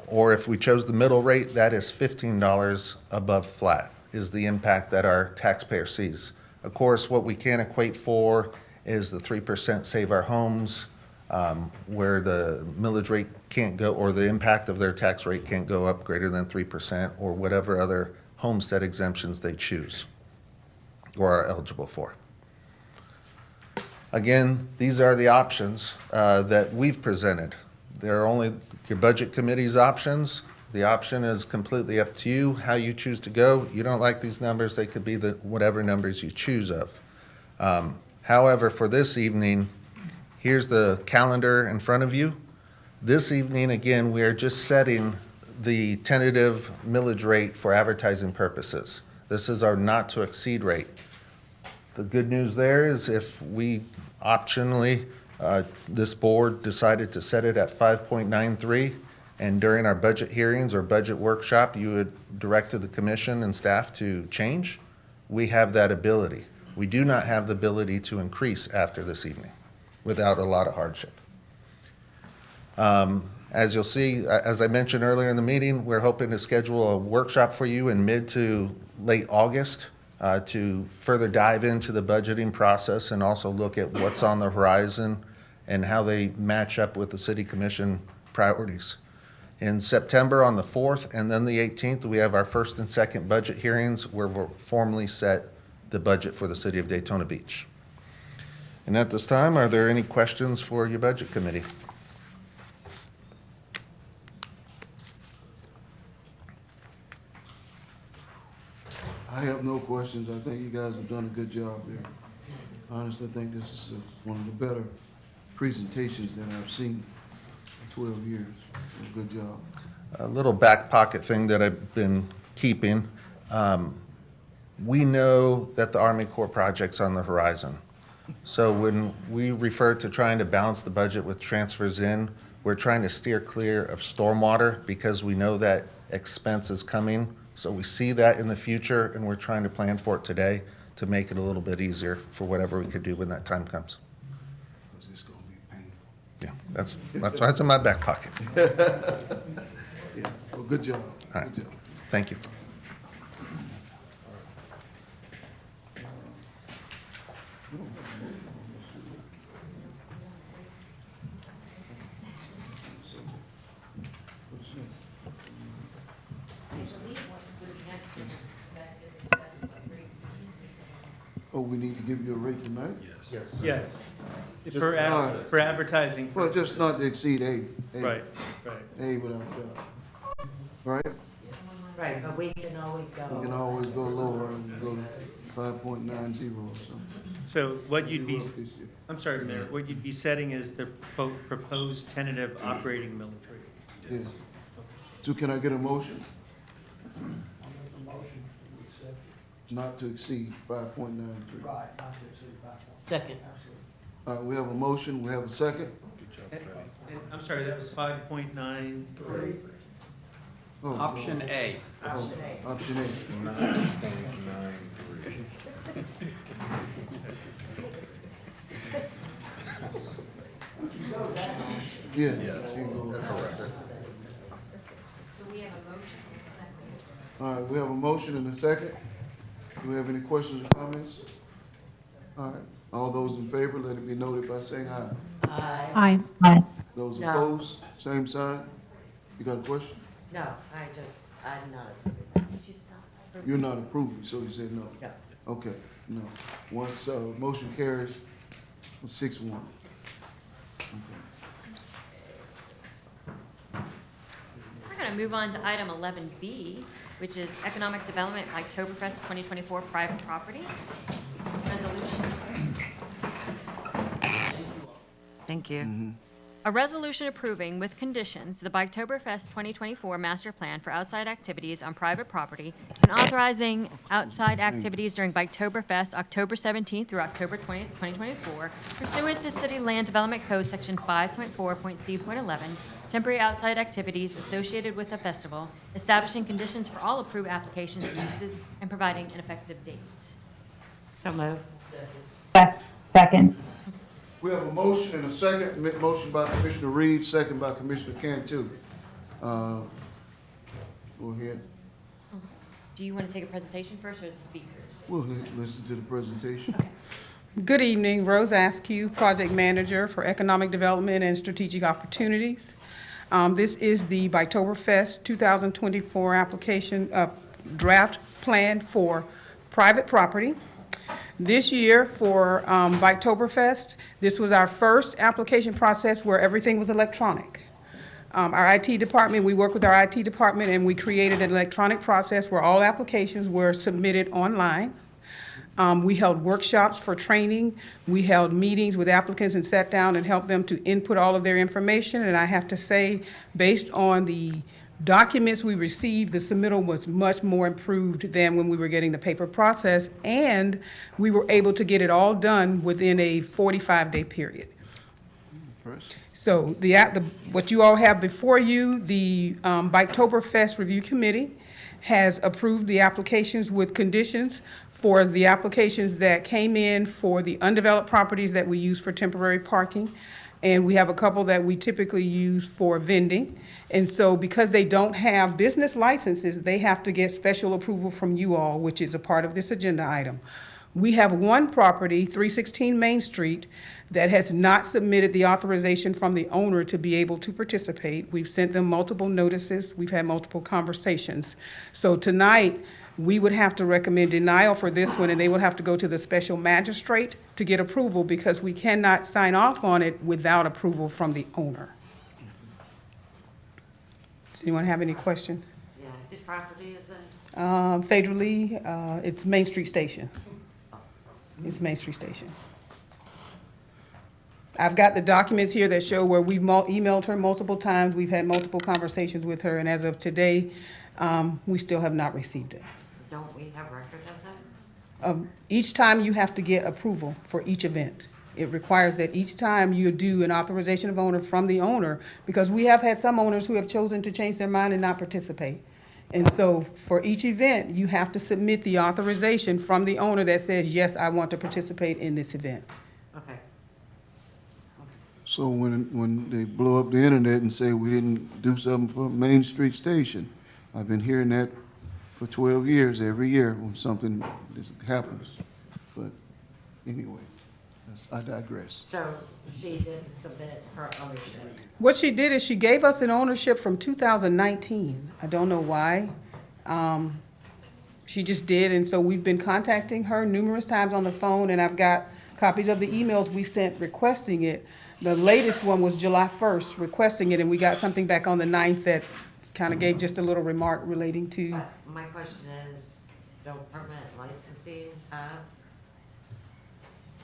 Or if we chose the middle rate, that is $15 above flat, is the impact that our taxpayer sees. Of course, what we can't equate for is the 3% Save Our Homes, where the millage rate can't go, or the impact of their tax rate can't go up greater than 3%, or whatever other homestead exemptions they choose or are eligible for. Again, these are the options that we've presented. They're only your budget committee's options. The option is completely up to you, how you choose to go. You don't like these numbers, they could be the whatever numbers you choose of. However, for this evening, here's the calendar in front of you. This evening, again, we are just setting the tentative millage rate for advertising purposes. This is our not to exceed rate. The good news there is if we optionally, this board decided to set it at 5.93, and during our budget hearings or budget workshop, you had directed the commission and staff to change, we have that ability. We do not have the ability to increase after this evening without a lot of hardship. As you'll see, as I mentioned earlier in the meeting, we're hoping to schedule a workshop for you in mid to late August to further dive into the budgeting process and also look at what's on the horizon and how they match up with the City Commission priorities. In September on the 4th and then the 18th, we have our first and second budget hearings where we'll formally set the budget for the City of Daytona Beach. And at this time, are there any questions for your Budget Committee? I have no questions. I think you guys have done a good job there. I honestly think this is one of the better presentations that I've seen in 12 years. So good job. A little back pocket thing that I've been keeping. We know that the Army Corps project's on the horizon. So when we refer to trying to balance the budget with transfers in, we're trying to steer clear of stormwater because we know that expense is coming. So we see that in the future and we're trying to plan for it today to make it a little bit easier for whatever we could do when that time comes. It's going to be painful. Yeah, that's why it's in my back pocket. Yeah, well, good job. All right. Good job. Thank you. Oh, we need to give you a rate tonight? Yes. Just- For all right. for advertising. Well, just not to exceed A. Right. A without doubt. Right? Right, but we can always go. We can always go lower and go to 5.90 or something. So what you'd be, This year. I'm sorry, Mayor, what you'd be setting is the proposed tentative operating millage rate. Yes. So can I get a motion? Not to exceed 5.93. Right, not to exceed 5.93. Second. All right, we have a motion, we have a second. And I'm sorry, that was 5.93? Oh, Option A. Oh, option A. 9.93. Yeah. Yes, you can go. that's correct. All right, we have a motion and a second. Do we have any questions or comments? All right, all those in favor, let it be noted by saying aye. Aye. Those No. opposed, same sign. You got a question? No, I'm not. You're not approving, so you said no? No. Okay, no. Once, motion carries, 6-1. We're going to move on to item 11B, which is Economic Development Oktoberfest 2024 Private Property Resolution. Thank you. A resolution approving with conditions the Oktoberfest 2024 master plan for outside activities on private property and authorizing outside activities during Oktoberfest October 17th through October 20th, 2024 pursuant to City Land Development Code Section 5.4.c.11, temporary outside activities associated with the festival, establishing conditions for all approved applications and uses, and providing an effective date. So moved. Second. We have a motion and a second. Motion by Commissioner Reed, second by Commissioner Cantu. Go ahead. Do you want to take a presentation first or the speakers? We'll listen to the presentation. Good evening, Rose Askew, Project Manager for Economic Development and Strategic Opportunities. This is the Oktoberfest 2024 application draft plan for private property. This year for Oktoberfest, this was our first application process where everything was electronic. Our IT department, we worked with our IT department and we created an electronic process where all applications were submitted online. We held workshops for training. We held meetings with applicants and sat down and helped them to input all of their information. And I have to say, based on the documents we received, the submittal was much more improved than when we were getting the paper process, and we were able to get it all done within a 45-day period. So what you all have before you, the Oktoberfest Review Committee has approved the applications with conditions for the applications that came in for the undeveloped properties that we use for temporary parking. and we have a couple that we typically use for vending. And so because they don't have business licenses, they have to get special approval from you all, which is a part of this agenda item. We have one property, 316 Main Street, that has not submitted the authorization from the owner to be able to participate. We've sent them multiple notices. We've had multiple conversations. So tonight, we would have to recommend denial for this one, and they would have to go to the special magistrate to get approval because we cannot sign off on it without approval from the owner. Does anyone have any questions? Yeah, whose property is it? Federally, it's Main Street Station. It's Main Street Station. I've got the documents here that show where we've emailed her multiple times, we've had multiple conversations with her, and as of today, we still have not received it. Don't we have record of that? Each time you have to get approval for each event. It requires that each time you do an authorization of owner from the owner, because we have had some owners who have chosen to change their mind and not participate. And so for each event, you have to submit the authorization from the owner that says, yes, I want to participate in this event. Okay. So when they blow up the internet and say we didn't do something for Main Street Station, I've been hearing that for 12 years, every year when something happens. But anyway, I digress. So she did submit her ownership. What she did is she gave us an ownership from 2019. I don't know why. She just did, and so we've been contacting her numerous times on the phone, and I've got copies of the emails we sent requesting it. The latest one was July 1st requesting it, and we got something back on the 9th that kind of gave just a little remark relating to. But my question is, don't permanent licensing have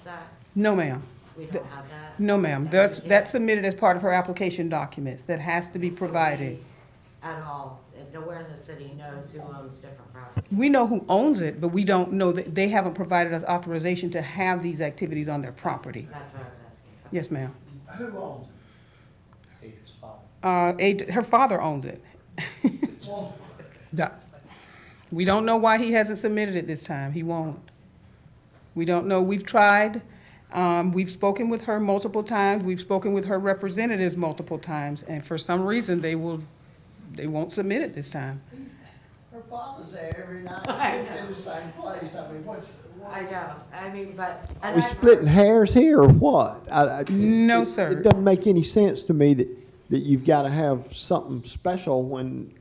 that? No, ma'am. We don't have that? No, ma'am. That's submitted as part of her application documents. That has to be provided. At all, and nowhere in the city knows who owns different properties. We know who owns it, but we don't know that they haven't provided us authorization to have these activities on their property. That's what I was asking. Yes, ma'am. Who owns it? Her father owns it. We don't know why he hasn't submitted it this time. He won't. We don't know. We've tried. We've spoken with her multiple times. We've spoken with her representatives multiple times, and for some reason, they won't submit it this time. Her father's there every night. It's in the same place. I mean, I know, I mean, but. Are we splitting hairs here or what? No, sir. It doesn't make any sense to me that you've got to have something special when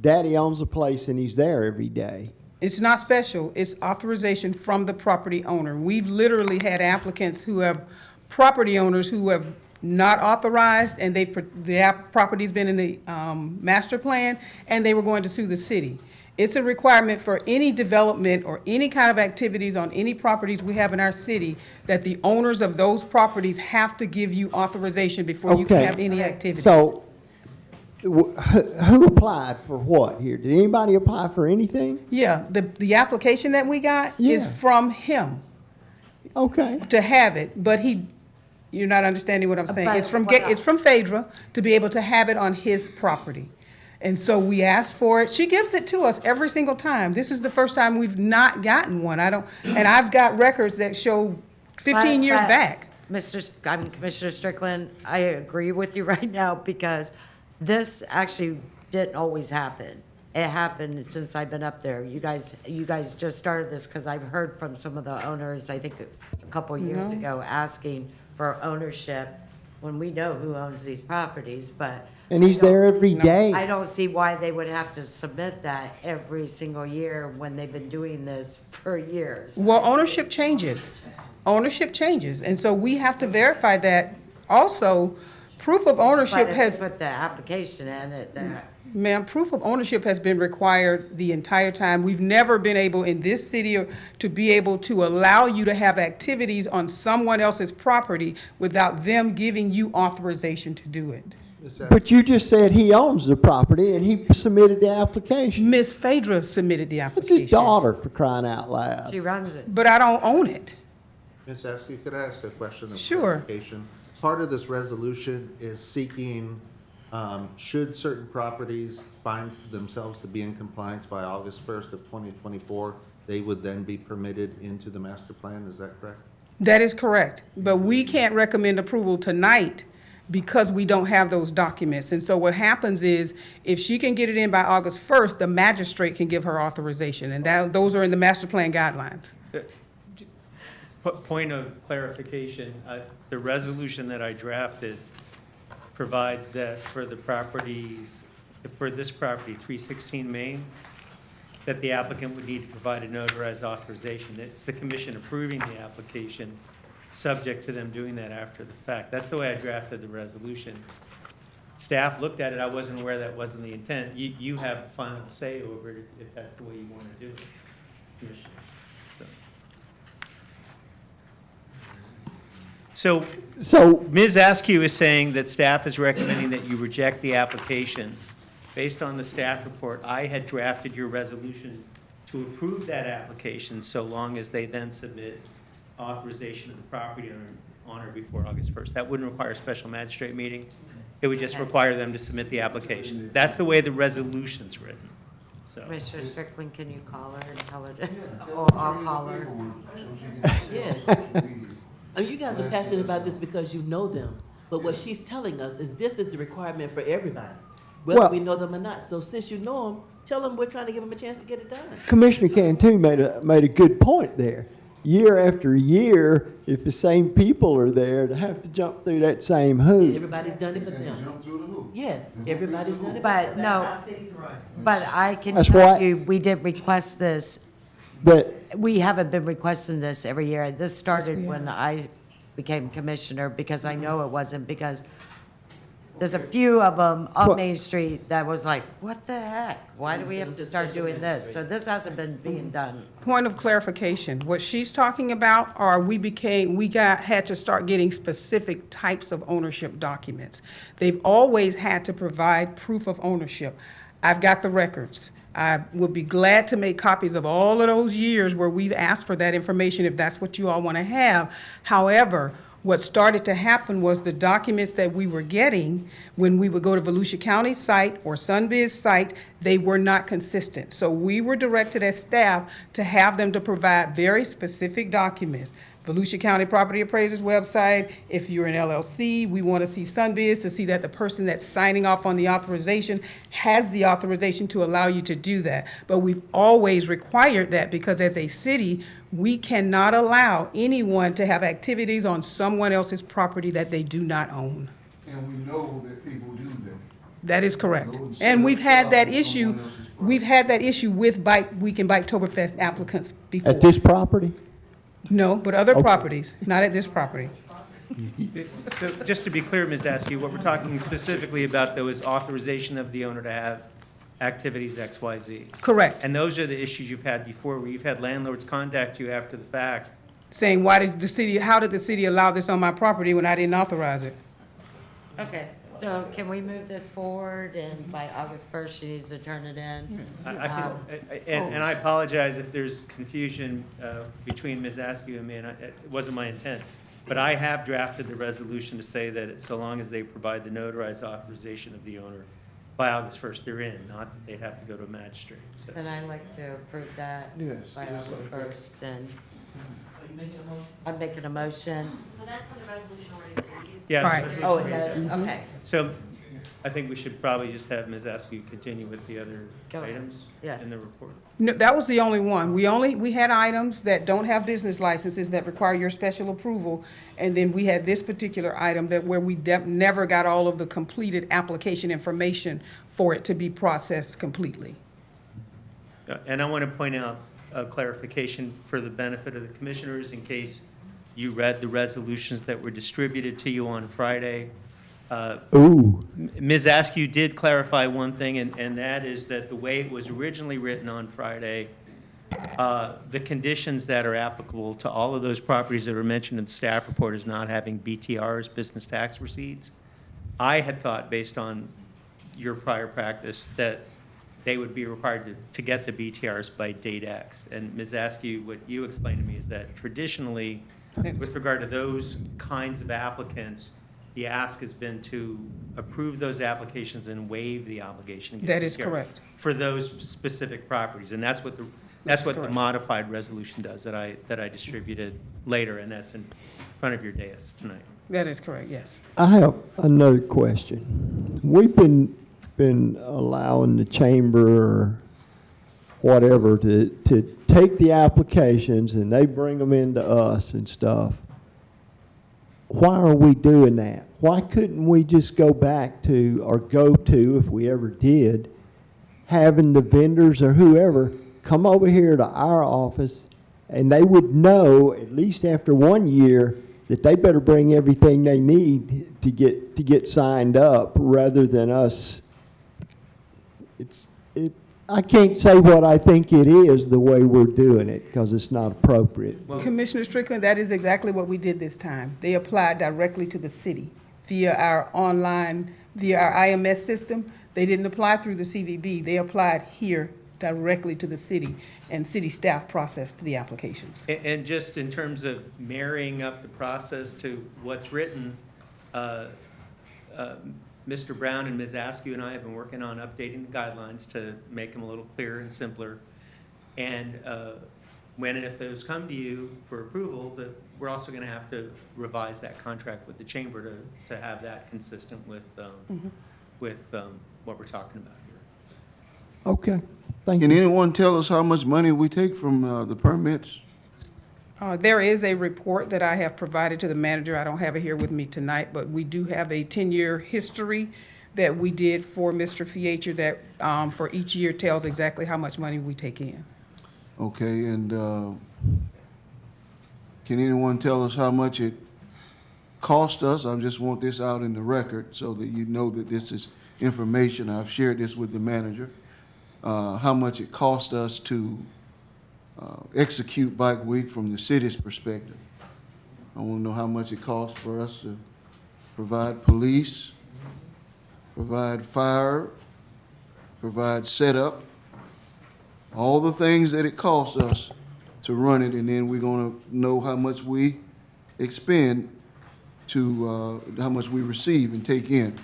Daddy owns a place and he's there every day. It's not special. It's authorization from the property owner. We've literally had applicants who have, property owners who have not authorized, and the property's been in the master plan, and they were going to sue the city. It's a requirement for any development or any kind of activities on any properties we have in our city that the owners of those properties have to give you authorization before you can have any activity. So, who applied for what here? Did anybody apply for anything? Yeah, the application that we got is Yeah. from him. Okay. To have it, but you're not understanding what I'm saying. But It's from what it's from Phaedra to be able to have it on his property. And so we asked for it. She gives it to us every single time. This is the first time we've not gotten one. And I've got records that show 15 years back. Commissioner Strickland, I agree with you right now because this actually didn't always happen. It happened since I've been up there. You guys just started this because I've heard from some of the owners, I think a couple years ago, asking for ownership when we know who owns these properties, but. And he's there every day. I don't see why they would have to submit that every single year when they've been doing this for years. Well, ownership changes. Ownership changes. And so we have to verify that. Also, proof of ownership But if you put the application in it, Ma'am, proof of ownership has been required the entire time. We've never been able in this city to be able to allow you to have activities on someone else's property without them giving you authorization to do it. But you just said he owns the property and he submitted the application. Miss Phaedra submitted the It's application. his daughter, for crying out loud. she runs it. But I don't own it. Ms. Askey, could I ask a question of Sure. clarification? Part of this resolution is seeking, should certain properties find themselves to be in compliance by August 1st of 2024, they would then be permitted into the master plan, is that correct? That is correct. But we can't recommend approval tonight because we don't have those documents. And so what happens is, if she can get it in by August 1st, the magistrate can give her authorization, and those are in the master plan guidelines. Point of clarification, the resolution that I drafted provides that for the properties, for this property, 316 Main, that the applicant would need to provide a notarized authorization. It's the commission approving the application, subject to them doing that after the fact. That's the way I drafted the resolution. Staff looked at it, I wasn't aware that wasn't the intent. You have final say over it if that's the way you want to do it, Commissioner. So Ms. Askew is saying that staff is recommending that you reject the application. Based on the staff report, I had drafted your resolution to approve that application so long as they then submit authorization of the property owner before August 1st. That wouldn't require a special magistrate meeting. It would just require them to submit the application. That's the way the resolution's written. So. Commissioner Strickland, can you call her and tell her, or I'll call her? Yeah. I mean, you guys are passionate about this because you know them, but what she's telling us is this is the requirement for everybody, whether we know them or not. So since you know them, tell them we're trying to give them a chance to get it done. Commissioner Cantu made a good point there. Year after year, if the same people are there, to have to jump through that same hoop. Everybody's done it but them. Yes, everybody's done it. But no, but I can That's tell why- you, we did request this. But We haven't been requesting this every year. This started when I became commissioner, because I know it wasn't, because there's a few of them on Main Street that was like, what the heck? Why do we have to start doing this? So this hasn't been being done. Point of clarification, what she's talking about are had to start getting specific types of ownership documents. They've always had to provide proof of ownership. I've got the records. I would be glad to make copies of all of those years where we've asked for that information if that's what you all want to have. However, what started to happen was the documents that we were getting when we would go to Volusia County site or Sunbiz site, they were not consistent. So we were directed as staff to have them to provide very specific documents. Volusia County Property Appraiser's website, if you're an LLC, we want to see Sunbiz to see that the person that's signing off on the authorization has the authorization to allow you to do that. But we've always required that because as a city, we cannot allow anyone to have activities on someone else's property that they do not own. And we know that people do them. That is correct. And we've had that issue, with Bike Week and Biketoberfest applicants before. at this property? No, but other properties, not at this property. So just to be clear, Ms. Askew, what we're talking specifically about, though, is authorization of the owner to have activities XYZ. Correct. And those are the issues you've had before, where you've had landlords contact you after the fact. Saying, how did the city allow this on my property when I didn't authorize it? Okay, so can we move this forward, and by August 1st, she needs to turn it in? And I apologize if there's confusion between Ms. Askew and me, and it wasn't my intent. But I have drafted the resolution to say that so long as they provide the notarized authorization of the owner by August 1st, they're in, not that they'd have to go to a magistrate. So. Then I'd like to approve that Yes, by yes, August like that. 1st, and I'm making a motion. Well, that's when the resolution already is. Yeah. Right. Oh, it does, okay. So I think we should probably just have Ms. Askew continue with the other Go ahead. items Yeah. in the report. No, that was the only one. We had items that don't have business licenses that require your special approval. And then we had this particular item where we never got all of the completed application information for it to be processed completely. And I want to point out a clarification for the benefit of the commissioners in case you read the resolutions that were distributed to you on Friday. Ooh. Ms. Askew did clarify one thing, and that is that the way it was originally written on Friday, the conditions that are applicable to all of those properties that were mentioned in the staff report is not having BTRs, business tax receipts. I had thought, based on your prior practice, that they would be required to get the BTRs by date X. And Ms. Askew, what you explained to me is that traditionally, with regard to those kinds of applicants, the ask has been to approve those applications and waive the obligation. to get That is BTR correct. For those specific properties, and that's what the modified resolution does that I distributed later, and that's in front of your dais tonight. That is correct, yes. I have another question. We've been allowing the chamber or whatever to take the applications and they bring them into us and stuff. Why are we doing that? Why couldn't we just go back to, or go to, if we ever did, having the vendors or whoever come over here to our office and they would know, at least after 1 year, that they better bring everything they need to get signed up, rather than us. I can't say what I think it is the way we're doing it, because it's not appropriate. Commissioner Strickland, that is exactly what we did this time. They applied directly to the city via our online, via our IMS system. They didn't apply through the CVB. They applied here directly to the city, and city staff processed the applications. And just in terms of marrying up the process to what's written, Mr. Brown and Ms. Askew and I have been working on updating the guidelines to make them a little clearer and simpler. And when and if those come to you for approval, we're also going to have to revise that contract with the chamber to have that consistent with what we're talking about here. Okay, thank you. Can anyone tell us how much money we take from the permits? There is a report that I have provided to the manager. I don't have it here with me tonight, but we do have a 10-year history that we did for Mr. Fletcher that for each year tells exactly how much money we take in. Okay, and can anyone tell us how much it cost us? I just want this out in the record so that you know that this is information. I've shared this with the manager. How much it cost us to execute Bike Week from the city's perspective. I want to know how much it costs for us to provide police, provide fire, provide setup, all the things that it costs us to run it, and then we're going to know how much we expend to how much we receive and take in,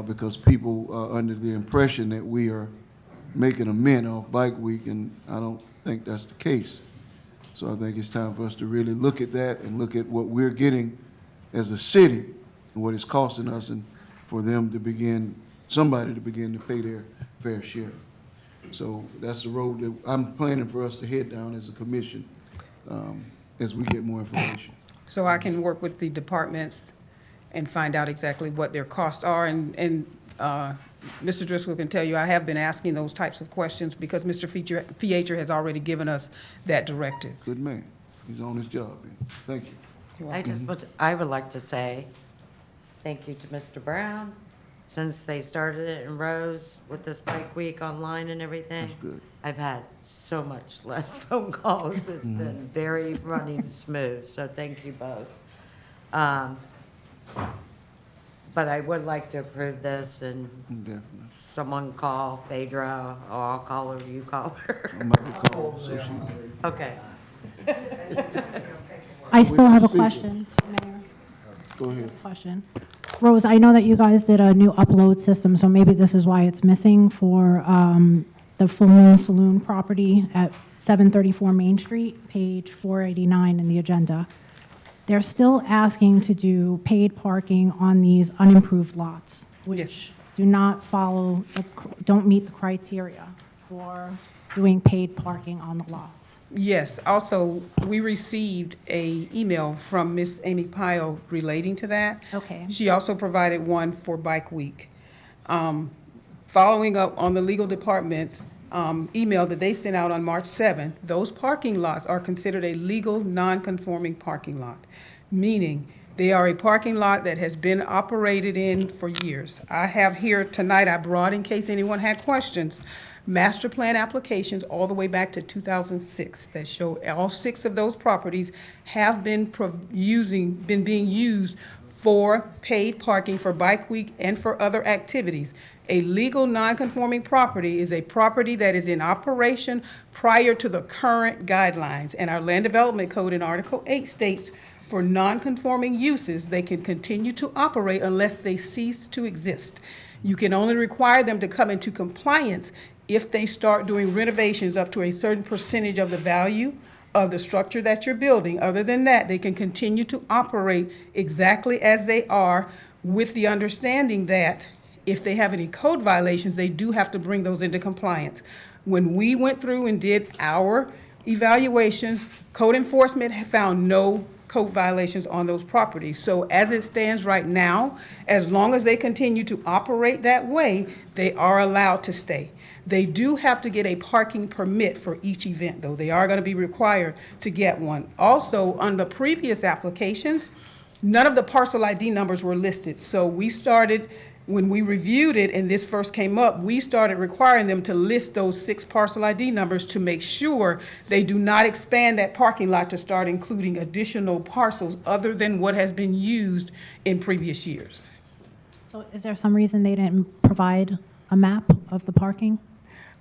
because people are under the impression that we are making a mint off Bike Week, and I don't think that's the case. So I think it's time for us to really look at that and look at what we're getting as a city and what it's costing us, and for them to begin, somebody to begin to pay their fair share. So that's the road that I'm planning for us to head down as a commission as we get more information. So I can work with the departments and find out exactly what their costs are, and Mr. Driscoll can tell you I have been asking those types of questions because Mr. Fletcher has already given us that directive. Good man. He's on his job then. Thank you. I would like to say thank you to Mr. Brown. Since they started it in Rose with this Bike Week online and everything, That's good. I've had so much less phone calls. It's been very running smooth, so thank you both. But I would like to approve this, and Definitely. someone call Phaedra, or I'll call her, you call her. I might be called, so she- Okay. I still have a question, Mayor. Go ahead. Question. Rose, I know that you guys did a new upload system, so maybe this is why it's missing for the Full Moon Saloon property at 734 Main Street, page 489 in the agenda. They're still asking to do paid parking on these unimproved lots, which do not follow, don't meet the criteria for doing paid parking on the lots. Yes, also, we received an email from Miss Amy Pyle relating to that. Okay. She also provided one for Bike Week. Following up on the legal department's email that they sent out on March 7th, those parking lots are considered a legal non-conforming parking lot, meaning they are a parking lot that has been operated in for years. I have here tonight, I brought, in case anyone had questions, master plan applications all the way back to 2006 that show all 6 of those properties have been being used for paid parking for Bike Week and for other activities. A legal non-conforming property is a property that is in operation prior to the current guidelines. And our Land Development Code in Article 8 states for non-conforming uses, they can continue to operate unless they cease to exist. You can only require them to come into compliance if they start doing renovations up to a certain percentage of the value of the structure that you're building. Other than that, they can continue to operate exactly as they are, with the understanding that if they have any code violations, they do have to bring those into compliance. When we went through and did our evaluations, code enforcement found no code violations on those properties. So as it stands right now, as long as they continue to operate that way, they are allowed to stay. They do have to get a parking permit for each event, though. They are going to be required to get one. Also, on the previous applications, none of the parcel ID numbers were listed. So we started, when we reviewed it and this first came up, we started requiring them to list those 6 parcel ID numbers to make sure they do not expand that parking lot to start including additional parcels other than what has been used in previous years. So is there some reason they didn't provide a map of the parking?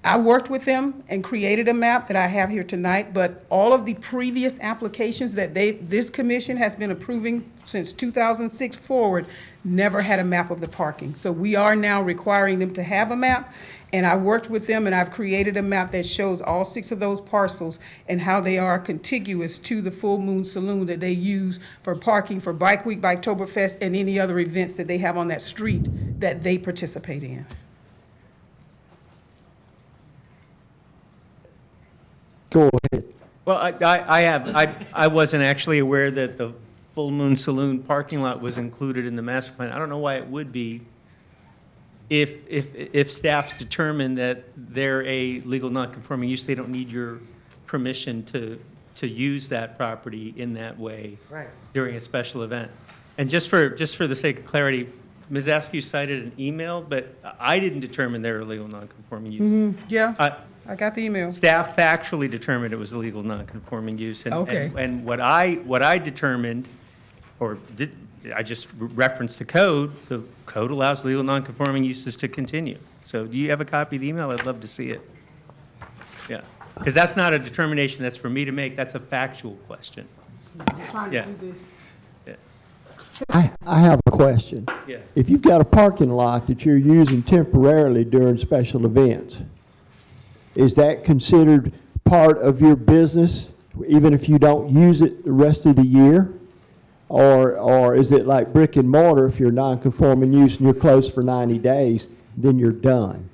I worked with them and created a map that I have here tonight, but all of the previous applications that this commission has been approving since 2006 forward never had a map of the parking. So we are now requiring them to have a map, and I worked with them and I've created a map that shows all 6 of those parcels and how they are contiguous to the Full Moon Saloon that they use for parking for Bike Week, Biketoberfest, and any other events that they have on that street that they participate in. Go ahead. Well, I wasn't actually aware that the Full Moon Saloon parking lot was included in the master plan. I don't know why it would be if staff's determined that they're a legal non-conforming use. They don't need your permission to use that property in that way during a special event. And just for the sake of clarity, Ms. Askew cited an email, but I didn't determine they're a legal non-conforming use. Yeah. I got the email. Staff factually determined it was a legal non-conforming use. Okay. And what I determined, or did, I just referenced the code allows legal non-conforming uses to continue. So do you have a copy of the email? I'd love to see it. Yeah, because that's not a determination that's for me to make. That's a factual question. Yeah. I have a question. Yeah. If you've got a parking lot that you're using temporarily during special events, is that considered part of your business, even if you don't use it the rest of the year? Or is it like brick and mortar, if you're non-conforming use and you're closed for 90 days, then you're done?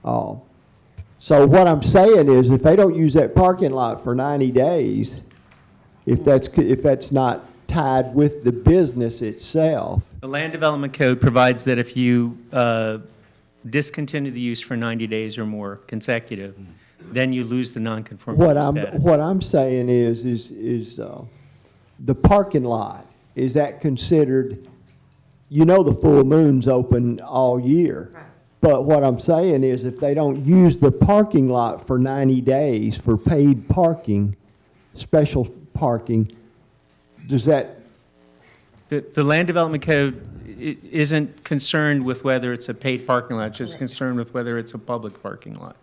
So what I'm saying is, if they don't use that parking lot for 90 days, if that's not tied with the business itself. The Land Development Code provides that if you discontinue the use for 90 days or more consecutive, then you lose the non-conforming status. What I'm saying is the parking lot, is that considered, the full moon's open all year. Right. But what I'm saying is, if they don't use the parking lot for 90 days for paid parking, special parking, does that? The Land Development Code isn't concerned with whether it's a paid parking lot, it's just concerned with whether it's a public parking lot.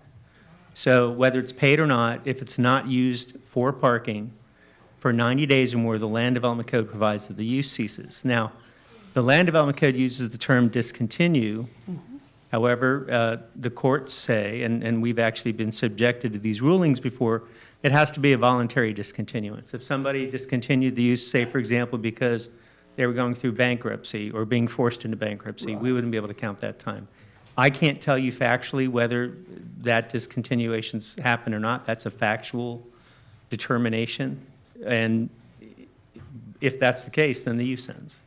So whether it's paid or not, if it's not used for parking for 90 days or more, the Land Development Code provides that the use ceases. Now, the Land Development Code uses the term discontinue. However, the courts say, and we've actually been subjected to these rulings before, it has to be a voluntary discontinuance. If somebody discontinued the use, say, for example, because they were going through bankruptcy or being forced into bankruptcy, we wouldn't be able to count that time. I can't tell you factually whether that discontinuations happen or not. That's a factual determination. And if that's the case, then the use ends.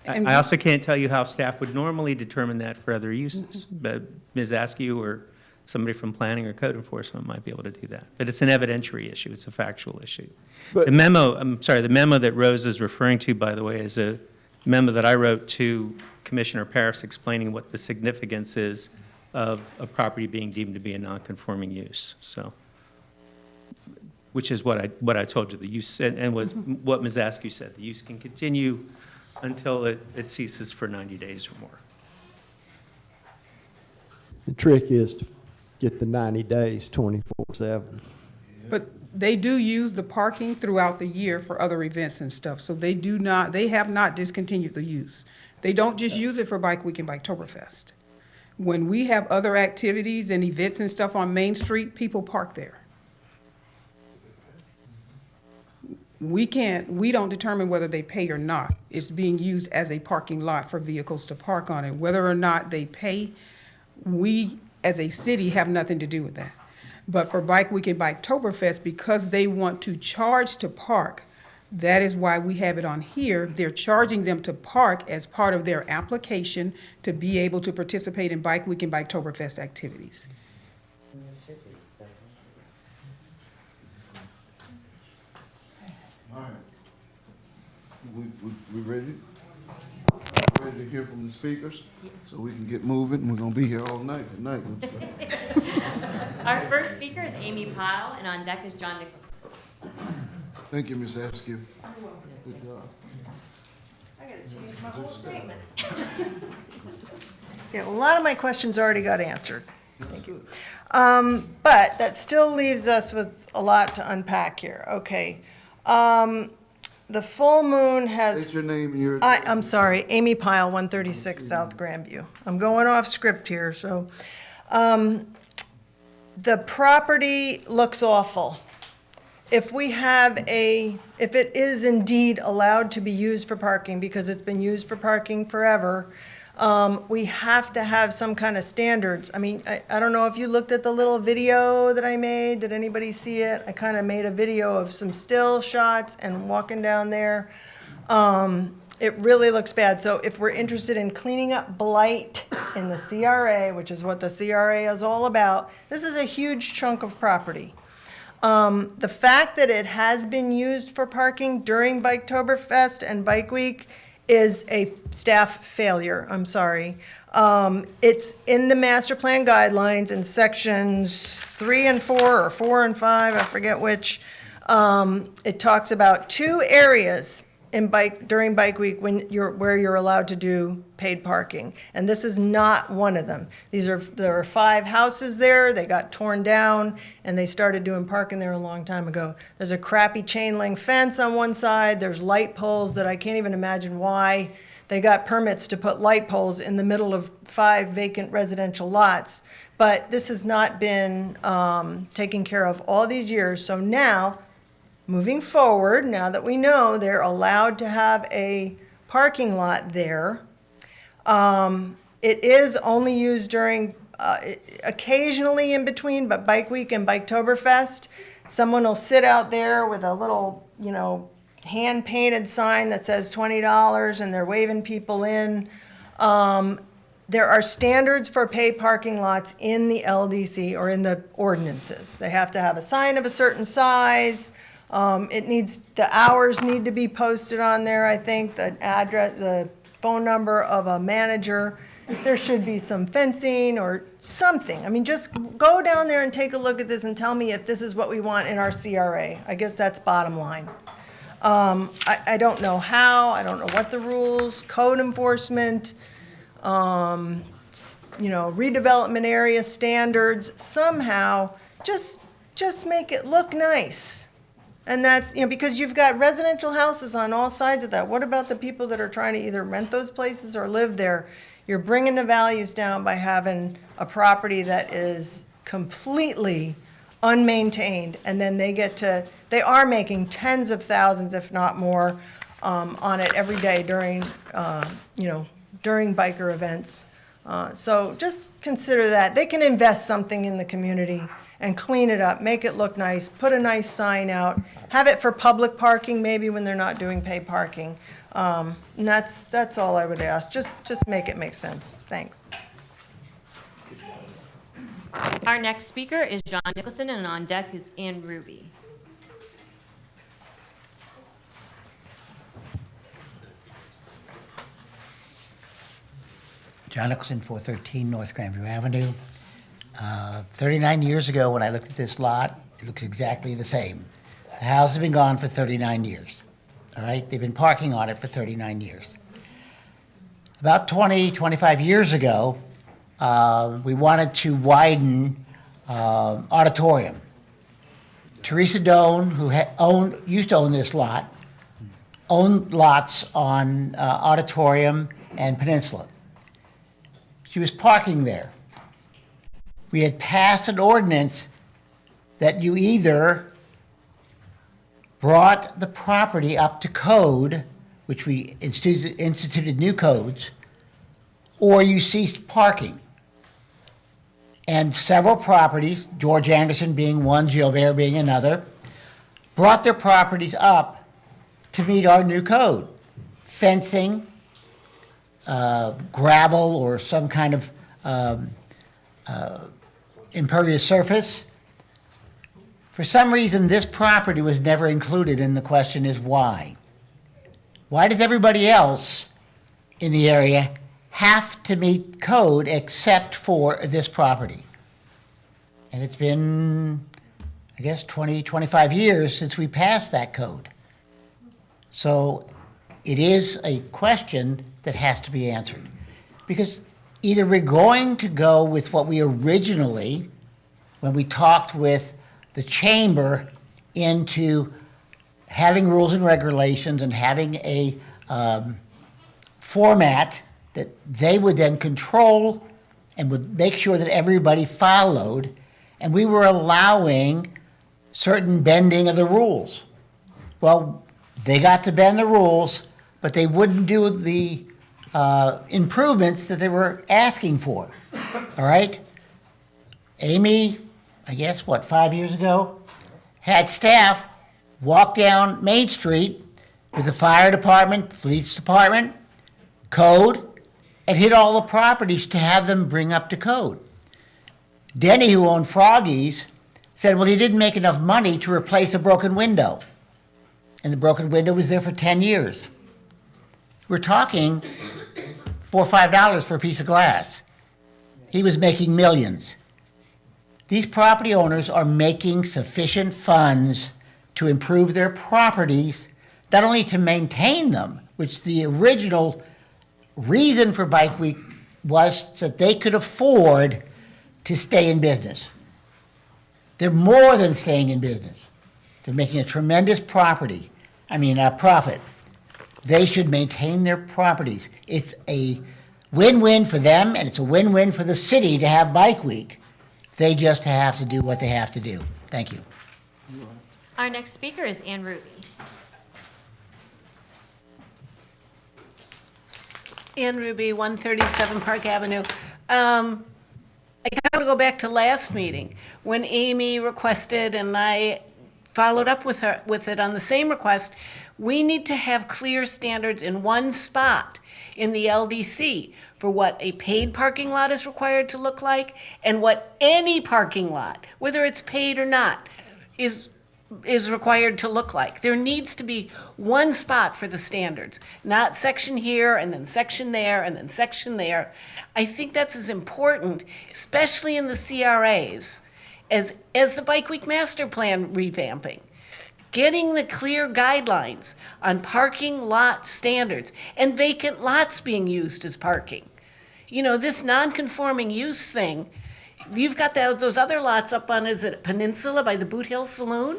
I also can't tell you how staff would normally determine that for other uses. But Ms. Askew or somebody from planning or code enforcement might be able to do that. But it's an evidentiary issue. It's a factual issue. The memo that Rose is referring to, by the way, is a memo that I wrote to Commissioner Parris explaining what the significance is of a property being deemed to be a non-conforming use. So, which is what I told you, the use, and what Ms. Askew said. The use can continue until it ceases for 90 days or more. The trick is to get the 90 days 24/7. But they do use the parking throughout the year for other events and stuff, so they have not discontinued the use. They don't just use it for Bike Week and Biketoberfest. When we have other activities and events and stuff on Main Street, people park there. we don't determine whether they pay or not. It's being used as a parking lot for vehicles to park on it. Whether or not they pay, we as a city have nothing to do with that. But for Bike Week and Biketoberfest, because they want to charge to park, that is why we have it on here. They're charging them to park as part of their application to be able to participate in Bike Week and Biketoberfest activities. All right. We ready? Ready to hear from the speakers? So we can get moving. We're gonna be here all night tonight. Our first speaker is Amy Pyle, and on deck is John Nicholson. Thank you, Ms. Askew. Good job. I gotta change my whole statement. Yeah, well, a lot of my questions already got answered. Thank you. But that still leaves us with a lot to unpack here. Okay. The full moon has. State your name and your. I'm sorry, Amy Pyle, 136 South Grandview. I'm going off script here, so. The property looks awful. If it is indeed allowed to be used for parking, because it's been used for parking forever, we have to have some kind of standards. I mean, I don't know if you looked at the little video that I made. Did anybody see it? I kind of made a video of some still shots and walking down there. It really looks bad. So if we're interested in cleaning up blight in the CRA, which is what the CRA is all about, this is a huge chunk of property. The fact that it has been used for parking during Biketoberfest and Bike Week is a staff failure. I'm sorry. It's in the master plan guidelines in sections 3 and 4 or 4 and 5, I forget which. It talks about 2 areas during Bike Week where you're allowed to do paid parking, and this is not one of them. There are 5 houses there. They got torn down, and they started doing parking there a long time ago. There's a crappy chain link fence on one side. There's light poles that I can't even imagine why they got permits to put light poles in the middle of 5 vacant residential lots. But this has not been taken care of all these years. So now, moving forward, now that we know they're allowed to have a parking lot there, it is only used during, occasionally in between, but Bike Week and Biketoberfest, someone will sit out there with a little, hand-painted sign that says $20, and they're waving people in. There are standards for paid parking lots in the LDC or in the ordinances. They have to have a sign of a certain size. The hours need to be posted on there, I think, the address, the phone number of a manager. There should be some fencing or something. I mean, just go down there and take a look at this and tell me if this is what we want in our CRA. I guess that's bottom line. I don't know how, I don't know what the rules, code enforcement, redevelopment area standards, somehow just make it look nice. And that's, because you've got residential houses on all sides of that. What about the people that are trying to either rent those places or live there? You're bringing the values down by having a property that is completely unmaintained, and then they are making tens of thousands, if not more, on it every day during biker events. So just consider that. They can invest something in the community and clean it up, make it look nice, put a nice sign out, have it for public parking maybe when they're not doing paid parking. And that's all I would ask. Just make it make sense. Thanks. Our next speaker is John Nicholson, and on deck is Ann Ruby. John Nicholson, 413 North Grandview Avenue. 39 years ago, when I looked at this lot, it looks exactly the same. The house has been gone for 39 years. All right, they've been parking on it for 39 years. About 25 years ago, we wanted to widen auditorium. Teresa Doan, who used to own this lot, owned lots on Auditorium and Peninsula. She was parking there. We had passed an ordinance that you either brought the property up to code, which we instituted new codes, or you ceased parking. And several properties, George Anderson being one, Gilbert being another, brought their properties up to meet our new code. Fencing, gravel or some kind of impervious surface. For some reason, this property was never included, and the question is why? Why does everybody else in the area have to meet code except for this property? And it's been, I guess, 20, 25 years since we passed that code. So it is a question that has to be answered. Because either we're going to go with what we originally, when we talked with the chamber into having rules and regulations and having a format that they would then control and would make sure that everybody followed, and we were allowing certain bending of the rules. Well, they got to bend the rules, but they wouldn't do the improvements that they were asking for, all right? Amy, I guess, 5 years ago, had staff walk down Main Street with the fire department, police department, code, and hit all the properties to have them bring up to code. Denny, who owned Froggies, said, well, he didn't make enough money to replace a broken window. And the broken window was there for 10 years. We're talking $4 or $5 for a piece of glass. He was making millions. These property owners are making sufficient funds to improve their properties, not only to maintain them, which the original reason for Bike Week was so that they could afford to stay in business. They're more than staying in business. They're making a tremendous profit. They should maintain their properties. It's a win-win for them, and it's a win-win for the city to have Bike Week. They just have to do what they have to do. Thank you. Our next speaker is Ann Ruby. Ann Ruby, 137 Park Avenue. I kind of want to go back to last meeting when Amy requested, and I followed up with it on the same request. We need to have clear standards in one spot in the LDC for what a paid parking lot is required to look like and what any parking lot, whether it's paid or not, is required to look like. There needs to be one spot for the standards, not section here and then section there and then section there. I think that's as important, especially in the CRAs, as the Bike Week Master Plan revamping. Getting the clear guidelines on parking lot standards and vacant lots being used as parking. You know, this non-conforming use thing, you've got those other lots up on, is it Peninsula by the Boot Hill Saloon?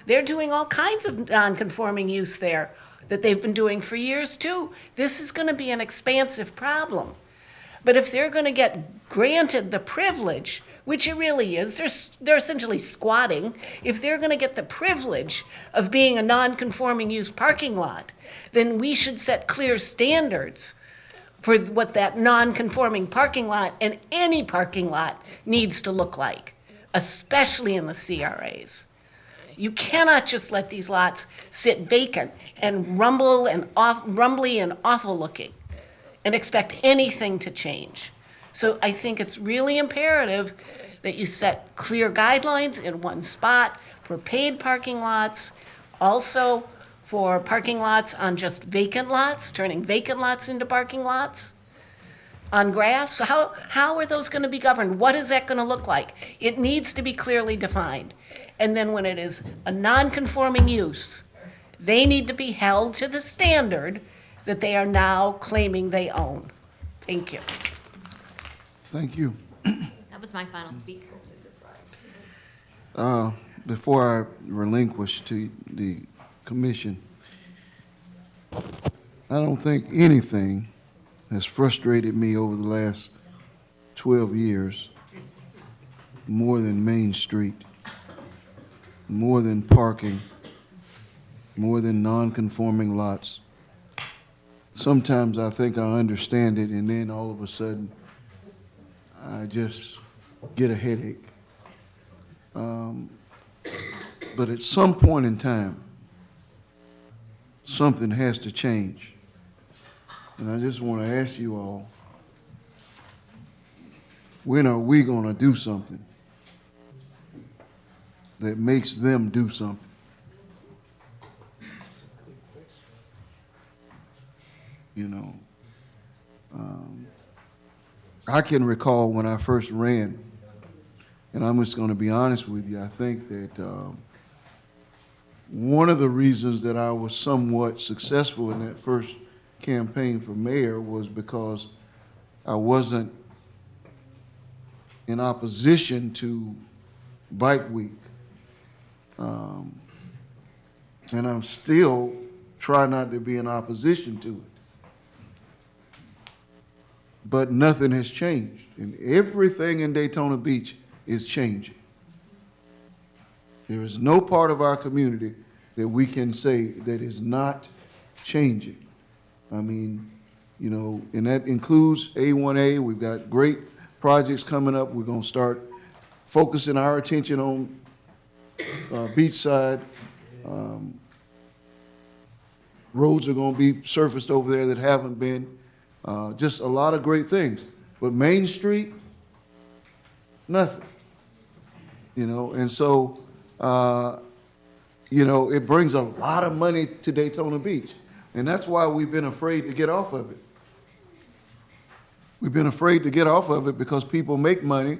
They're doing all kinds of non-conforming use there that they've been doing for years too. This is going to be an expansive problem. But if they're going to get granted the privilege, which it really is, they're essentially squatting. If they're going to get the privilege of being a non-conforming use parking lot, then we should set clear standards for what that non-conforming parking lot and any parking lot needs to look like, especially in the CRAs. You cannot just let these lots sit vacant and rumbly and awful looking and expect anything to change. So I think it's really imperative that you set clear guidelines in one spot for paid parking lots, also for parking lots on just vacant lots, turning vacant lots into parking lots on grass. So how are those going to be governed? What is that going to look like? It needs to be clearly defined. And then when it is a non-conforming use, they need to be held to the standard that they are now claiming they own. Thank you. Thank you. That was my final speaker. Before I relinquish to the commission, I don't think anything has frustrated me over the last 12 years more than Main Street, more than parking, more than non-conforming lots. Sometimes I think I understand it, and then all of a sudden, I just get a headache. But at some point in time, something has to change. And I just want to ask you all, when are we going to do something that makes them do something? You know, I can recall when I first ran, and I'm just going to be honest with you, I think that one of the reasons that I was somewhat successful in that first campaign for mayor was because I wasn't in opposition to Bike Week. And I'm still trying not to be in opposition to it. But nothing has changed, and everything in Daytona Beach is changing. There is no part of our community that we can say that is not changing. I mean, you know, and that includes A1A. We've got great projects coming up. We're going to start focusing our attention on beachside. Roads are going to be surfaced over there that haven't been. Just a lot of great things. But Main Street, nothing. You know, and so, you know, it brings a lot of money to Daytona Beach. And that's why we've been afraid to get off of it. We've been afraid to get off of it because people make money.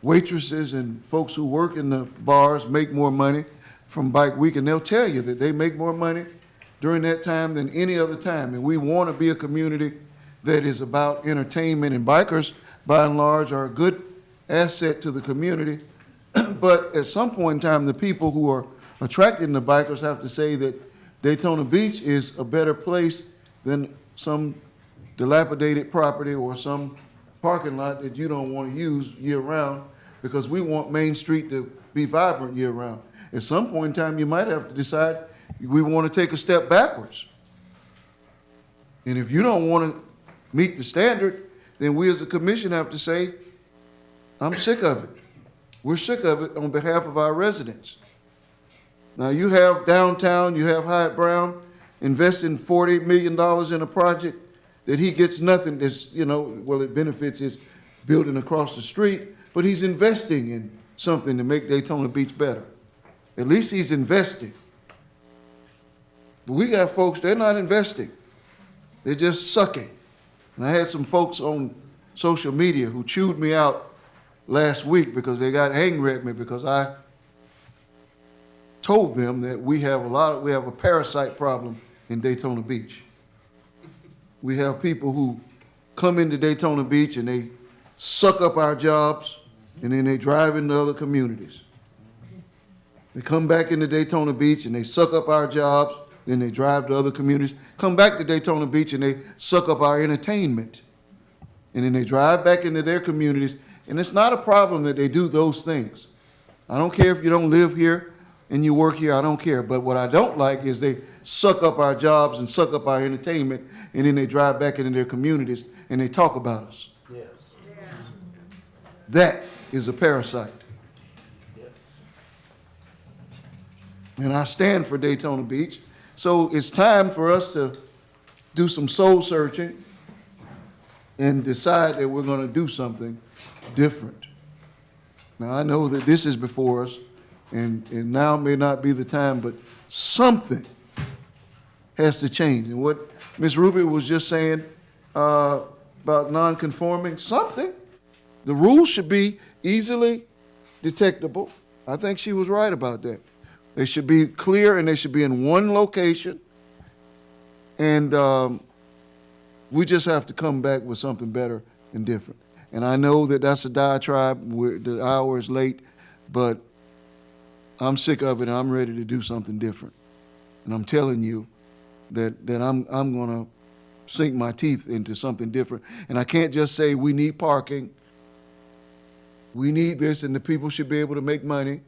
Waitresses and folks who work in the bars make more money from Bike Week, and they'll tell you that they make more money during that time than any other time. And we want to be a community that is about entertainment, and bikers, by and large, are a good asset to the community. But at some point in time, the people who are attracting the bikers have to say that Daytona Beach is a better place than some dilapidated property or some parking lot that you don't want to use year-round, because we want Main Street to be vibrant year-round. At some point in time, you might have to decide we want to take a step backwards. And if you don't want to meet the standard, then we as a commission have to say, I'm sick of it. We're sick of it on behalf of our residents. Now, you have downtown, you have Hyatt Brown investing $40 million in a project that he gets nothing. That's, you know, well, it benefits his building across the street, but he's investing in something to make Daytona Beach better. At least he's investing. But we got folks, they're not investing. They're just sucking. And I had some folks on social media who chewed me out last week because they got angry at me because I told them that we have a parasite problem in Daytona Beach. We have people who come into Daytona Beach and they suck up our jobs, and then they drive into other communities. They come back into Daytona Beach and they suck up our jobs, then they drive to other communities, come back to Daytona Beach and they suck up our entertainment. And then they drive back into their communities. And it's not a problem that they do those things. I don't care if you don't live here and you work here, I don't care. But what I don't like is they suck up our jobs and suck up our entertainment, and then they drive back into their communities and they talk about us. Yes. That is a parasite. And I stand for Daytona Beach. So it's time for us to do some soul searching and decide that we're going to do something different. Now, I know that this is before us, and now may not be the time, but something has to change. And what Ms. Ruby was just saying about non-conforming, something. The rules should be easily detectable. I think she was right about that. They should be clear, and they should be in one location. And we just have to come back with something better and different. And I know that that's a diatribe. The hour is late, but I'm sick of it. I'm ready to do something different. And I'm telling you that I'm going to sink my teeth into something different. And I can't just say we need parking. We need this, and the people should be able to make money.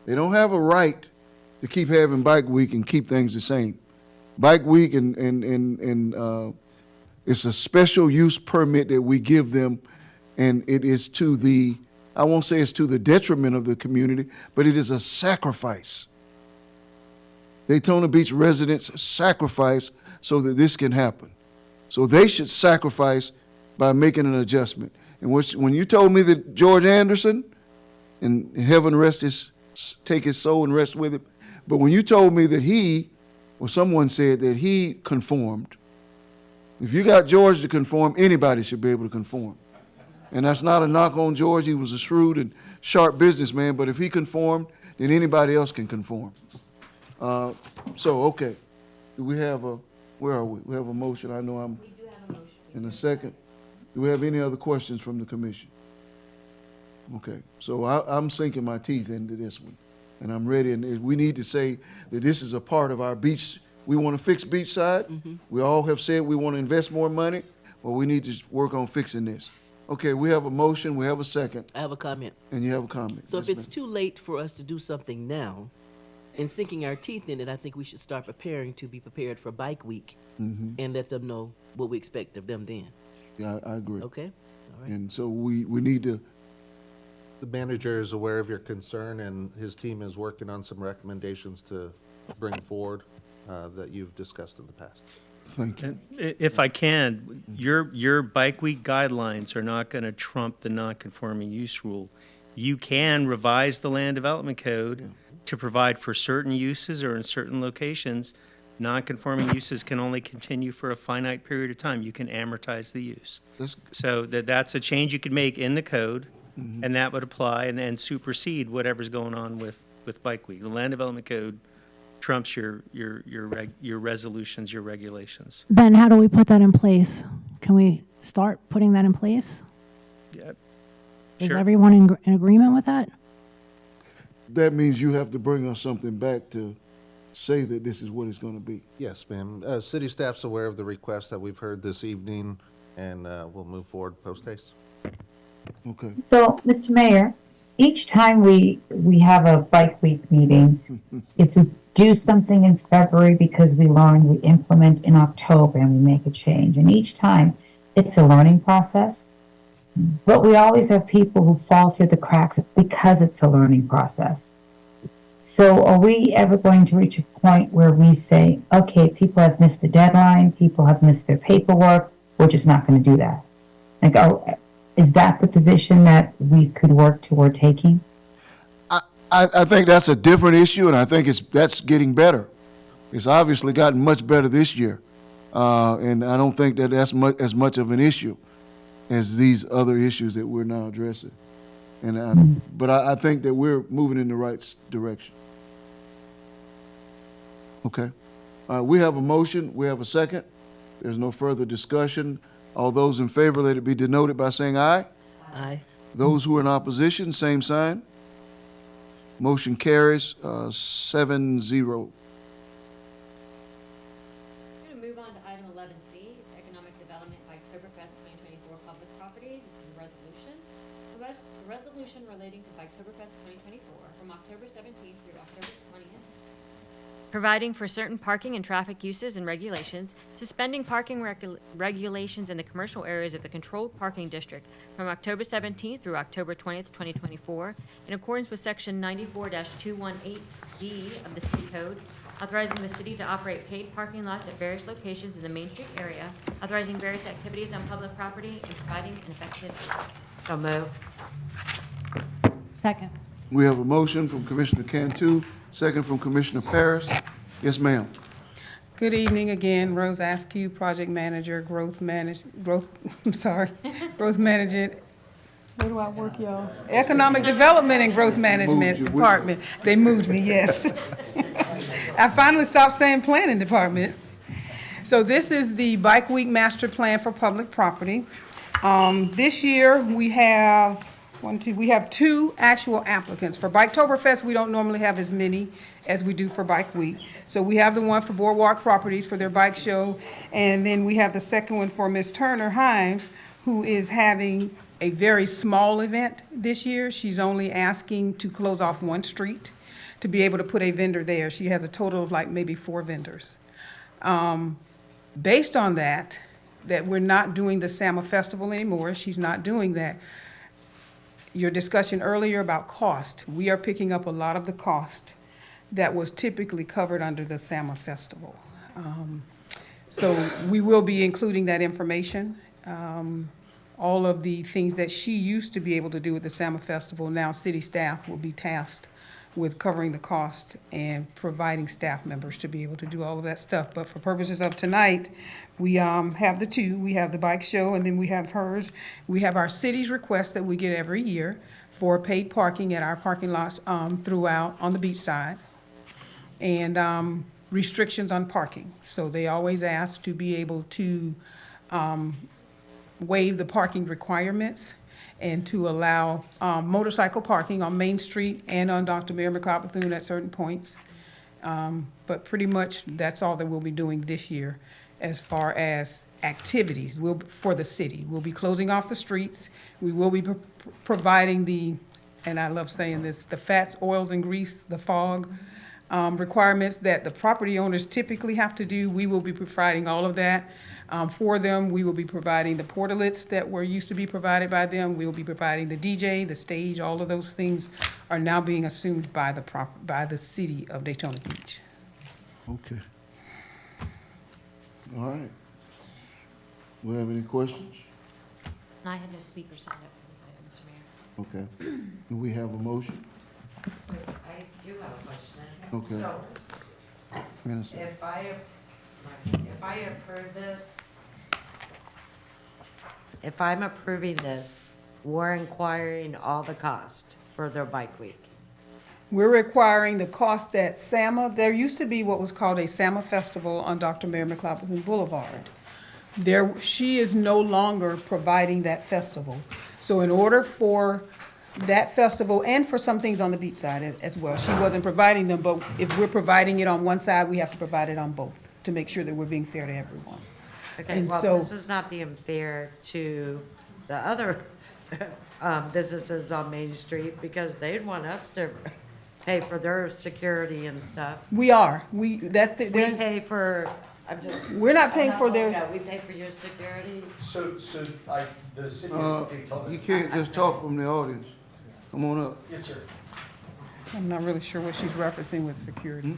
They don't have a right to keep having Bike Week and keep things the same. Bike Week and it's a special use permit that we give them, and it is to the, I won't say it's to the detriment of the community, but it is a sacrifice. Daytona Beach residents sacrifice so that this can happen. So they should sacrifice by making an adjustment. And when you told me that George Anderson, and heaven rest his, take his soul and rest with it, but when you told me that he, or someone said that he conformed, if you got George to conform, anybody should be able to conform. And that's not a knock on George. He was a shrewd and sharp businessman, but if he conformed, then anybody else can conform. Okay. Do we have a, where are we? We have a motion. I know I'm. We do have a motion. In a second. Do we have any other questions from the commission? Okay. So I'm sinking my teeth into this one, and I'm ready. And we need to say that this is a part of our beach. We want to fix beachside. Mm-hmm. We all have said we want to invest more money, but we need to work on fixing this. Okay, we have a motion, we have a second. I have a comment. And you have a comment. So Yes, if it's ma'am. too late for us to do something now, and sinking our teeth in it, I think we should start preparing to be prepared for Bike Week and let them know what we expect of them then. Yeah, I agree. Okay? All right. And so we need to, The manager is aware of your concern, and his team is working on some recommendations to bring forward that you've discussed in the past. thank you. And if I can, your Bike Week guidelines are not going to trump the non-conforming use rule. You can revise the land development code to provide for certain uses or in certain locations. Non-conforming uses can only continue for a finite period of time. You can amortize the use. So that's a change you could make in the code, and that would apply and then supersede whatever's going on with Bike Week. The land development code trumps your resolutions, your regulations. Ben, how do we put that in place? Can we start putting that in place? Yeah. Is Sure. everyone in agreement with that? That means you have to bring us something back to say that this is what it's going to be. Yes, ma'am. City staff's aware of the request that we've heard this evening, and we'll move forward post haste. Okay. So, Mr. Mayor, each time we have a Bike Week meeting, if we do something in February because we learn, we implement in October and we make a change. And each time it's a learning process, but we always have people who fall through the cracks because it's a learning process. So are we ever going to reach a point where we say, okay, people have missed the deadline, people have missed their paperwork, we're just not going to do that? Like, is that the position that we could work toward taking? I think that's a different issue, and I think that's getting better. It's obviously gotten much better this year, and I don't think that that's as much of an issue as these other issues that we're now addressing. And but I think that we're moving in the right direction. Okay. We have a motion. We have a second. There's no further discussion. All those in favor, let it be denoted by saying aye. Aye. Those who are in opposition, same sign. Motion carries 7-0. We're going to move on to item 11C, it's Economic Development by Oktoberfest 2024 Public Property. This is a resolution. A resolution relating to Oktoberfest 2024 from October 17th through October 20th. Providing for certain parking and traffic uses and regulations, suspending parking regulations in the commercial areas of the controlled parking district from October 17th through October 20th, 2024, in accordance with Section 94-218D of the City Code, authorizing the city to operate paid parking lots at various locations in the Main Street area, authorizing various activities on public property, and providing an effective date. So move. Second. We have a motion from Commissioner Cantu, second from Commissioner Paris. Yes, ma'am. Good evening again, Rose Askew, Project Manager, Growth Management. Where do I work, y'all? Economic Development and Growth Management Department. They moved me, yes. I finally stopped saying Planning Department. So this is the Bike Week Master Plan for Public Property. This year, we have two actual applicants. For Biketoberfest, we don't normally have as many as we do for Bike Week. So we have the one for Boardwalk Properties for their bike show, and then we have the second one for Ms. Turner Himes, who is having a very small event this year. She's only asking to close off one street to be able to put a vendor there. She has a total of like maybe 4 vendors. Based on that we're not doing the Summer Festival anymore. She's not doing that. Your discussion earlier about cost, we are picking up a lot of the cost that was typically covered under the Summer Festival. So we will be including that information. All of the things that she used to be able to do with the Summer Festival, now city staff will be tasked with covering the cost and providing staff members to be able to do all of that stuff. But for purposes of tonight, we have the two. We have the bike show, and then we have hers. We have our city's request that we get every year for paid parking at our parking lots throughout on the beach side, and restrictions on parking. So they always ask to be able to waive the parking requirements and to allow motorcycle parking on Main Street and on Dr. Mary McLeod Bethune at certain points. But pretty much that's all that we'll be doing this year as far as activities for the city. We'll be closing off the streets. We will be providing the, and I love saying this, the fats, oils, and grease, the fog requirements that the property owners typically have to do. We will be providing all of that for them. We will be providing the portalets that were used to be provided by them. We will be providing the DJ, the stage. All of those things are now being assumed by the city of Daytona Beach. Okay. All right. We have any questions? I have no speakers signed up for this item, Mr. Mayor. Okay. Do we have a motion? I do have a question. Okay. So, Minister. if I approve this, if I'm approving this, we're inquiring all the cost for their bike week. We're requiring the cost that SAMA, there used to be what was called a SAMA Festival on Dr. Mary McLeod Bethune Boulevard. She is no longer providing that festival. So in order for that festival and for some things on the beach side as well, she wasn't providing them, but if we're providing it on one side, we have to provide it on both to make sure that we're being fair to everyone. Okay, And well, so- this is not being fair to the other businesses on Main Street because they'd want us to pay for their security and stuff. We are, We pay for, we're not paying for their. Yeah, we pay for your security. The city You can't just talk from the audience. Come on up. Yes, sir. I'm not really sure what she's referencing with security.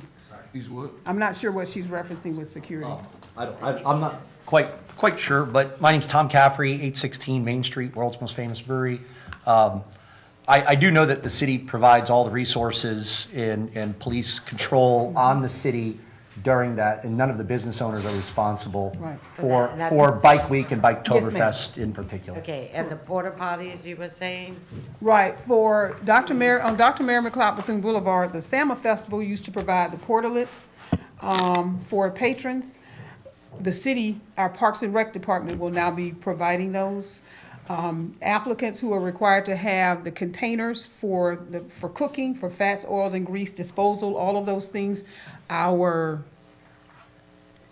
He's what? I'm not sure what she's referencing with security. I'm not quite sure, but my name's Tom Caffrey, 816 Main Street, world's most famous brewery. I do know that the city provides all the resources and police control on the city during that, and none of the business owners are responsible Right. for Bike Week and Biketoberfest in particular. Okay, and the porta potties you were saying? Right, for on Dr. Mary McLeod Bethune Boulevard, the SAMA Festival used to provide the portalets for patrons. The city, our Parks and Rec Department will now be providing those. Applicants who are required to have the containers for cooking, for fats, oils, and grease disposal, all of those things,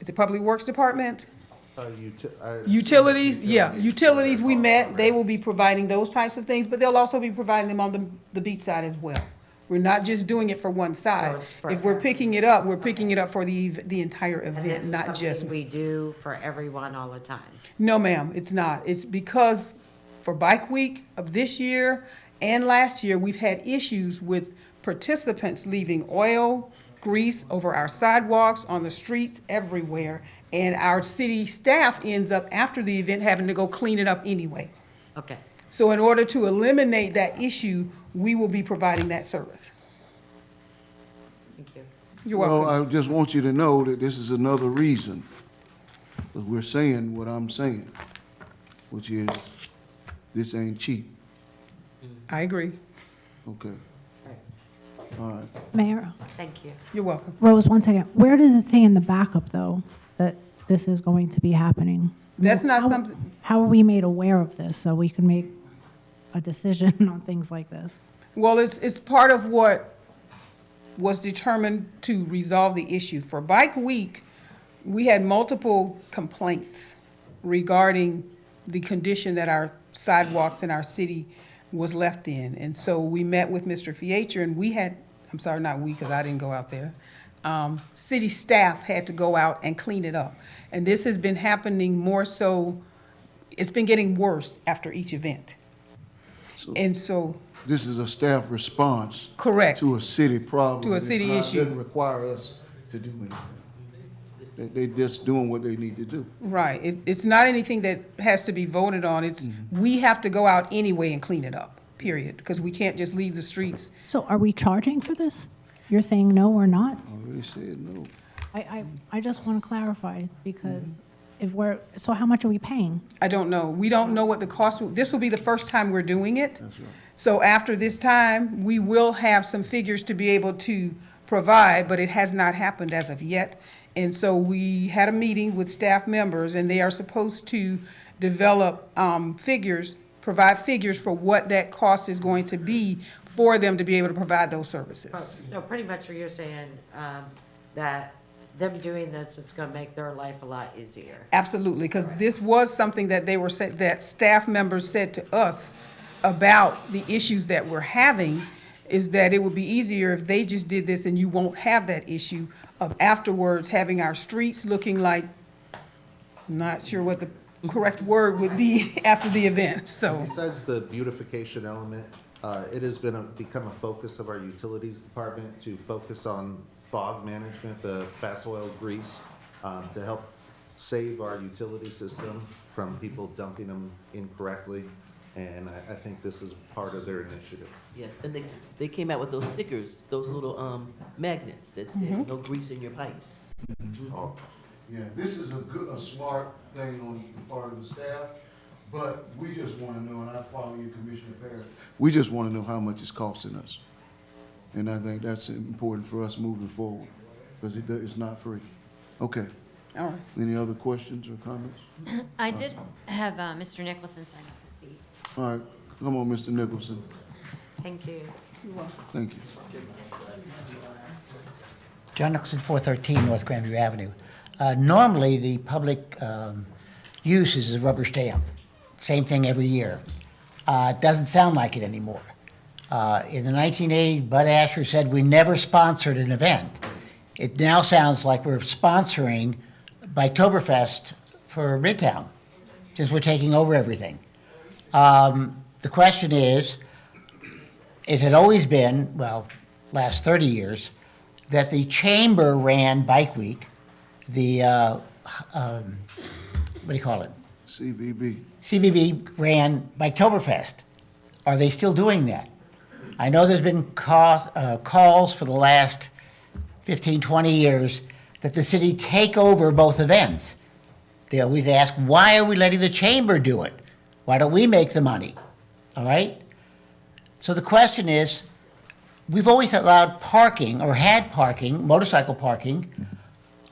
is it Public Works Department? Utilities, yeah, utilities we met, they will be providing those types of things, but they'll also be providing them on the beach side as well. We're not just doing it for one side. If we're picking it up, we're picking it up for the entire And this event, is not just. something we do for everyone all the time. No, ma'am, it's not. It's because for Bike Week of this year and last year, we've had issues with participants leaving oil, grease over our sidewalks, on the streets, everywhere. And our city staff ends up, after the event, having to go clean it up anyway. Okay. So in order to eliminate that issue, we will be providing that service. Thank you. You're welcome. Well, I just want you to know that this is another reason, because we're saying what I'm saying, which is, this ain't cheap. I agree. Okay. All right. Mayor, Thank you. You're welcome. Rose, one second. Where does it say in the backup, though, that this is going to be happening? That's not something. How are we made aware of this so we can make a decision on things like this? Well, it's part of what was determined to resolve the issue. For Bike Week, we had multiple complaints regarding the condition that our sidewalks in our city was left in. And so we met with Mr. Fletcher, and we had I'm sorry, not we, because I didn't go out there. City staff had to go out and clean it up. And this has been happening more so, it's been getting worse after each event. And so, This is a staff response. Correct. To a city problem. To a city It's not- issue. Doesn't require us to do anything. They just doing what they need to do. right, it's not anything that has to be voted on. It's, we have to go out anyway and clean it up, period, because we can't just leave the streets. So are we charging for this? You're saying no or not? Already said no. I just want to clarify, because if we're, so how much are we paying? I don't know. We don't know what the cost, this will be the first time we're doing it. That's right. So after this time, we will have some figures to be able to provide, but it has not happened as of yet. And so we had a meeting with staff members, and they are supposed to develop figures, provide figures for what that cost is going to be for them to be able to provide those services. So pretty much what you're saying, that them doing this is gonna make their life a lot easier. Absolutely, because this was something that they were, that staff members said to us about the issues that we're having, is that it would be easier if they just did this and you won't have that issue of afterwards having our streets looking like, I'm not sure what the correct word would be after the event, so. Besides the beautification element, it has become a focus of our utilities department to focus on fog management, the fats, oil, grease, to help save our utility system from people dumping them incorrectly. And I think this is part of their initiative. Yeah, and they came out with those stickers, those little magnets that said no grease in your pipes. Oh, yeah, this is a smart thing on the part of the staff, but we just want to know, and I follow you, Commissioner Parrish, we just want to know how much it's costing us. And I think that's important for us moving forward, because it's not free. Okay. All right. Any other questions or comments? I did have Mr. Nicholson sign up to speak. All right, come on, Mr. Nicholson. Thank you. Thank you. John Nicholson, 413 North Grandview Avenue. Normally, the public use is a rubber stamp. Same thing every year. It doesn't sound like it anymore. In the 1980s, Bud Asher said we never sponsored an event. It now sounds like we're sponsoring Biketoberfest for Midtown, since we're taking over everything. The question is, it had always been, well, last 30 years, that the chamber ran Bike Week, the, what do you call it? CVB. CVB ran Biketoberfest. Are they still doing that? I know there's been calls for the last 15, 20 years that the city take over both events. They always ask, why are we letting the chamber do it? Why don't we make the money? All right? So the question is, we've always allowed parking, or had parking, motorcycle parking,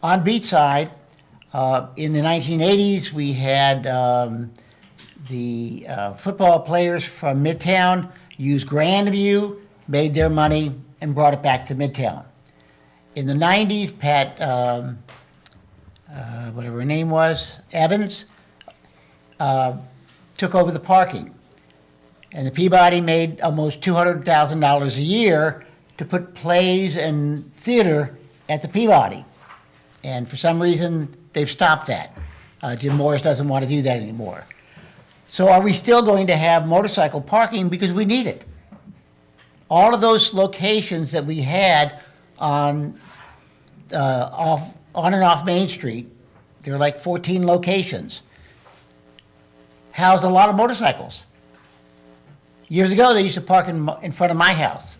on beachside. In the 1980s, we had the football players from Midtown use Grandview, made their money, and brought it back to Midtown. In the 90s, Pat, whatever her name was, Evans, took over the parking. And the Peabody made almost $200,000 a year to put plays and theater at the Peabody. And for some reason, they've stopped that. Jim Morris doesn't want to do that anymore. So are we still going to have motorcycle parking because we need it? All of those locations that we had on and off Main Street, there are like 14 locations, housed a lot of motorcycles. Years ago, they used to park in front of my house,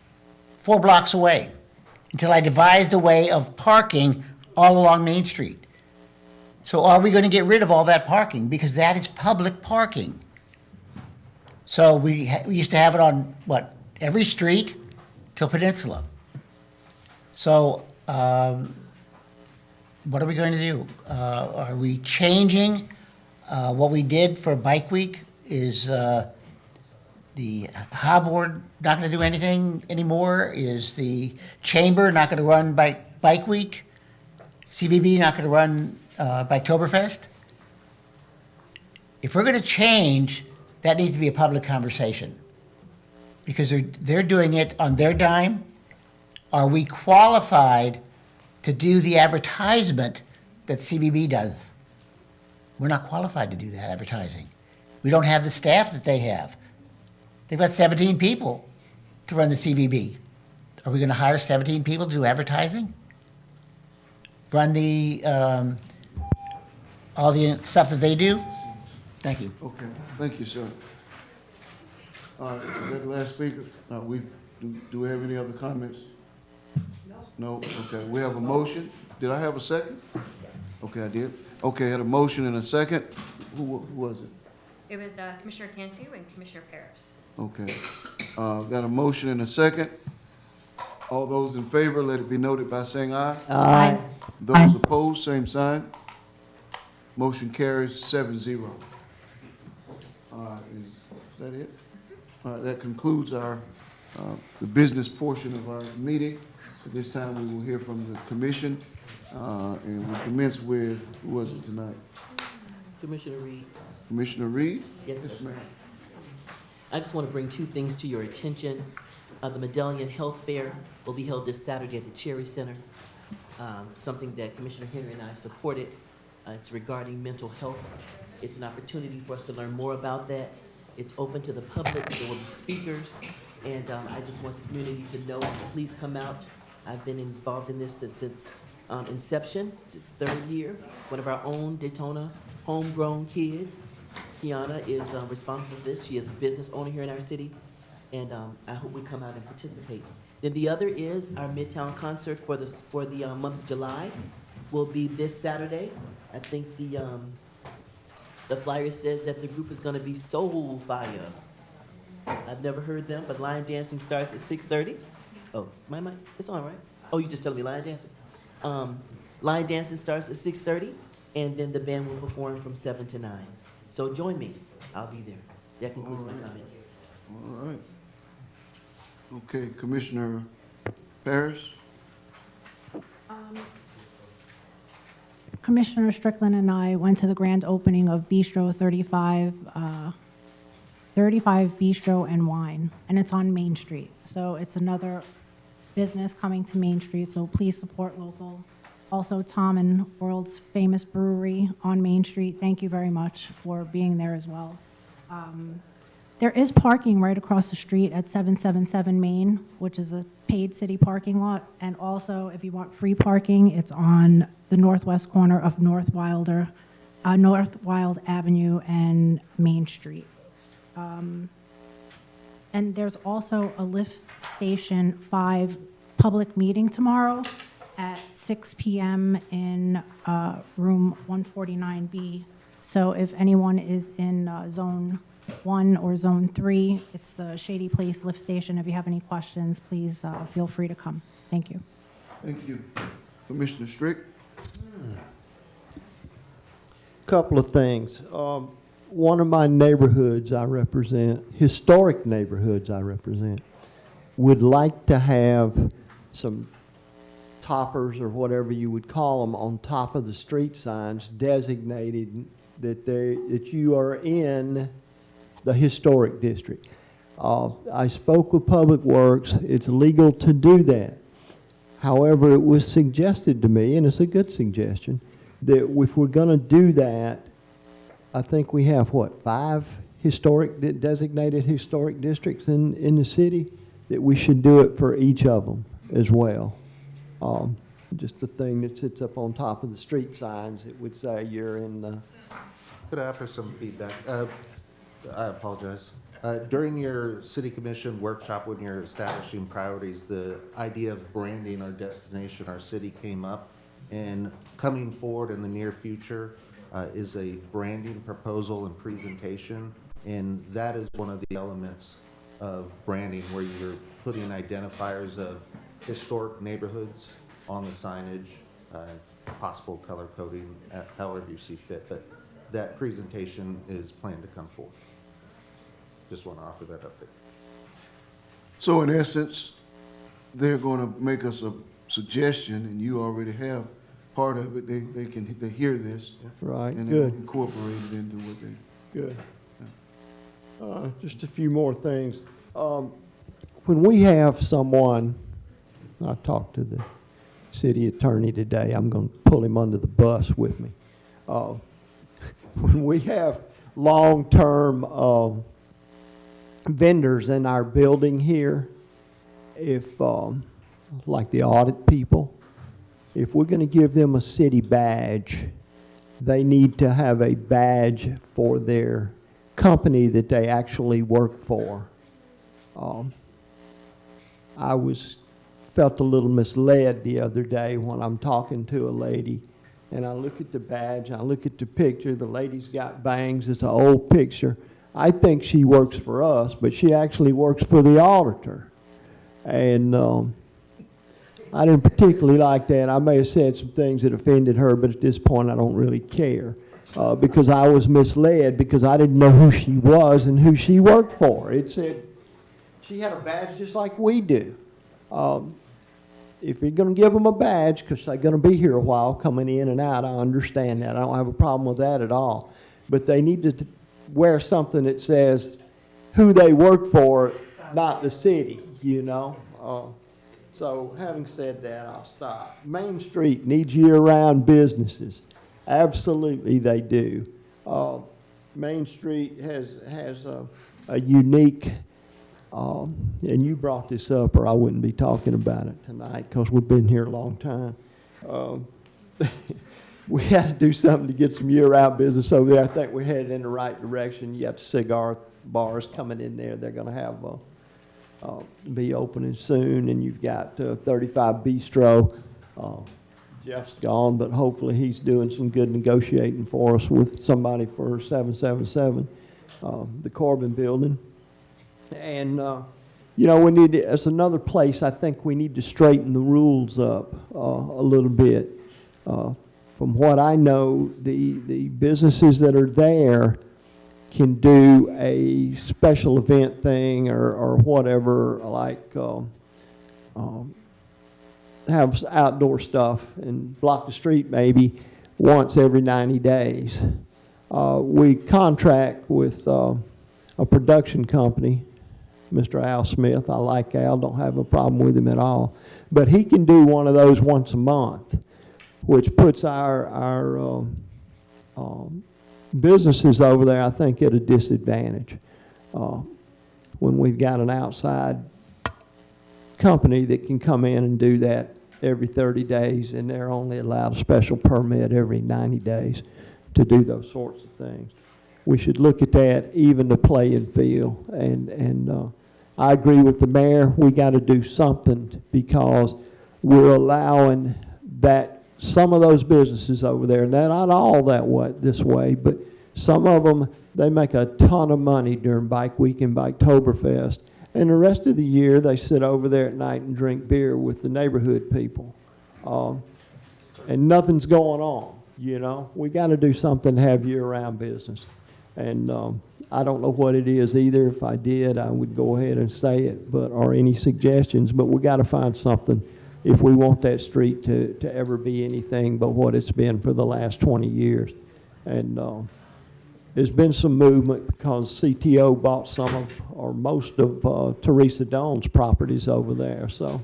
4 blocks away, until I devised a way of parking all along Main Street. So are we going to get rid of all that parking? Because that is public parking. So we used to have it on, what, every street till Peninsula. So what are we going to do? Are we changing what we did for Bike Week? Is the High Board not going to do anything anymore? Is the Chamber not going to run Bike Week? CVB not going to run Biketoberfest? If we're going to change, that needs to be a public conversation, because they're doing it on their dime, are we qualified to do the advertisement that CBB does? We're not qualified to do that advertising. We don't have the staff that they have. They've got 17 people to run the CBB. Are we going to hire 17 people to do advertising? Run the, all the stuff that they do? Thank you. Okay, thank you, sir. All right, is that the last speaker? Do we have any other comments? No? Okay, we have a motion. Did I have a second? Okay, I did. Okay, I had a motion and a second. Who was it? It was Commissioner Cantu and Commissioner Paris. Okay. Got a motion and a second. All those in favor, let it be noted by saying aye. Aye. Those opposed, same sign. Motion carries 7-0. Is that it? All right, that concludes our, the business portion of our meeting. At this time, we will hear from the commission, and we commence with, who was it tonight? Commissioner Reed. Commissioner Reed? Yes, sir. ma'am. I just want to bring two things to your attention. The Medallion Health Fair will be held this Saturday at the Cherry Center, something that Commissioner Henry and I supported. It's regarding mental health. It's an opportunity for us to learn more about that. It's open to the public. There will be speakers, and I just want the community to know, please come out. I've been involved in this since its inception. It's its third year. One of our own Daytona homegrown kids, Kiana, is responsible for this. She is a business owner here in our city, and I hope we come out and participate. Then the other is our Midtown concert for the month of July will be this Saturday. I think the flyer says that the group is going to be Soul Fire. I've never heard them, but line dancing starts at 6:30. Oh, it's my mic? It's on, right? Oh, you just telling me line dancing? Line dancing starts at 6:30, and then the band will perform from 7 to 9. So join me. I'll be there. That concludes my comments. All right. Okay, Commissioner Paris? Commissioner Strickland and I went to the grand opening of Bistro 35 Bistro and Wine, and it's on Main Street. So it's another business coming to Main Street, so please support local. Also, Tom and World's Famous Brewery on Main Street, thank you very much for being there as well. There is parking right across the street at 777 Main, which is a paid city parking lot. And also, if you want free parking, it's on the northwest corner of North Wild Avenue and Main Street. And there's also a Lift Station 5 public meeting tomorrow at 6 p.m. in room 149B. So if anyone is in Zone 1 or Zone 3, it's the Shady Place Lift Station. If you have any questions, please feel free to come. Thank you. Thank you. Commissioner Strick? Couple of things. One of my neighborhoods I represent, historic neighborhoods I represent, would like to have some toppers or whatever you would call them on top of the street signs designated that you are in the historic district. I spoke with Public Works. It's legal to do that. However, it was suggested to me, and it's a good suggestion, that if we're going to do that, I think we have, what, 5 designated historic districts in the city, that we should do it for each of them as well. Just the thing that sits up on top of the street signs, it would say you're in the... Could I offer some feedback? I apologize. During your city commission workshop, when you're establishing priorities, the idea of branding our destination, our city came up. And coming forward in the near future is a branding proposal and presentation. And that is one of the elements of branding, where you're putting identifiers of historic neighborhoods on the signage, possible color coding, however you see fit. But that presentation is planned to come forth. Just want to offer that update. So in essence, they're going to make us a suggestion, and you already have part of it. They hear this. Right, and good. they incorporate it into what they... Good. Just a few more things. When we have someone I talked to the city attorney today. I'm going to pull him under the bus with me. When we have long-term vendors in our building here, if, like the audit people, if we're going to give them a city badge, they need to have a badge for their company that they actually work for. I felt a little misled the other day when I'm talking to a lady, and I look at the badge, I look at the picture, the lady's got bangs, it's an old picture. I think she works for us, but she actually works for the auditor. And I didn't particularly like that. I may have said some things that offended her, but at this point I don't really care because I was misled because I didn't know who she was and who she worked for. It said she had a badge just like we do. If you're going to give them a badge, because they're going to be here a while coming in and out, I understand that. I don't have a problem with that at all. But they need to wear something that says who they work for, not the city, you know. So having said that, I'll stop. Main Street needs year-round businesses. Absolutely they do. Main Street has a unique, and you brought this up or I wouldn't be talking about it tonight because we've been here a long time. We had to do something to get some year-round business over there. I think we're headed in the right direction. You got the cigar bars coming in there. They're going to have be opening soon, and you've got 35 Bistro. Jeff's gone, but hopefully he's doing some good negotiating for us with somebody for 777, the Corbin building. And, you know, we need to, as another place, I think we need to straighten the rules up a little bit. From what I know, the businesses that are there can do a special event thing or whatever, like have outdoor stuff and block the street maybe once every 90 days. We contract with a production company, Mr. Al Smith. I like Al, don't have a problem with him at all. But he can do one of those once a month, which puts our businesses over there, I think, at a disadvantage. When we've got an outside company that can come in and do that every 30 days, and they're only allowed a special permit every 90 days to do those sorts of things. We should look at that, even the playing field. And I agree with the mayor. We got to do something because we're allowing that some of those businesses over there, and they're not all this way, but some of them, they make a ton of money during Bike Week and Biketoberfest. And the rest of the year, they sit over there at night and drink beer with the neighborhood people. And nothing's going on, you know. We got to do something to have year-round business. And I don't know what it is either. If I did, I would go ahead and say it, or any suggestions. But we got to find something if we want that street to ever be anything but what it's been for the last 20 years. And there's been some movement because CTO bought some of, or most of, Teresa Dawn's properties over there. So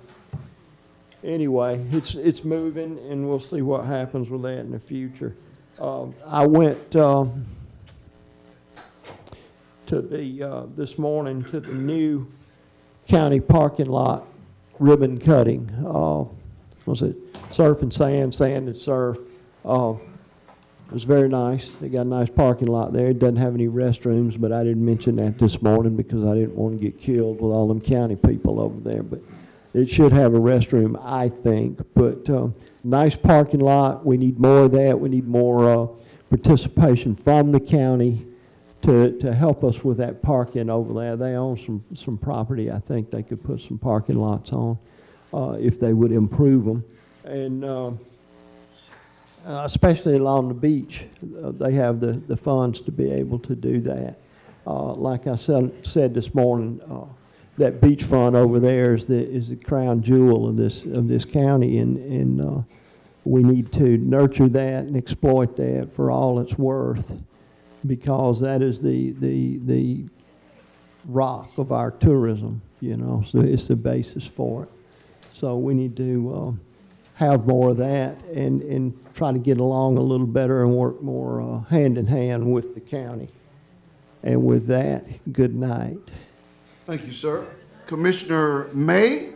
anyway, it's moving, and we'll see what happens with that in the future. I went this morning to the new county parking lot ribbon cutting. Was it surf and sand, sand and surf? It was very nice. They got a nice parking lot there. It doesn't have any restrooms, but I didn't mention that this morning because I didn't want to get killed with all them county people over there. But it should have a restroom, I think. But nice parking lot. We need more of that. We need more participation from the county to help us with that parking over there. They own some property. I think they could put some parking lots on if they would improve them. And especially along the beach, they have the funds to be able to do that. Like I said this morning, that beachfront over there is the crown jewel of this county, and we need to nurture that and exploit that for all it's worth, because that is the rock of our tourism, you know. So it's the basis for it. So we need to have more of that and try to get along a little better and work more hand in hand with the county. And with that, good night. Thank you, sir. Commissioner May?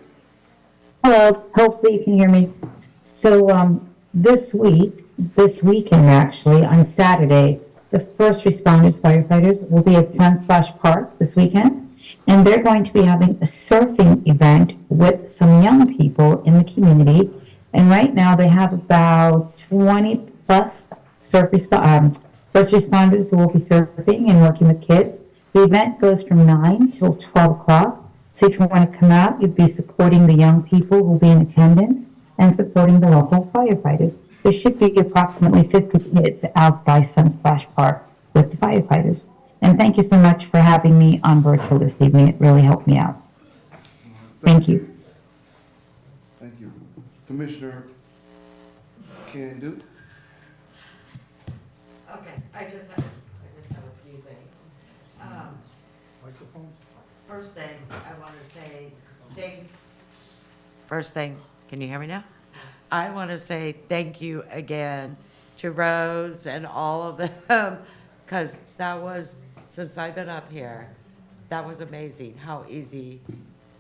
Hello, hopefully you can hear me. So this weekend actually, on Saturday, the first responders, firefighters, will be at Sunsplash Park this weekend. And they're going to be having a surfing event with some young people in the community. And right now they have about 20 plus first responders who will be surfing and working with kids. The event goes from 9 till 12 o'clock. So if you want to come out, you'd be supporting the young people who will be in attendance and supporting the local firefighters. There should be approximately 50 kids out by Sunsplash Park with the firefighters. And thank you so much for having me on virtual this evening. It really helped me out. Thank you. Thank you. Commissioner Candu? Okay, I just have a few things. First thing, I want to say First thing, can you hear me now? I want to say thank you again to Rose and all of them, because that was, since I've been up here, that was amazing how easy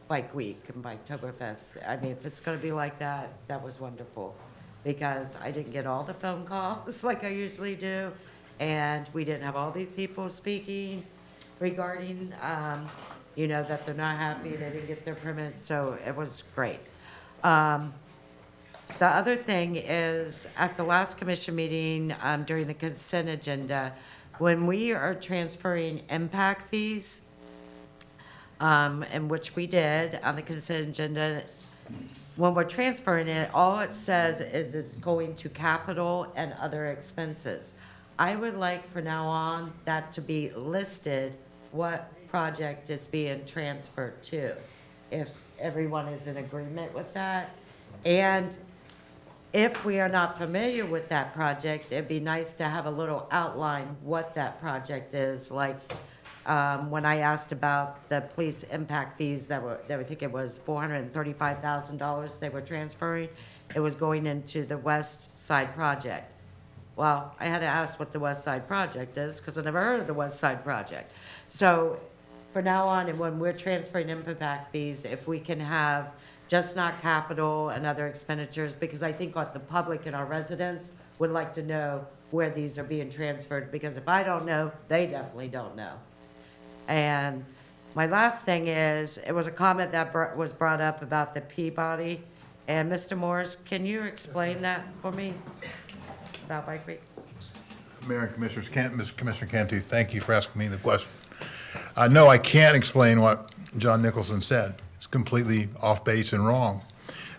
Bike Week and Biketoberfest. I mean, if it's going to be like that, that was wonderful, because I didn't get all the phone calls like I usually do, and we didn't have all these people speaking regarding, that they're not happy, they didn't get their permits, so it was great. The other thing is, at the last commission meeting, during the consent agenda, when we are transferring impact fees, and which we did on the consent agenda, when we're transferring it, all it says is it's going to capital and other expenses. I would like for now on that to be listed, what project it's being transferred to, if everyone is in agreement with that. And if we are not familiar with that project, it'd be nice to have a little outline what that project is. Like when I asked about the police impact fees they were thinking it was $435,000 they were transferring. It was going into the West Side project. Well, I had to ask what the West Side project is, because I never heard of the West Side project. So for now on, and when we're transferring impact fees, if we can have just not capital and other expenditures, because I think what the public and our residents would like to know where these are being transferred, because if I don't know, they definitely don't know. And my last thing is, it was a comment that was brought up about the Peabody. And Mr. Morris, can you explain that for me about Bike Week? Mayor and Commissioners, Mr. Commissioner Cantu, thank you for asking me the question. No, I can't explain what John Nicholson said. It's completely off base and wrong.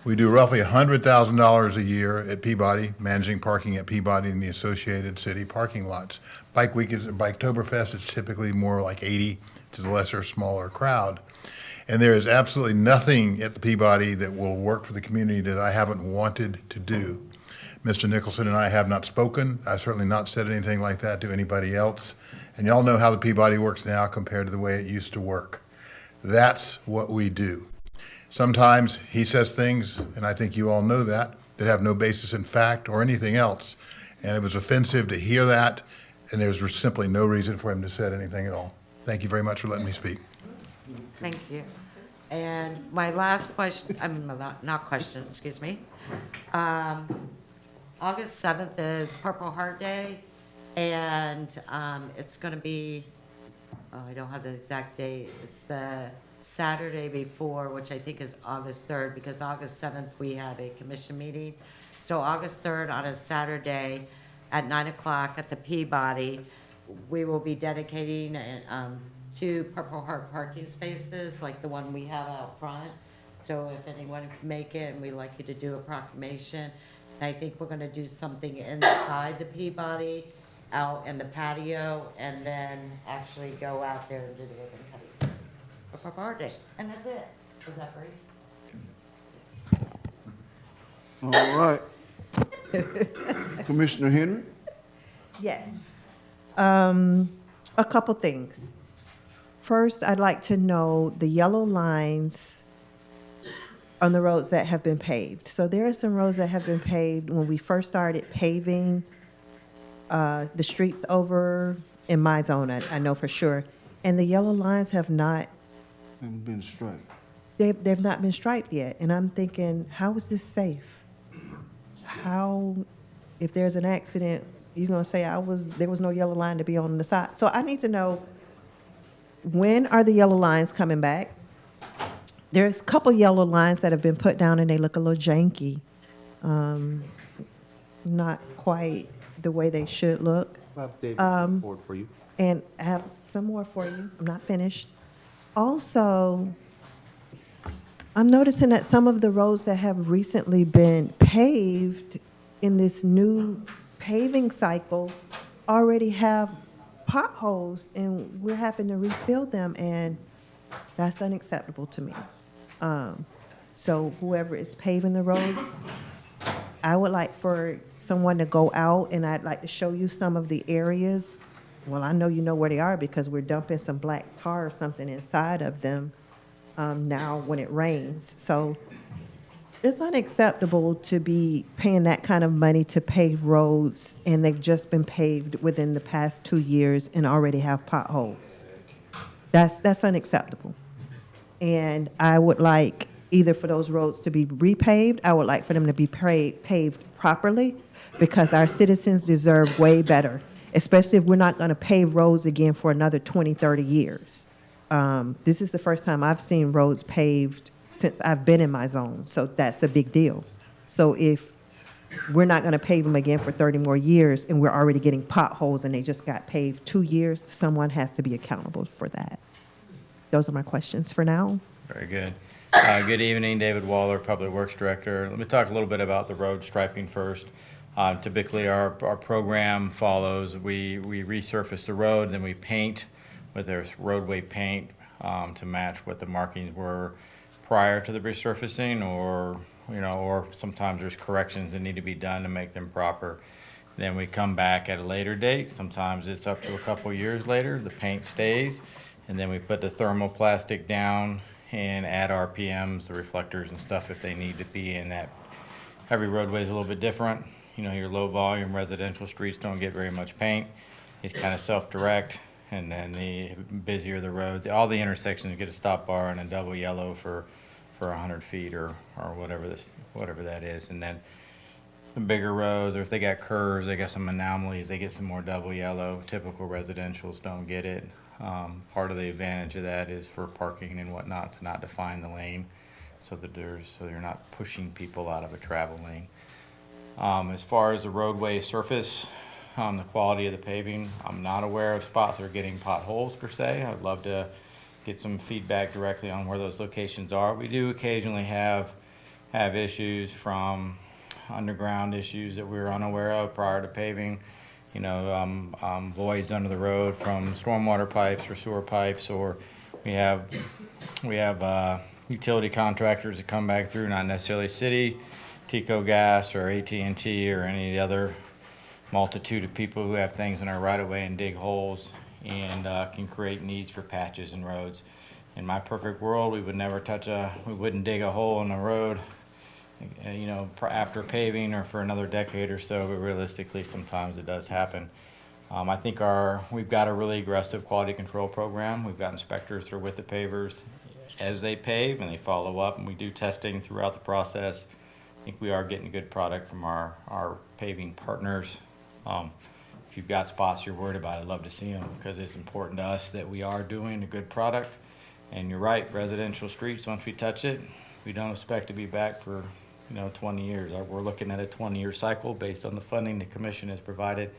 We do roughly $100,000 a year at Peabody, managing parking at Peabody and the associated city parking lots. Bike Week is Biketoberfest. It's typically more like 80 to the lesser, smaller crowd. And there is absolutely nothing at the Peabody that will work for the community that I haven't wanted to do. Mr. Nicholson and I have not spoken. I've certainly not said anything like that to anybody else. And y'all know how the Peabody works now compared to the way it used to work. That's what we do. Sometimes he says things, and I think you all know that have no basis in fact or anything else. And it was offensive to hear that, and there's simply no reason for him to say anything at all. Thank you very much for letting me speak. Thank you. And my last question, not question, excuse me. August 7th is Purple Heart Day, and it's going to be, I don't have the exact date, it's the Saturday before, which I think is August 3rd, because August 7th we have a commission meeting. So August 3rd on a Saturday at 9 o'clock at the Peabody, we will be dedicating 2 Purple Heart parking spaces like the one we have out front. So if anyone can make it, and we'd like you to do a proclamation. And I think we're going to do something inside the Peabody, out in the patio, and then actually go out there and do the ribbon cutting for Purple Heart Day. And that's it. Was that great? All right. Commissioner Henry? Yes. A couple things. First, I'd like to know the yellow lines on the roads that have been paved. So there are some roads that have been paved when we first started paving the streets over in my zone, I know for sure. And the yellow lines have not been striped. they've not been striped yet. And I'm thinking, how is this safe? How, if there's an accident, you're gonna say there was no yellow line to be on the side. So I need to know, when are the yellow lines coming back? There's a couple yellow lines that have been put down and they look a little janky. Not quite the way they should look. David, forward for you. And I have some more for you. I'm not finished. Also, I'm noticing that some of the roads that have recently been paved in this new paving cycle already have potholes, and we're having to refill them, and that's unacceptable to me. So whoever is paving the roads, I would like for someone to go out, and I'd like to show you some of the areas. Well, I know you know where they are because we're dumping some black tar or something inside of them now when it rains. So it's unacceptable to be paying that kind of money to pave roads, and they've just been paved within the past 2 years and already have potholes. That's unacceptable. And I would like either for those roads to be repaved, I would like for them to be paved properly, because our citizens deserve way better, especially if we're not going to pave roads again for another 20, 30 years. This is the first time I've seen roads paved since I've been in my zone, so that's a big deal. So if we're not going to pave them again for 30 more years and we're already getting potholes and they just got paved 2 years, someone has to be accountable for that. Those are my questions for now. Very good. Good evening, David Waller, Public Works Director. Let me talk a little bit about the road striping first. Typically, our program follows, we resurface the road, then we paint with their roadway paint to match what the markings were prior to the resurfacing, or sometimes there's corrections that need to be done to make them proper. Then we come back at a later date. Sometimes it's up to a couple years later. The paint stays, and then we put the thermoplastic down and add RPMs, the reflectors and stuff if they need to be in that. Every roadway is a little bit different. Your low volume residential streets don't get very much paint. It's kind of self-direct, and then the busier the roads, all the intersections get a stop bar and a double yellow for 100 feet or whatever that is. And then the bigger roads, or if they got curves, they got some anomalies, they get some more double yellow. Typical residentials don't get it. Part of the advantage of that is for parking and whatnot, to not define the lane, so you're not pushing people out of a travel lane. As far as the roadway surface, the quality of the paving, I'm not aware of spots that are getting potholes per se. I'd love to get some feedback directly on where those locations are. We do occasionally have issues from underground issues that we were unaware of prior to paving. Voids under the road from stormwater pipes or sewer pipes, or we have utility contractors that come back through, not necessarily city, Tico Gas or AT&T or any of the other multitude of people who have things in our right of way and dig holes and can create needs for patches and roads. In my perfect world, we would never we wouldn't dig a hole in the road, after paving or for another decade or so, but realistically, sometimes it does happen. I think we've got a really aggressive quality control program. We've got inspectors that are with the pavers as they pave, and they follow up, and we do testing throughout the process. I think we are getting a good product from our paving partners. If you've got spots you're worried about, I'd love to see them, because it's important to us that we are doing a good product. And you're right, residential streets, once we touch it, we don't expect to be back for 20 years. We're looking at a 20-year cycle based on the funding the commission has provided,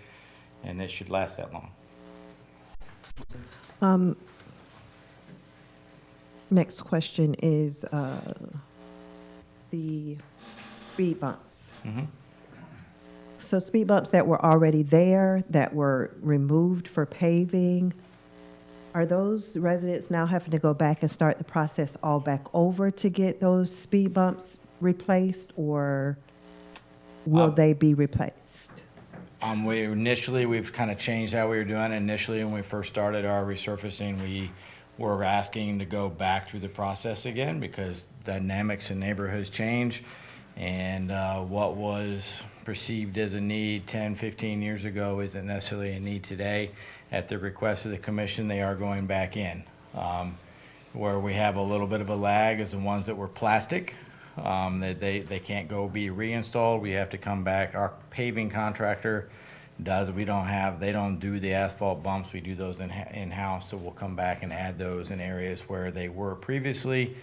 and it should last that long. Next question is the speed bumps. Mm-hmm. So speed bumps that were already there, that were removed for paving, are those residents now having to go back and start the process all back over to get those speed bumps replaced, or will they be replaced? We've kind of changed how we were doing it. Initially, when we first started our resurfacing, we're asking to go back through the process again because dynamics in neighborhoods change. And what was perceived as a need 10, 15 years ago isn't necessarily a need today. At the request of the commission, they are going back in. Where we have a little bit of a lag is the ones that were plastic. That they can't go be reinstalled. We have to come back. Our paving contractor does. They don't do the asphalt bumps. We do those in-house. So we'll come back and add those in areas where they were previously.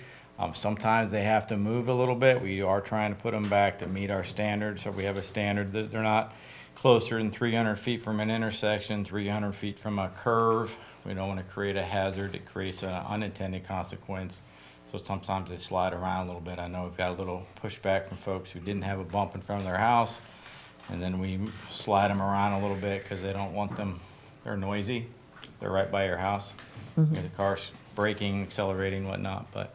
Sometimes they have to move a little bit. We are trying to put them back to meet our standards. So we have a standard that they're not closer than 300 feet from an intersection, 300 feet from a curve. We don't want to create a hazard. It creates an unintended consequence. So sometimes they slide around a little bit. I know we've got a little pushback from folks who didn't have a bump in front of their house. And then we slide them around a little bit because they don't want them, they're noisy. They're right by your house. The car's braking, accelerating, whatnot. But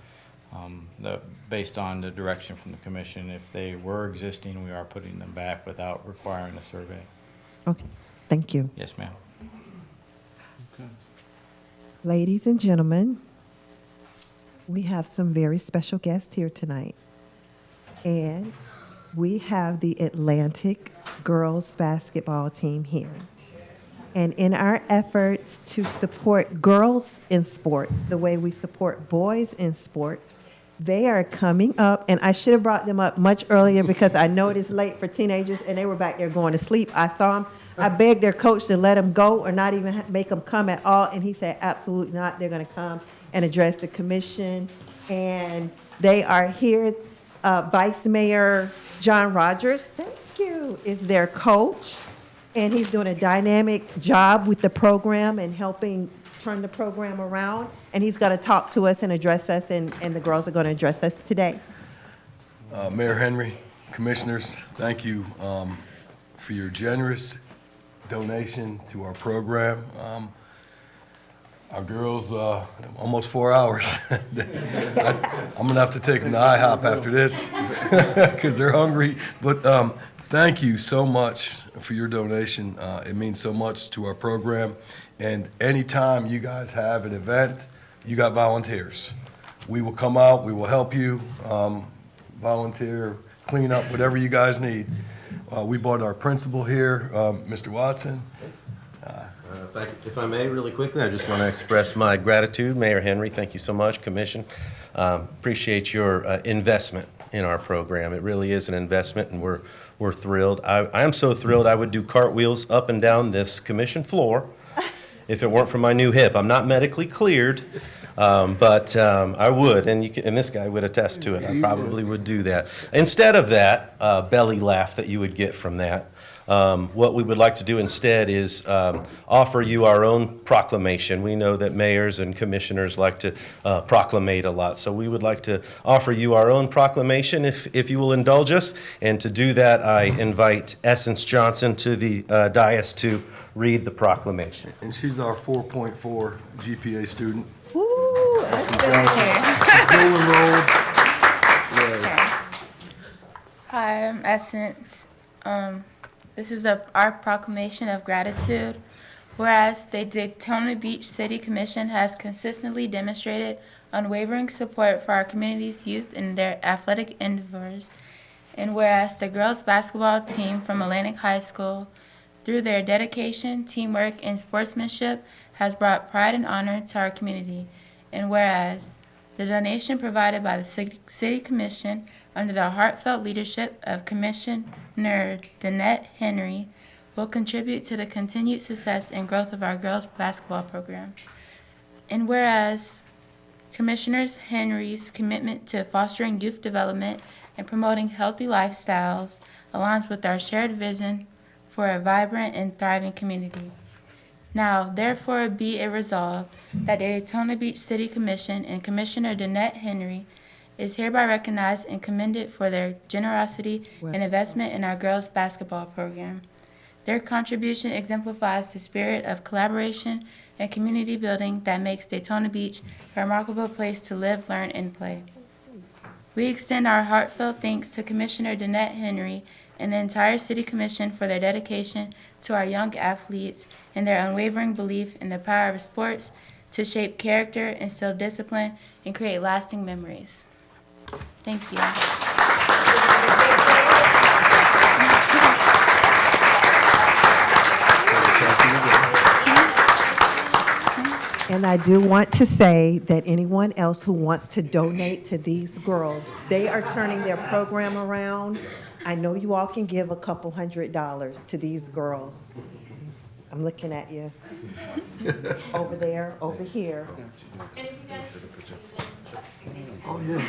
based on the direction from the commission, if they were existing, we are putting them back without requiring a survey. Okay, thank you. Yes, ma'am. Ladies and gentlemen, we have some very special guests here tonight. And we have the Atlantic girls basketball team here. And in our efforts to support girls in sports the way we support boys in sports, they are coming up, and I should have brought them up much earlier because I know it is late for teenagers, and they were back there going to sleep. I saw them. I begged their coach to let them go or not even make them come at all, and he said, absolutely not. They're going to come and address the commission, and they are here. Vice Mayor John Rogers, thank you, is their coach, and he's doing a dynamic job with the program and helping turn the program around, and he's going to talk to us and address us, and the girls are going to address us today. Mayor Henry, commissioners, thank you for your generous donation to our program. Our girls, almost 4 hours. I'm gonna have to take them to IHOP after this because they're hungry. But thank you so much for your donation. It means so much to our program. And anytime you guys have an event, you got volunteers. We will come out, we will help you, volunteer, clean up, whatever you guys need. We brought our principal here, Mr. Watson. If I may, really quickly, I just want to express my gratitude. Mayor Henry, thank you so much. Commission, appreciate your investment in our program. It really is an investment, and we're thrilled. I am so thrilled I would do cartwheels up and down this commission floor if it weren't for my new hip. I'm not medically cleared, but I would, and this guy would attest to it. I probably would do that. Instead of that belly laugh that you would get from that, what we would like to do instead is offer you our own proclamation. We know that mayors and commissioners like to proclamate a lot, so we would like to offer you our own proclamation if you will indulge us. And to do that, I invite Essence Johnson to the dais to read the proclamation. And she's our 4.4 GPA student. Woo! Essence Johnson. She's dual enrolled. Yes. Hi, I'm Essence. This is our proclamation of gratitude. Whereas the Daytona Beach City Commission has consistently demonstrated unwavering support for our community's youth in their athletic endeavors, and whereas the girls basketball team from Atlantic High School, through their dedication, teamwork, and sportsmanship, has brought pride and honor to our community, and whereas the donation provided by the City Commission under the heartfelt leadership of Commissioner Danette Henry will contribute to the continued success and growth of our girls basketball program. And whereas Commissioner Henry's commitment to fostering youth development and promoting healthy lifestyles aligns with our shared vision for a vibrant and thriving community. Now, therefore, be it resolved that the Daytona Beach City Commission and Commissioner Danette Henry is hereby recognized and commended for their generosity and investment in our girls' basketball program. Their contribution exemplifies the spirit of collaboration and community building that makes Daytona Beach a remarkable place to live, learn, and play. We extend our heartfelt thanks to Commissioner Danette Henry and the entire City Commission for their dedication to our young athletes and their unwavering belief in the power of sports to shape character, instill discipline, and create lasting memories. Thank you. And I do want to say that anyone else who wants to donate to these girls, they are turning their program around. I know you all can give a couple $100 to these girls. I'm looking at you. Over there, over here. Oh, yes.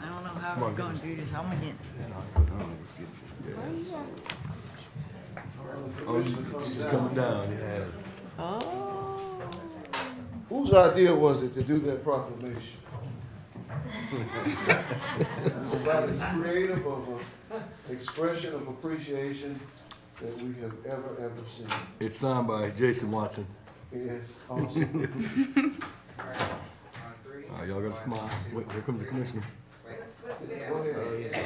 I don't know how we're gonna do this. I'm gonna get. Oh, she's coming down, yes. Oh. Whose idea was it to do that proclamation? It's about as creative of an expression of appreciation that we have ever seen. It's signed by Jason Watson. Yes, awesome. All right, y'all gotta smile. Wait, here comes the commissioner. Go ahead.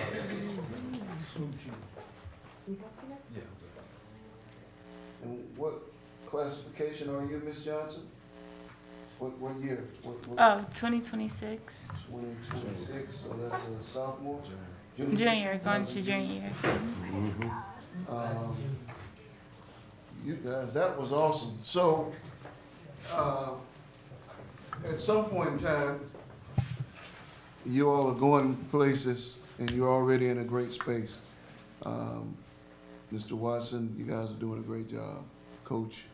And what classification are you, Ms. Johnson? What year? Oh, 2026. 2026, so that's a sophomore? Junior, going to junior year. You guys, that was awesome. So, at some point in time, you all are going places and you're already in a great space. Mr. Watson, you guys are doing a great job. Coach,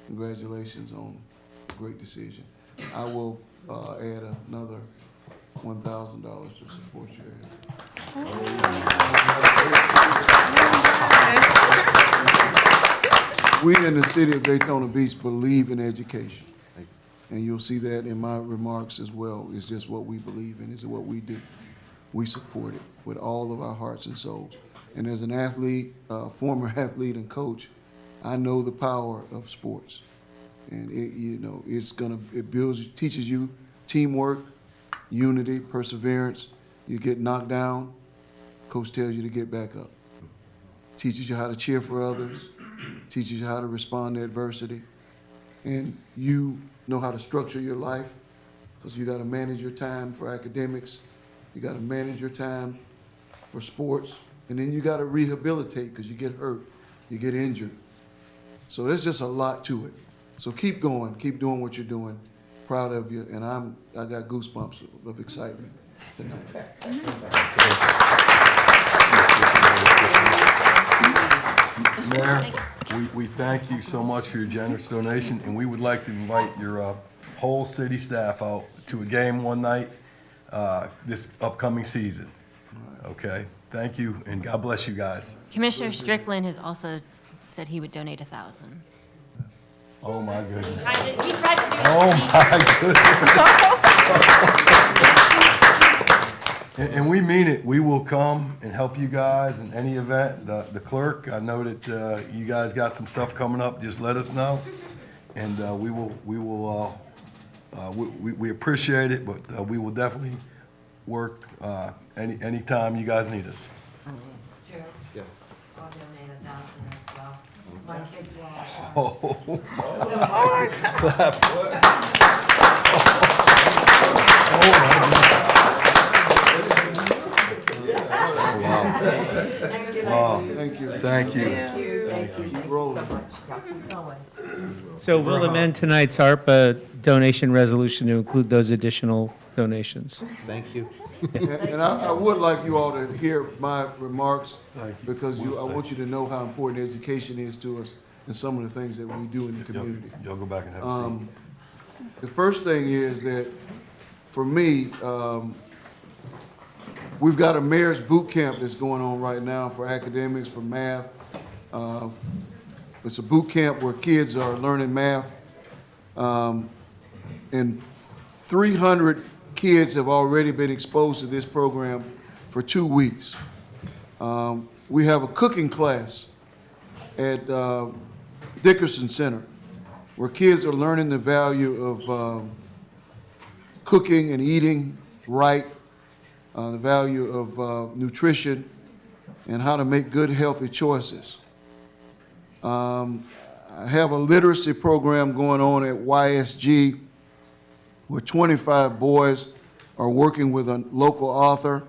congratulations on a great decision. I will add another $1,000 to support your effort. We in the city of Daytona Beach believe in education. And you'll see that in my remarks as well. It's just what we believe in, it's what we do. We support it with all of our hearts and souls. And as an athlete, former athlete and coach, I know the power of sports. And it builds, teaches you teamwork, unity, perseverance. You get knocked down, coach tells you to get back up. Teaches you how to cheer for others, teaches you how to respond to adversity. And you know how to structure your life, because you got to manage your time for academics, you got to manage your time for sports, and then you got to rehabilitate because you get hurt, you get injured. So there's just a lot to it. So keep going, keep doing what you're doing. Proud of you, and I got goosebumps of excitement tonight. Mayor, we thank you so much for your generous donation, and we would like to invite your whole city staff out to a game one night this upcoming season. Okay, thank you, and God bless you guys. Commissioner Strickland has also said he would donate 1,000. Oh my goodness. He tried to do it. Oh my goodness. And we mean it. We will come and help you guys in any event. The clerk, I know that you guys got some stuff coming up. Just let us know, and we appreciate it. But we will definitely work anytime you guys need us. Chair? Yeah. I'll donate 1,000 as well. My kids will Oh. Thank you. Thank you. Thank you. Keep rolling. Keep going. So we'll amend tonight's ARPA donation resolution to include those additional donations. Thank you. And I would like you all to hear my remarks, because I want you to know how important education is to us and some of the things that we do in the community. Y'all go back and have a seat. The first thing is that, for me, we've got a mayor's boot camp that's going on right now for academics, for math. It's a boot camp where kids are learning math. And 300 kids have already been exposed to this program for 2 weeks. We have a cooking class at Dickerson Center, where kids are learning the value of cooking and eating right, the value of nutrition, and how to make good, healthy choices. I I have a literacy program going on at YSG where 25 boys are working with a local author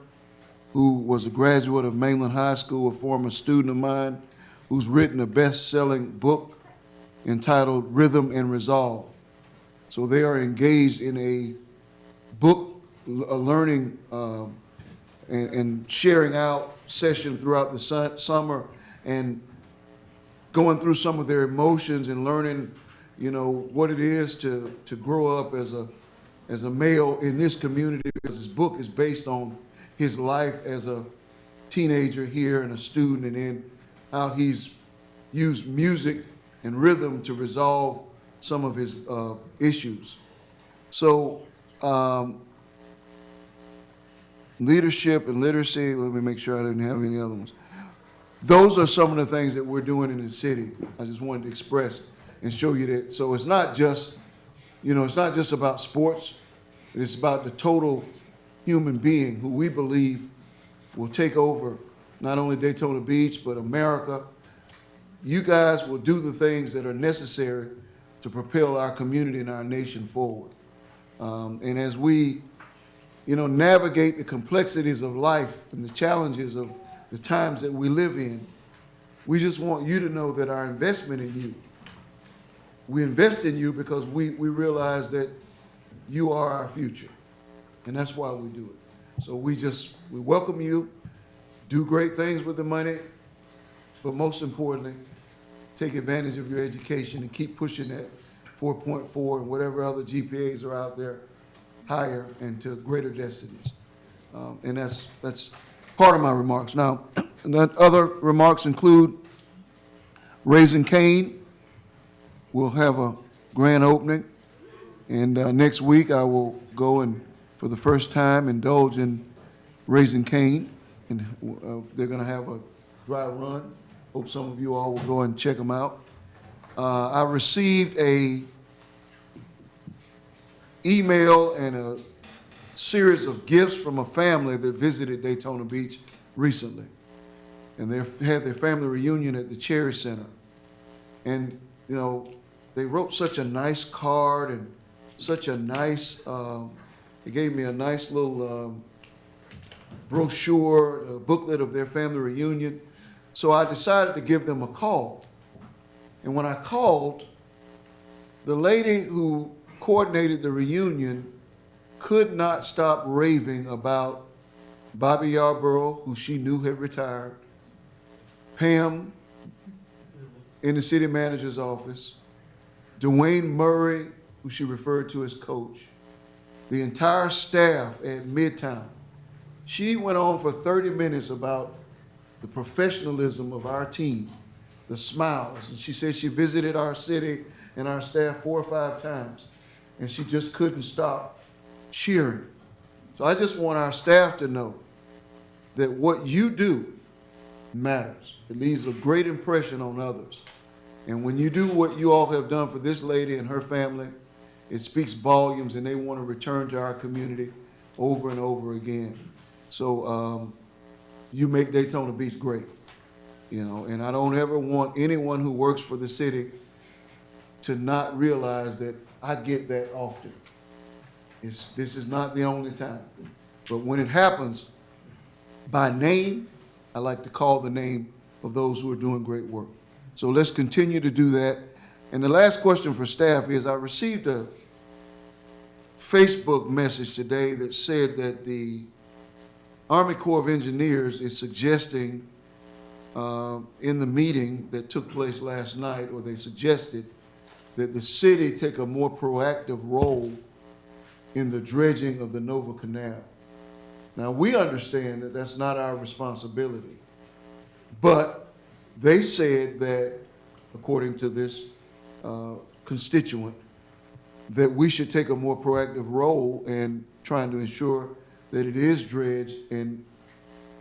who was a graduate of Mainland High School, a former student of mine, who's written a best-selling book entitled Rhythm and Resolve. So they are engaged in a book learning and sharing out session throughout the summer and going through some of their emotions and learning, you know, what it is to grow up as a male in this community, because this book is based on his life as a teenager here and a student, and then how he's used music and rhythm to resolve some of his issues. So leadership and literacy, let me make sure I didn't have any other ones. Those are some of the things that we're doing in the city. I just wanted to express and show you that. So it's not just, you know, it's not just about sports. It's about the total human being who we believe will take over not only Daytona Beach, but America. You guys will do the things that are necessary to propel our community and our nation forward. And as we, you know, navigate the complexities of life and the challenges of the times that we live in, we just want you to know that our investment in you, we invest in you because we realize that you are our future. And that's why we do it. So we welcome you, do great things with the money, but most importantly, take advantage of your education and keep pushing that 4.4 and whatever other GPAs are out there higher and to greater destinies. And that's part of my remarks. Now, other remarks include Raising Cane. We'll have a grand opening. And next week, I will go and, for the first time, indulge in Raising Cane. And they're going to have a dry run. Hope some of you all will go and check them out. I received a email and a series of gifts from a family that visited Daytona Beach recently. And they had their family reunion at the Cherry Center. And, you know, they wrote such a nice card and such a nice, they gave me a nice little brochure, a booklet of their family reunion. So I decided to give them a call. And when I called, the lady who coordinated the reunion could not stop raving about Bobby Yarborough, who she knew had retired, Pam in the city manager's office, Dwayne Murray, who she referred to as coach, the entire staff at Midtown. She went on for 30 minutes about the professionalism of our team, the smiles. And she said she visited our city and our staff 4 or 5 times, and she just couldn't stop cheering. So I just want our staff to know that what you do matters. It leaves a great impression on others. And when you do what you all have done for this lady and her family, it speaks volumes, and they want to return to our community over and over again. So you make Daytona Beach great, you know, and I don't ever want anyone who works for the city to not realize that I get that often. This is not the only time. But when it happens, by name, I like to call the name of those who are doing great work. So let's continue to do that. And the last question for staff is, I received a Facebook message today that said that the Army Corps of Engineers is suggesting in the meeting that took place last night, or they suggested that the city take a more proactive role in the dredging of the Nova Canal. Now, we understand that that's not our responsibility, but they said that, according to this constituent, that we should take a more proactive role in trying to ensure that it is dredged, and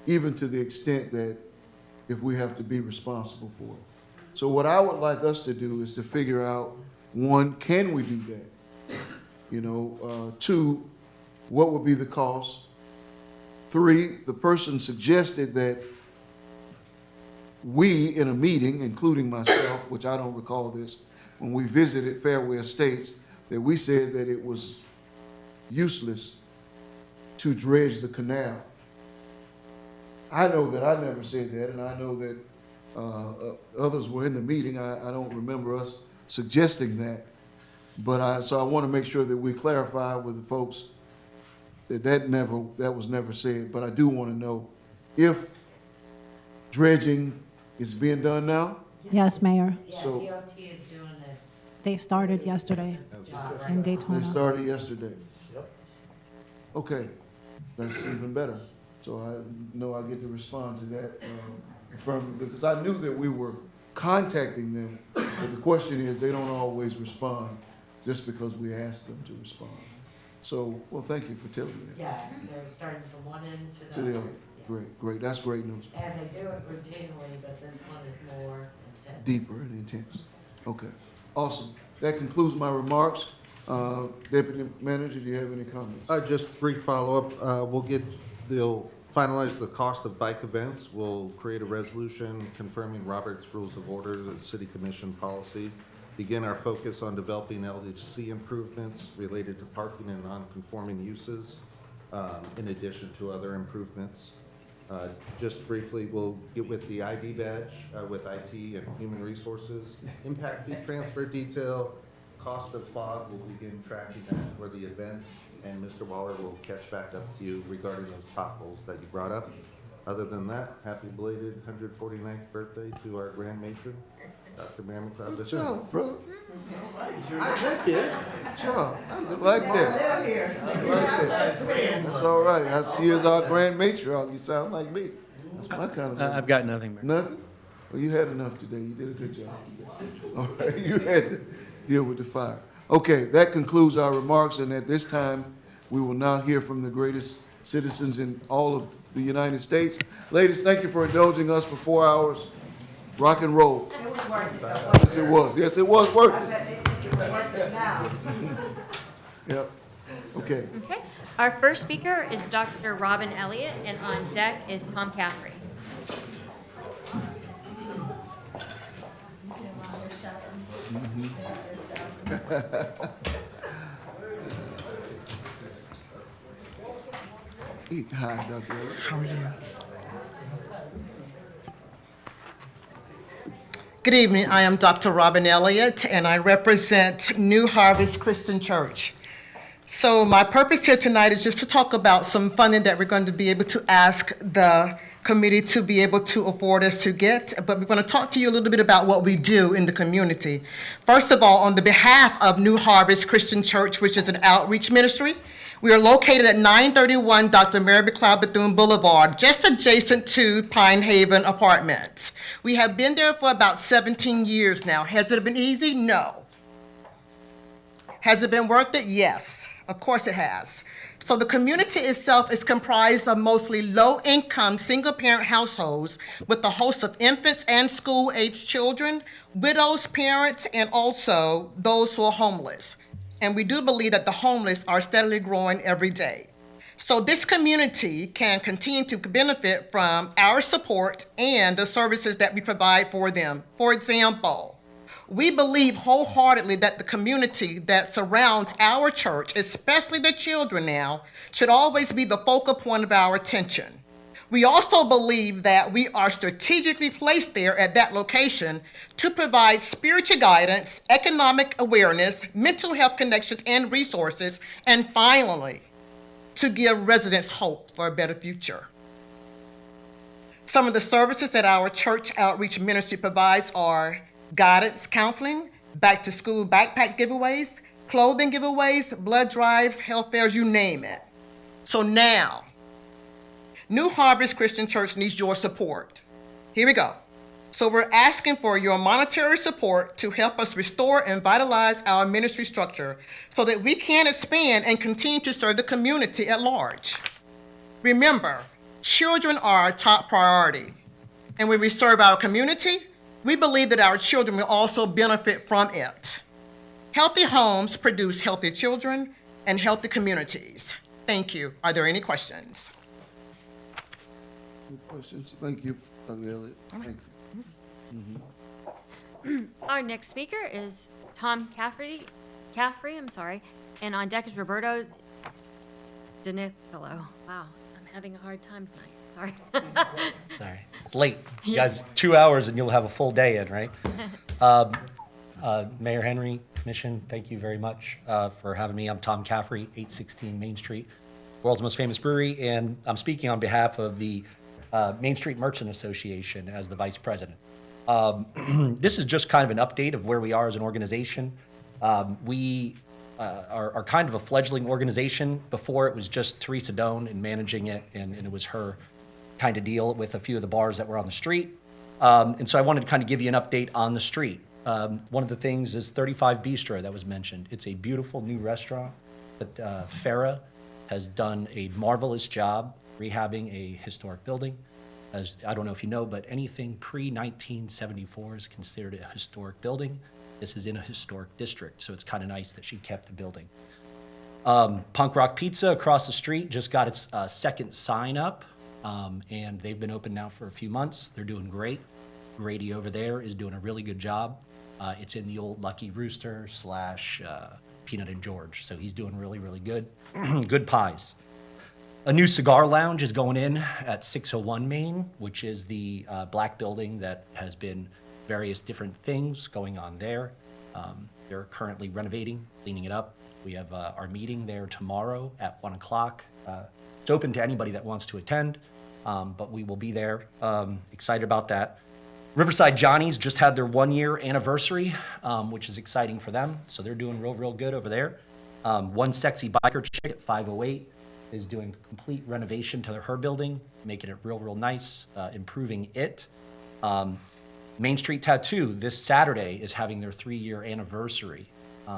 even to the extent that if we have to be responsible for it. So what I would like us to do is to figure out, 1, can we do that? You know, 2, what would be the cost? 3, the person suggested that we, in a meeting, including myself, which I don't recall this, when we visited Fairway Estates, that we said that it was useless to dredge the canal. I know that I never said that, and I know that others were in the meeting. I don't remember us suggesting that. But so I want to make sure that we clarify with the folks that that was never said. But I do want to know if dredging is being done now. Yes, Mayor. So DOT is doing it. They started yesterday in Daytona. they started yesterday. Okay, that's even better. So I know I get to respond to that affirmatively, because I knew that we were contacting them. But the question is, they don't always respond just because we ask them to respond. So, well, thank you for telling me that. Yeah, they're starting from one end to To the the other. other. Great, great. That's great news. And they do it routinely, but this one is more intense. Deeper and intense. Okay, awesome. That concludes my remarks. Deputy Manager, do you have any comments? Just brief follow-up. They'll finalize the cost of bike events. We'll create a resolution confirming Robert's Rules of Order, the City Commission policy. Begin our focus on developing LDC improvements related to parking and non-conforming uses, in addition to other improvements. Just briefly, we'll get with the ID badge with IT and Human Resources. Impact fee transfer detail, cost of fog, we'll begin tracking that for the event. And Mr. Waller will catch back up to you regarding those potholes that you brought up. Other than that, happy belated 149th birthday to our Grand Matron, Dr. Mary McLeod. Good job, brother. I live here. Good job. I like that. I like that. That's all right. She is our grand matriarch. You sound like me. That's my kind of. I've got nothing, Mayor. Nothing? Well, you had enough today. You did a good job today. All right, you had to deal with the fire. Okay, that concludes our remarks, and at this time, we will now hear from the greatest citizens in all of the United States. Ladies, thank you for indulging us for 4 hours. Rock and roll. It was worth it. Yes, it was. Yes, it was worth I it. bet it was worth it now. Yep. Okay. Okay. Our first speaker is Dr. Robin Elliott, and on deck is Tom Caffrey. Hi, Dr. Elliott. How are you? Good evening. I am Dr. Robin Elliott, and I represent New Harvest Christian Church. So my purpose here tonight is just to talk about some funding that we're going to be able to ask the committee to be able to afford us to get, but we're going to talk to you a little bit about what we do in the community. First of all, on the behalf of New Harvest Christian Church, which is an outreach ministry, we are located at 931 Dr. Mary McLeod Bethune Boulevard, just adjacent to Pine Haven Apartments. We have been there for about 17 years now. Has it been easy? No. Has it been worth it? Yes, of course it has. So the community itself is comprised of mostly low-income, single-parent households with a host of infants and school-aged children, widows, parents, and also those who are homeless. And we do believe that the homeless are steadily growing every day. So this community can continue to benefit from our support and the services that we provide for them. For example, we believe wholeheartedly that the community that surrounds our church, especially the children now, should always be the focal point of our attention. We also believe that we are strategically placed there at that location to provide spiritual guidance, economic awareness, mental health connections and resources, and finally, to give residents hope for a better future. Some of the services that our church outreach ministry provides are guidance counseling, back to school backpack giveaways, clothing giveaways, blood drives, health fairs, you name it. So now, New Harvest Christian Church needs your support. Here we go. So we're asking for your monetary support to help us restore and vitalize our ministry structure so that we can expand and continue to serve the community at large. Remember, children are our top priority. And when we serve our community, we believe that our children will also benefit from it. Healthy homes produce healthy children and healthy communities. Thank you. Are there any questions? Any questions? Thank you, Dr. Elliott. Thank you. Our next speaker is Tom Caffrey, and on deck is Roberto DiNicolo. Wow, I'm having a hard time tonight. Sorry. Sorry, it's late. You guys, 2 hours and you'll have a full day in, right? Mayor Henry, Commission, thank you very much for having me. I'm Tom Caffrey, 816 Main Street, world's most famous brewery, and I'm speaking on behalf of the Main Street Merchant Association as the Vice President. This is just kind of an update of where we are as an organization. We are kind of a fledgling organization. Before it was just Teresa Doan and managing it, and it was her kind of deal with a few of the bars that were on the street. And so I wanted to kind of give you an update on the street. One of the things is 35 Bistro that was mentioned. It's a beautiful new restaurant that Farah has done a marvelous job rehabbing a historic building. As I don't know if you know, but anything pre-1974 is considered a historic building. This is in a historic district, so it's kind of nice that she kept the building. Punk Rock Pizza across the street just got its second sign up, and they've been open now for a few months. They're doing great. Grady over there is doing a really good job. It's in the old Lucky Rooster / Peanut and George, so he's doing really, really good. Good pies. A new cigar lounge is going in at 601 Main, which is the black building that has been various different things going on there. They're currently renovating, cleaning it up. We have our meeting there tomorrow at 1 o'clock. It's open to anybody that wants to attend, but we will be there. Excited about that. Riverside Johnny's just had their 1-year anniversary, which is exciting for them. So they're doing real, real good over there. One Sexy Biker Chick at 508 is doing complete renovation to her building, making it real, real nice, improving it. Main Street Tattoo this Saturday is having their 3-year anniversary.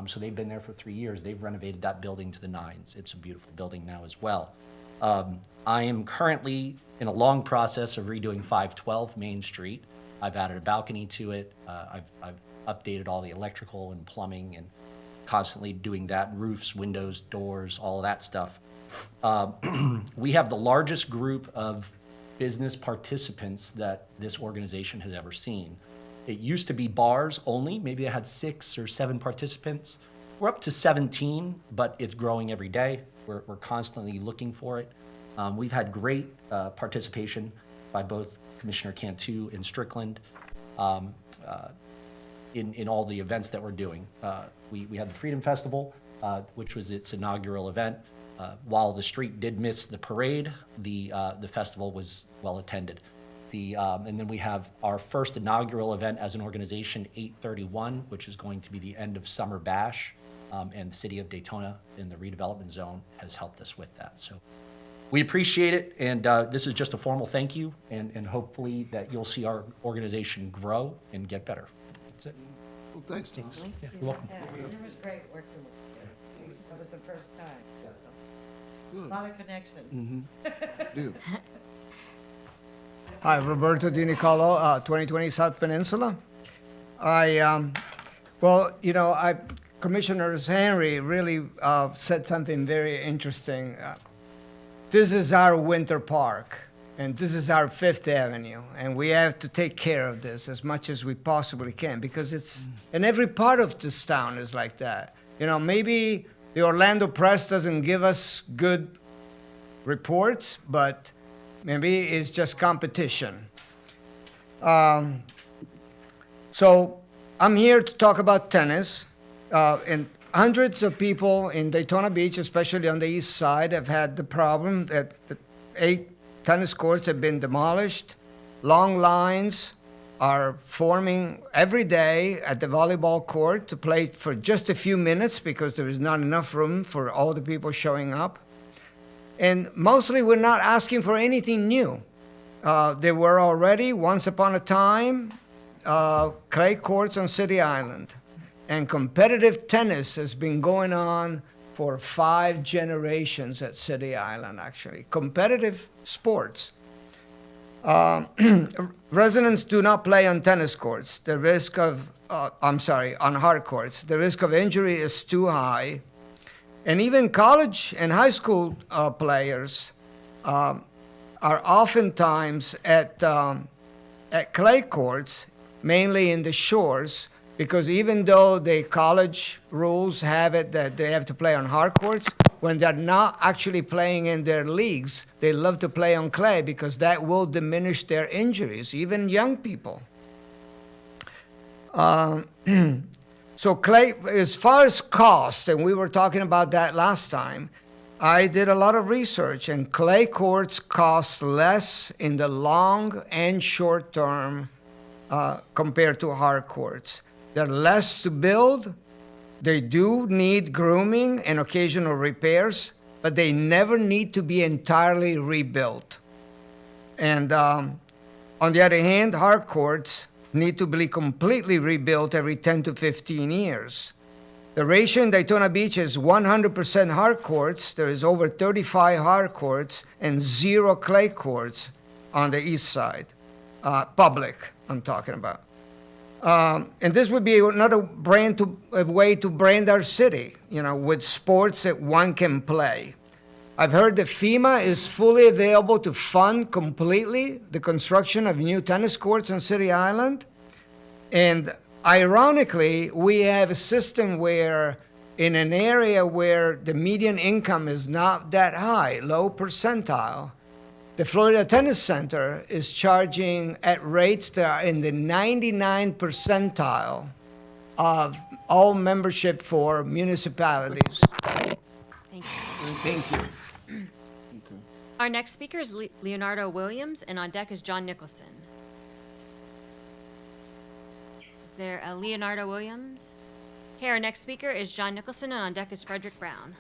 So they've been there for 3 years. They've renovated that building to the nines. It's a beautiful building now as well. I am currently in a long process of redoing 512 Main Street. I've added a balcony to it. I've updated all the electrical and plumbing and constantly doing that, roofs, windows, doors, all of that stuff. We have the largest group of business participants that this organization has ever seen. It used to be bars only. Maybe they had 6 or 7 participants. We're up to 17, but it's growing every day. We're constantly looking for it. We've had great participation by both Commissioner Cantu and Strickland in all the events that we're doing. We had the Freedom Festival, which was its inaugural event. While the street did miss the parade, the festival was well attended. And then we have our first inaugural event as an organization, 831, which is going to be the end of summer bash, and the city of Daytona in the redevelopment zone has helped us with that. So we appreciate it, and this is just a formal thank you, and hopefully that you'll see our organization grow and get better. That's it. Well, thanks, Tom. Yeah, you're welcome. It was great working with you. That was the first time. Good. A lot of connection. Deal. Hi, Roberto DiNicolo, 2020 South Peninsula. Commissioner Henry really said something very interesting. This is our winter park, and this is our Fifth Avenue, and we have to take care of this as much as we possibly can, because it's, and every part of this town is like that. You know, maybe the Orlando Press doesn't give us good reports, but maybe it's just competition. So I'm here to talk about tennis. And hundreds of people in Daytona Beach, especially on the east side, have had the problem that the 8 tennis courts have been demolished. Long lines are forming every day at the volleyball court to play for just a few minutes because there is not enough room for all the people showing up. And mostly we're not asking for anything new. There were already, once upon a time, clay courts on City Island. And competitive tennis has been going on for 5 generations at City Island, actually. Competitive sports. Residents do not play on tennis courts. The risk of, on hard courts. The risk of injury is too high. And even college and high school players are oftentimes at clay courts mainly in the shores, because even though the college rules have it that they have to play on hard courts, when they're not actually playing in their leagues, they love to play on clay because that will diminish their injuries, even young people. So clay, as far as cost, and we were talking about that last time, I did a lot of research, and clay courts cost less in the long and short term compared to hard courts. They're less to build. They do need grooming and occasional repairs, but they never need to be entirely rebuilt. And on the other hand, hard courts need to be completely rebuilt every 10 to 15 years. The ratio in Daytona Beach is 100% hard courts. There is over 35 hard courts and 0 clay courts on the east side, public I'm talking about. And this would be another way to brand our city, with sports that one can play. I've heard that FEMA is fully available to fund completely the construction of new tennis courts on City Island. And ironically, we have a system where in an area where the median income is not that high, low percentile, the Florida Tennis Center is charging at rates that are in the 99 percentile of all membership for municipalities. Thank you. Thank you. Our next speaker is Leonardo Williams, and on deck is John Nicholson. Is there a Leonardo Williams? Okay, our next speaker is John Nicholson, and on deck is Frederick Brown.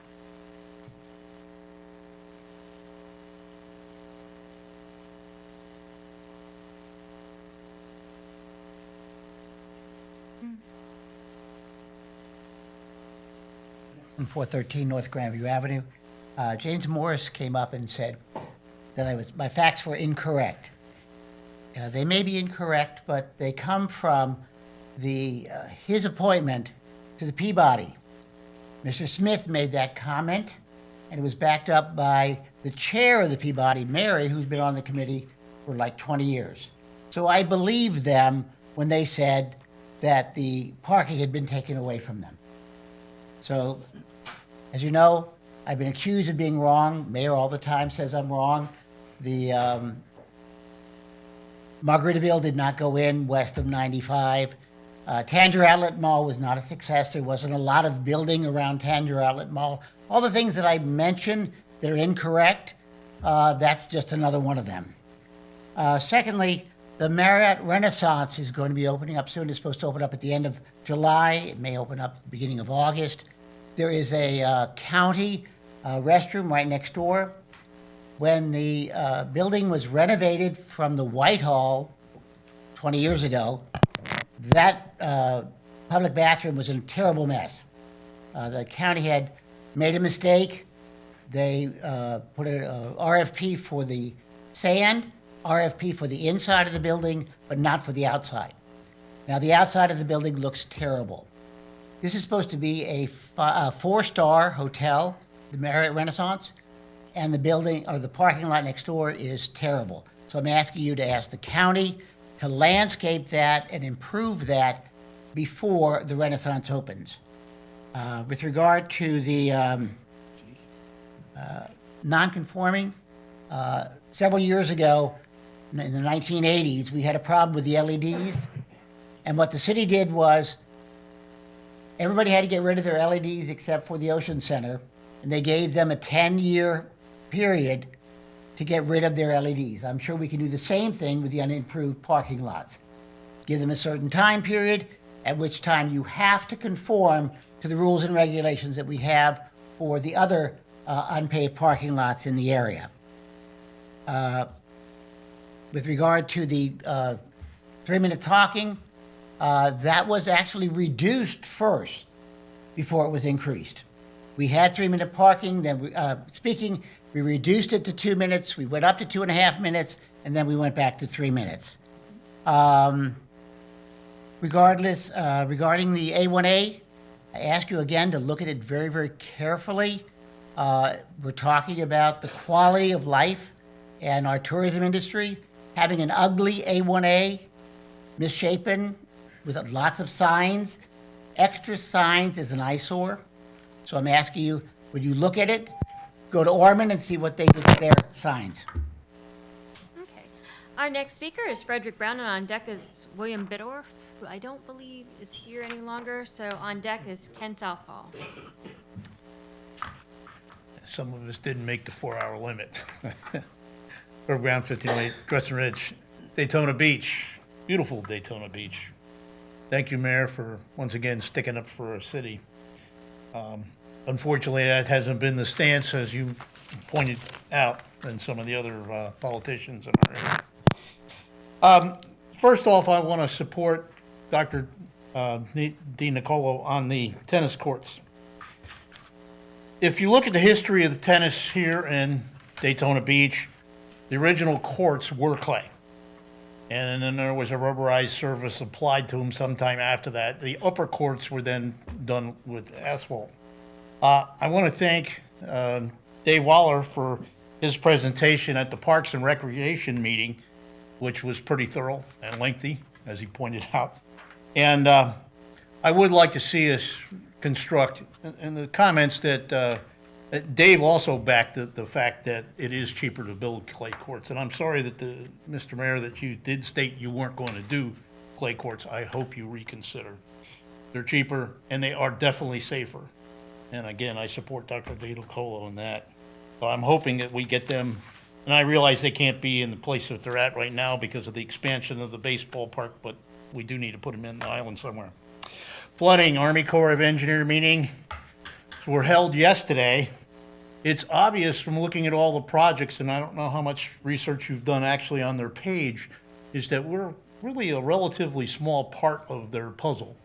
On 413 North Grandview Avenue. James Morris came up and said that my facts were incorrect. They may be incorrect, but they come from his appointment to the Peabody. Mr. Smith made that comment, and it was backed up by the chair of the Peabody, Mary, who's been on the committee for like 20 years. So I believed them when they said that the parking had been taken away from them. So, as you know, I've been accused of being wrong. Mayor all the time says I'm wrong. The Margaritaville did not go in west of 95. Tanger Outlet Mall was not a success. There wasn't a lot of building around Tanger Outlet Mall. All the things that I mentioned that are incorrect, that's just another one of them. Secondly, the Marriott Renaissance is going to be opening up soon. It's supposed to open up at the end of July. It may open up at the beginning of August. There is a county restroom right next door. When the building was renovated from the Whitehall 20 years ago, that public bathroom was in a terrible mess. The county had made a mistake. They put an RFP for the sand, RFP for the inside of the building, but not for the outside. Now, the outside of the building looks terrible. This is supposed to be a 4-star hotel, the Marriott Renaissance, and the building or the parking lot next door is terrible. So I'm asking you to ask the county to landscape that and improve that before the Renaissance opens. With regard to the non-conforming, several years ago, in the 1980s, we had a problem with the LEDs. And what the city did was everybody had to get rid of their LEDs except for the Ocean Center, and they gave them a 10-year period to get rid of their LEDs. I'm sure we can do the same thing with the unimproved parking lots. Give them a certain time period, at which time you have to conform to the rules and regulations that we have for the other unpaved parking lots in the area. With regard to the 3-minute talking, that was actually reduced first before it was increased. We had 3-minute parking, then speaking, we reduced it to 2 minutes, we went up to 2.5 minutes, and then we went back to 3 minutes. Regarding the A1A, I ask you again to look at it very, very carefully. We're talking about the quality of life and our tourism industry. Having an ugly A1A misshapen with lots of signs. Extra signs is an eyesore. So I'm asking you, would you look at it? Go to Ormond and see what they did to their signs. Okay. Our next speaker is Frederick Brown, and on deck is William Biddorf, who I don't believe is here any longer. So on deck is Ken Southall. Some of us didn't make the 4-hour limit. Frederick Brown, 1508 Crescent Ridge, Daytona Beach, beautiful Daytona Beach. Thank you, Mayor, for once again sticking up for our city. Unfortunately, that hasn't been the stance, as you pointed out, than some of the other politicians in our area. First off, I want to support Dr. DiNicolo on the tennis courts. If you look at the history of the tennis here in Daytona Beach, the original courts were clay. And then there was a rubberized surface applied to them sometime after that. The upper courts were then done with asphalt. I want to thank Dave Waller for his presentation at the Parks and Recreation meeting, which was pretty thorough and lengthy, as he pointed out. And I would like to see us construct, and the comments that Dave also backed the fact that it is cheaper to build clay courts. And I'm sorry that Mr. Mayor, that you did state you weren't going to do clay courts. I hope you reconsider. They're cheaper and they are definitely safer. And again, I support Dr. DiNicolo in that. So I'm hoping that we get them, and I realize they can't be in the place that they're at right now because of the expansion of the baseball park, but we do need to put them in the island somewhere. Flooding, Army Corps of Engineer meeting were held yesterday. It's obvious from looking at all the projects, and I don't know how much research you've done actually on their page, is that we're really a relatively small part of their puzzle.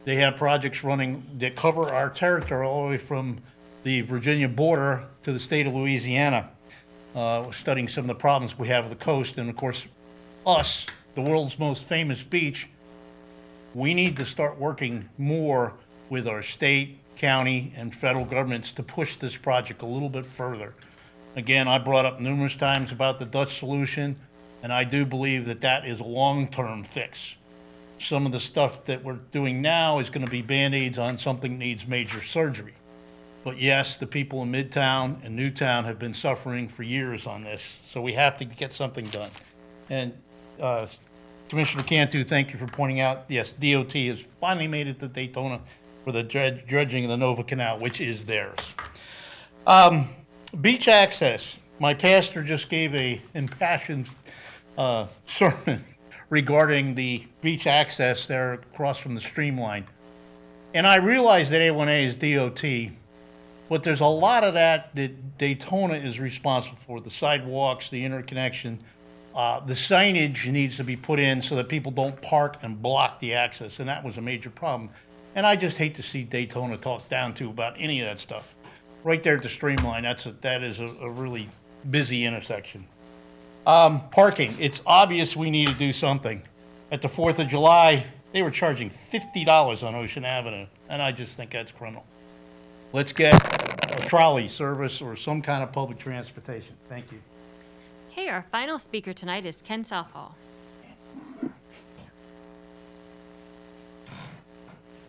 They have projects running that cover our territory all the way from the Virginia border to the state of Louisiana, studying some of the problems we have with the coast. And of course, us, the world's most famous beach, we need to start working more with our state, county, and federal governments to push this project a little bit further. Again, I brought up numerous times about the Dutch solution, and I do believe that that is a long-term fix. Some of the stuff that we're doing now is going to be Band-Aids on something that needs major surgery. But yes, the people in Midtown and Newtown have been suffering for years on this, so we have to get something done. And Commissioner Cantu, thank you for pointing out, yes, DOT has finally made it to Daytona for the dredging of the Nova Canal, which is theirs. Beach access. My pastor just gave a impassioned sermon regarding the beach access there across from the streamline. And I realize that A1A is DOT, but there's a lot of that Daytona is responsible for, the sidewalks, the interconnection. The signage needs to be put in so that people don't park and block the access, and that was a major problem. And I just hate to see Daytona talked down to about any of that stuff. Right there at the streamline, that is a really busy intersection. Parking, it's obvious we need to do something. At the 4th of July, they were charging $50 on Ocean Avenue, and I just think that's criminal. Let's get a trolley service or some kind of public transportation. Thank you. Okay, our final speaker tonight is Ken Southall.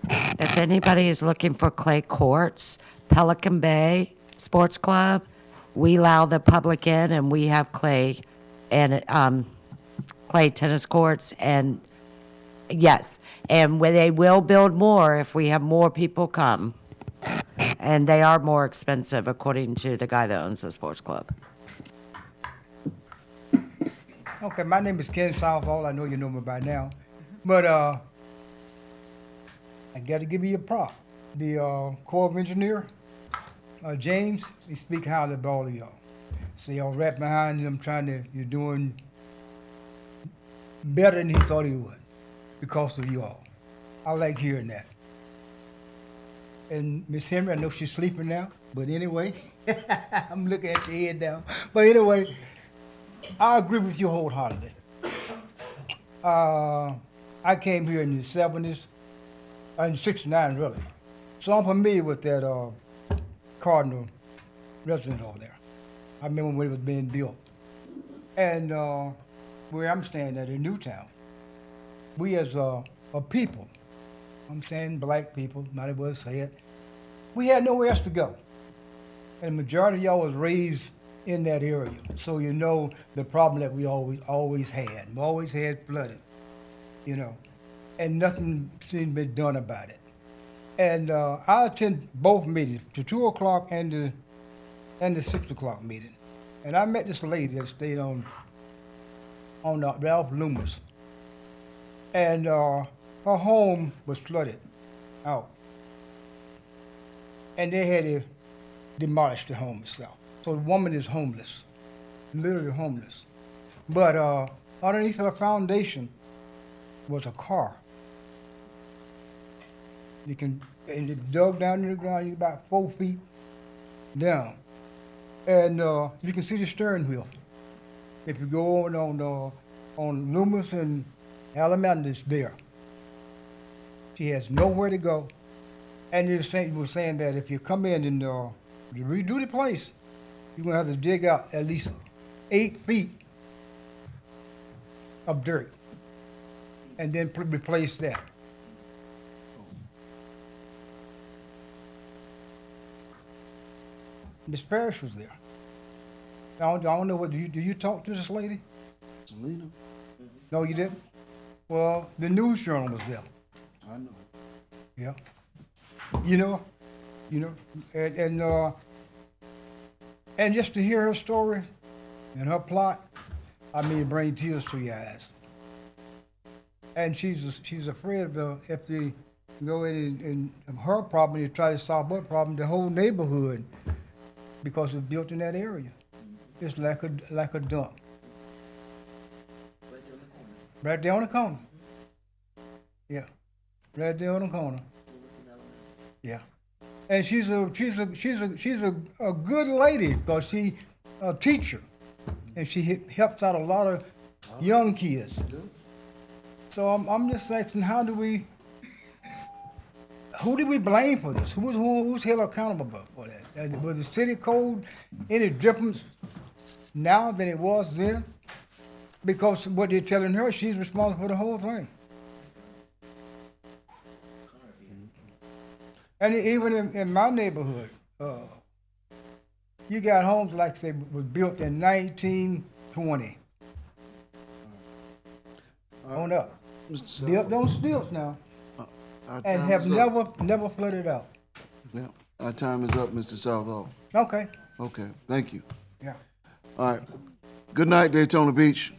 If anybody is looking for clay courts, Pelican Bay Sports Club, we allow the public in, and we have clay and clay tennis courts, and yes, and where they will build more if we have more people come, and they are more expensive according to the guy that owns the sports club. Okay, my name is Ken Southall. I know you know me by now, but I got to give you a prop. The Corps of Engineer, James, he speak highly of all of y'all. So y'all right behind him you're doing better than he thought he would because of you all. I like hearing that. And Miss Henry, I know she's sleeping now, but anyway, I'm looking at your head down. But anyway, I agree with you wholeheartedly. I came here in the 70s, in 69 really. So I'm familiar with that Cardinal residence over there. I remember when it was being built. And where I'm staying at in Newtown, we as a people, I'm saying black people, might as well say it, we had nowhere else to go. And the majority of y'all was raised in that area. So you know the problem that we always had. We always had flooding, you know, and nothing seemed to be done about it. And I attend both meetings, the 2 o'clock and the 6 o'clock meeting. And I met this lady that stayed on Ralph Loomis. And her home was flooded out. And they had to demolish the home itself. So the woman is homeless, literally homeless. But underneath her foundation was a car. And it dug down in the ground about 4 feet down. And you can see the steering wheel. If you go on Loomis and Alamanda, it's there. She has nowhere to go. And he was saying that if you come in and redo the place, you're gonna have to dig out at least 8 feet of dirt and then replace that. Miss Parrish was there. I don't know what, do you talk to this lady? Selena? No, you didn't? Well, the news journal was there. I know. Yeah. You know, and just to hear her story and her plot, I mean, it brings tears to your eyes. And she's afraid of if they go in and her problem, they try to solve her problem, the whole neighborhood, because it's built in that area. It's like a dump. Right there on the corner. Yeah. Right there on the corner. Yeah. And she's a good lady because she's a teacher and she helps out a lot of young kids. So I'm just asking, who do we blame for this? Who's held accountable for that? Was the city code any different now than it was then? Because what they're telling her, she's responsible for the whole thing. And even in my neighborhood, you got homes like say was built in 1920. On up. Built on stilts now. And have never flooded out. Yeah, our time is up, Mr. Southall. Okay. Okay, thank you. Yeah. All right. Good night, Daytona Beach.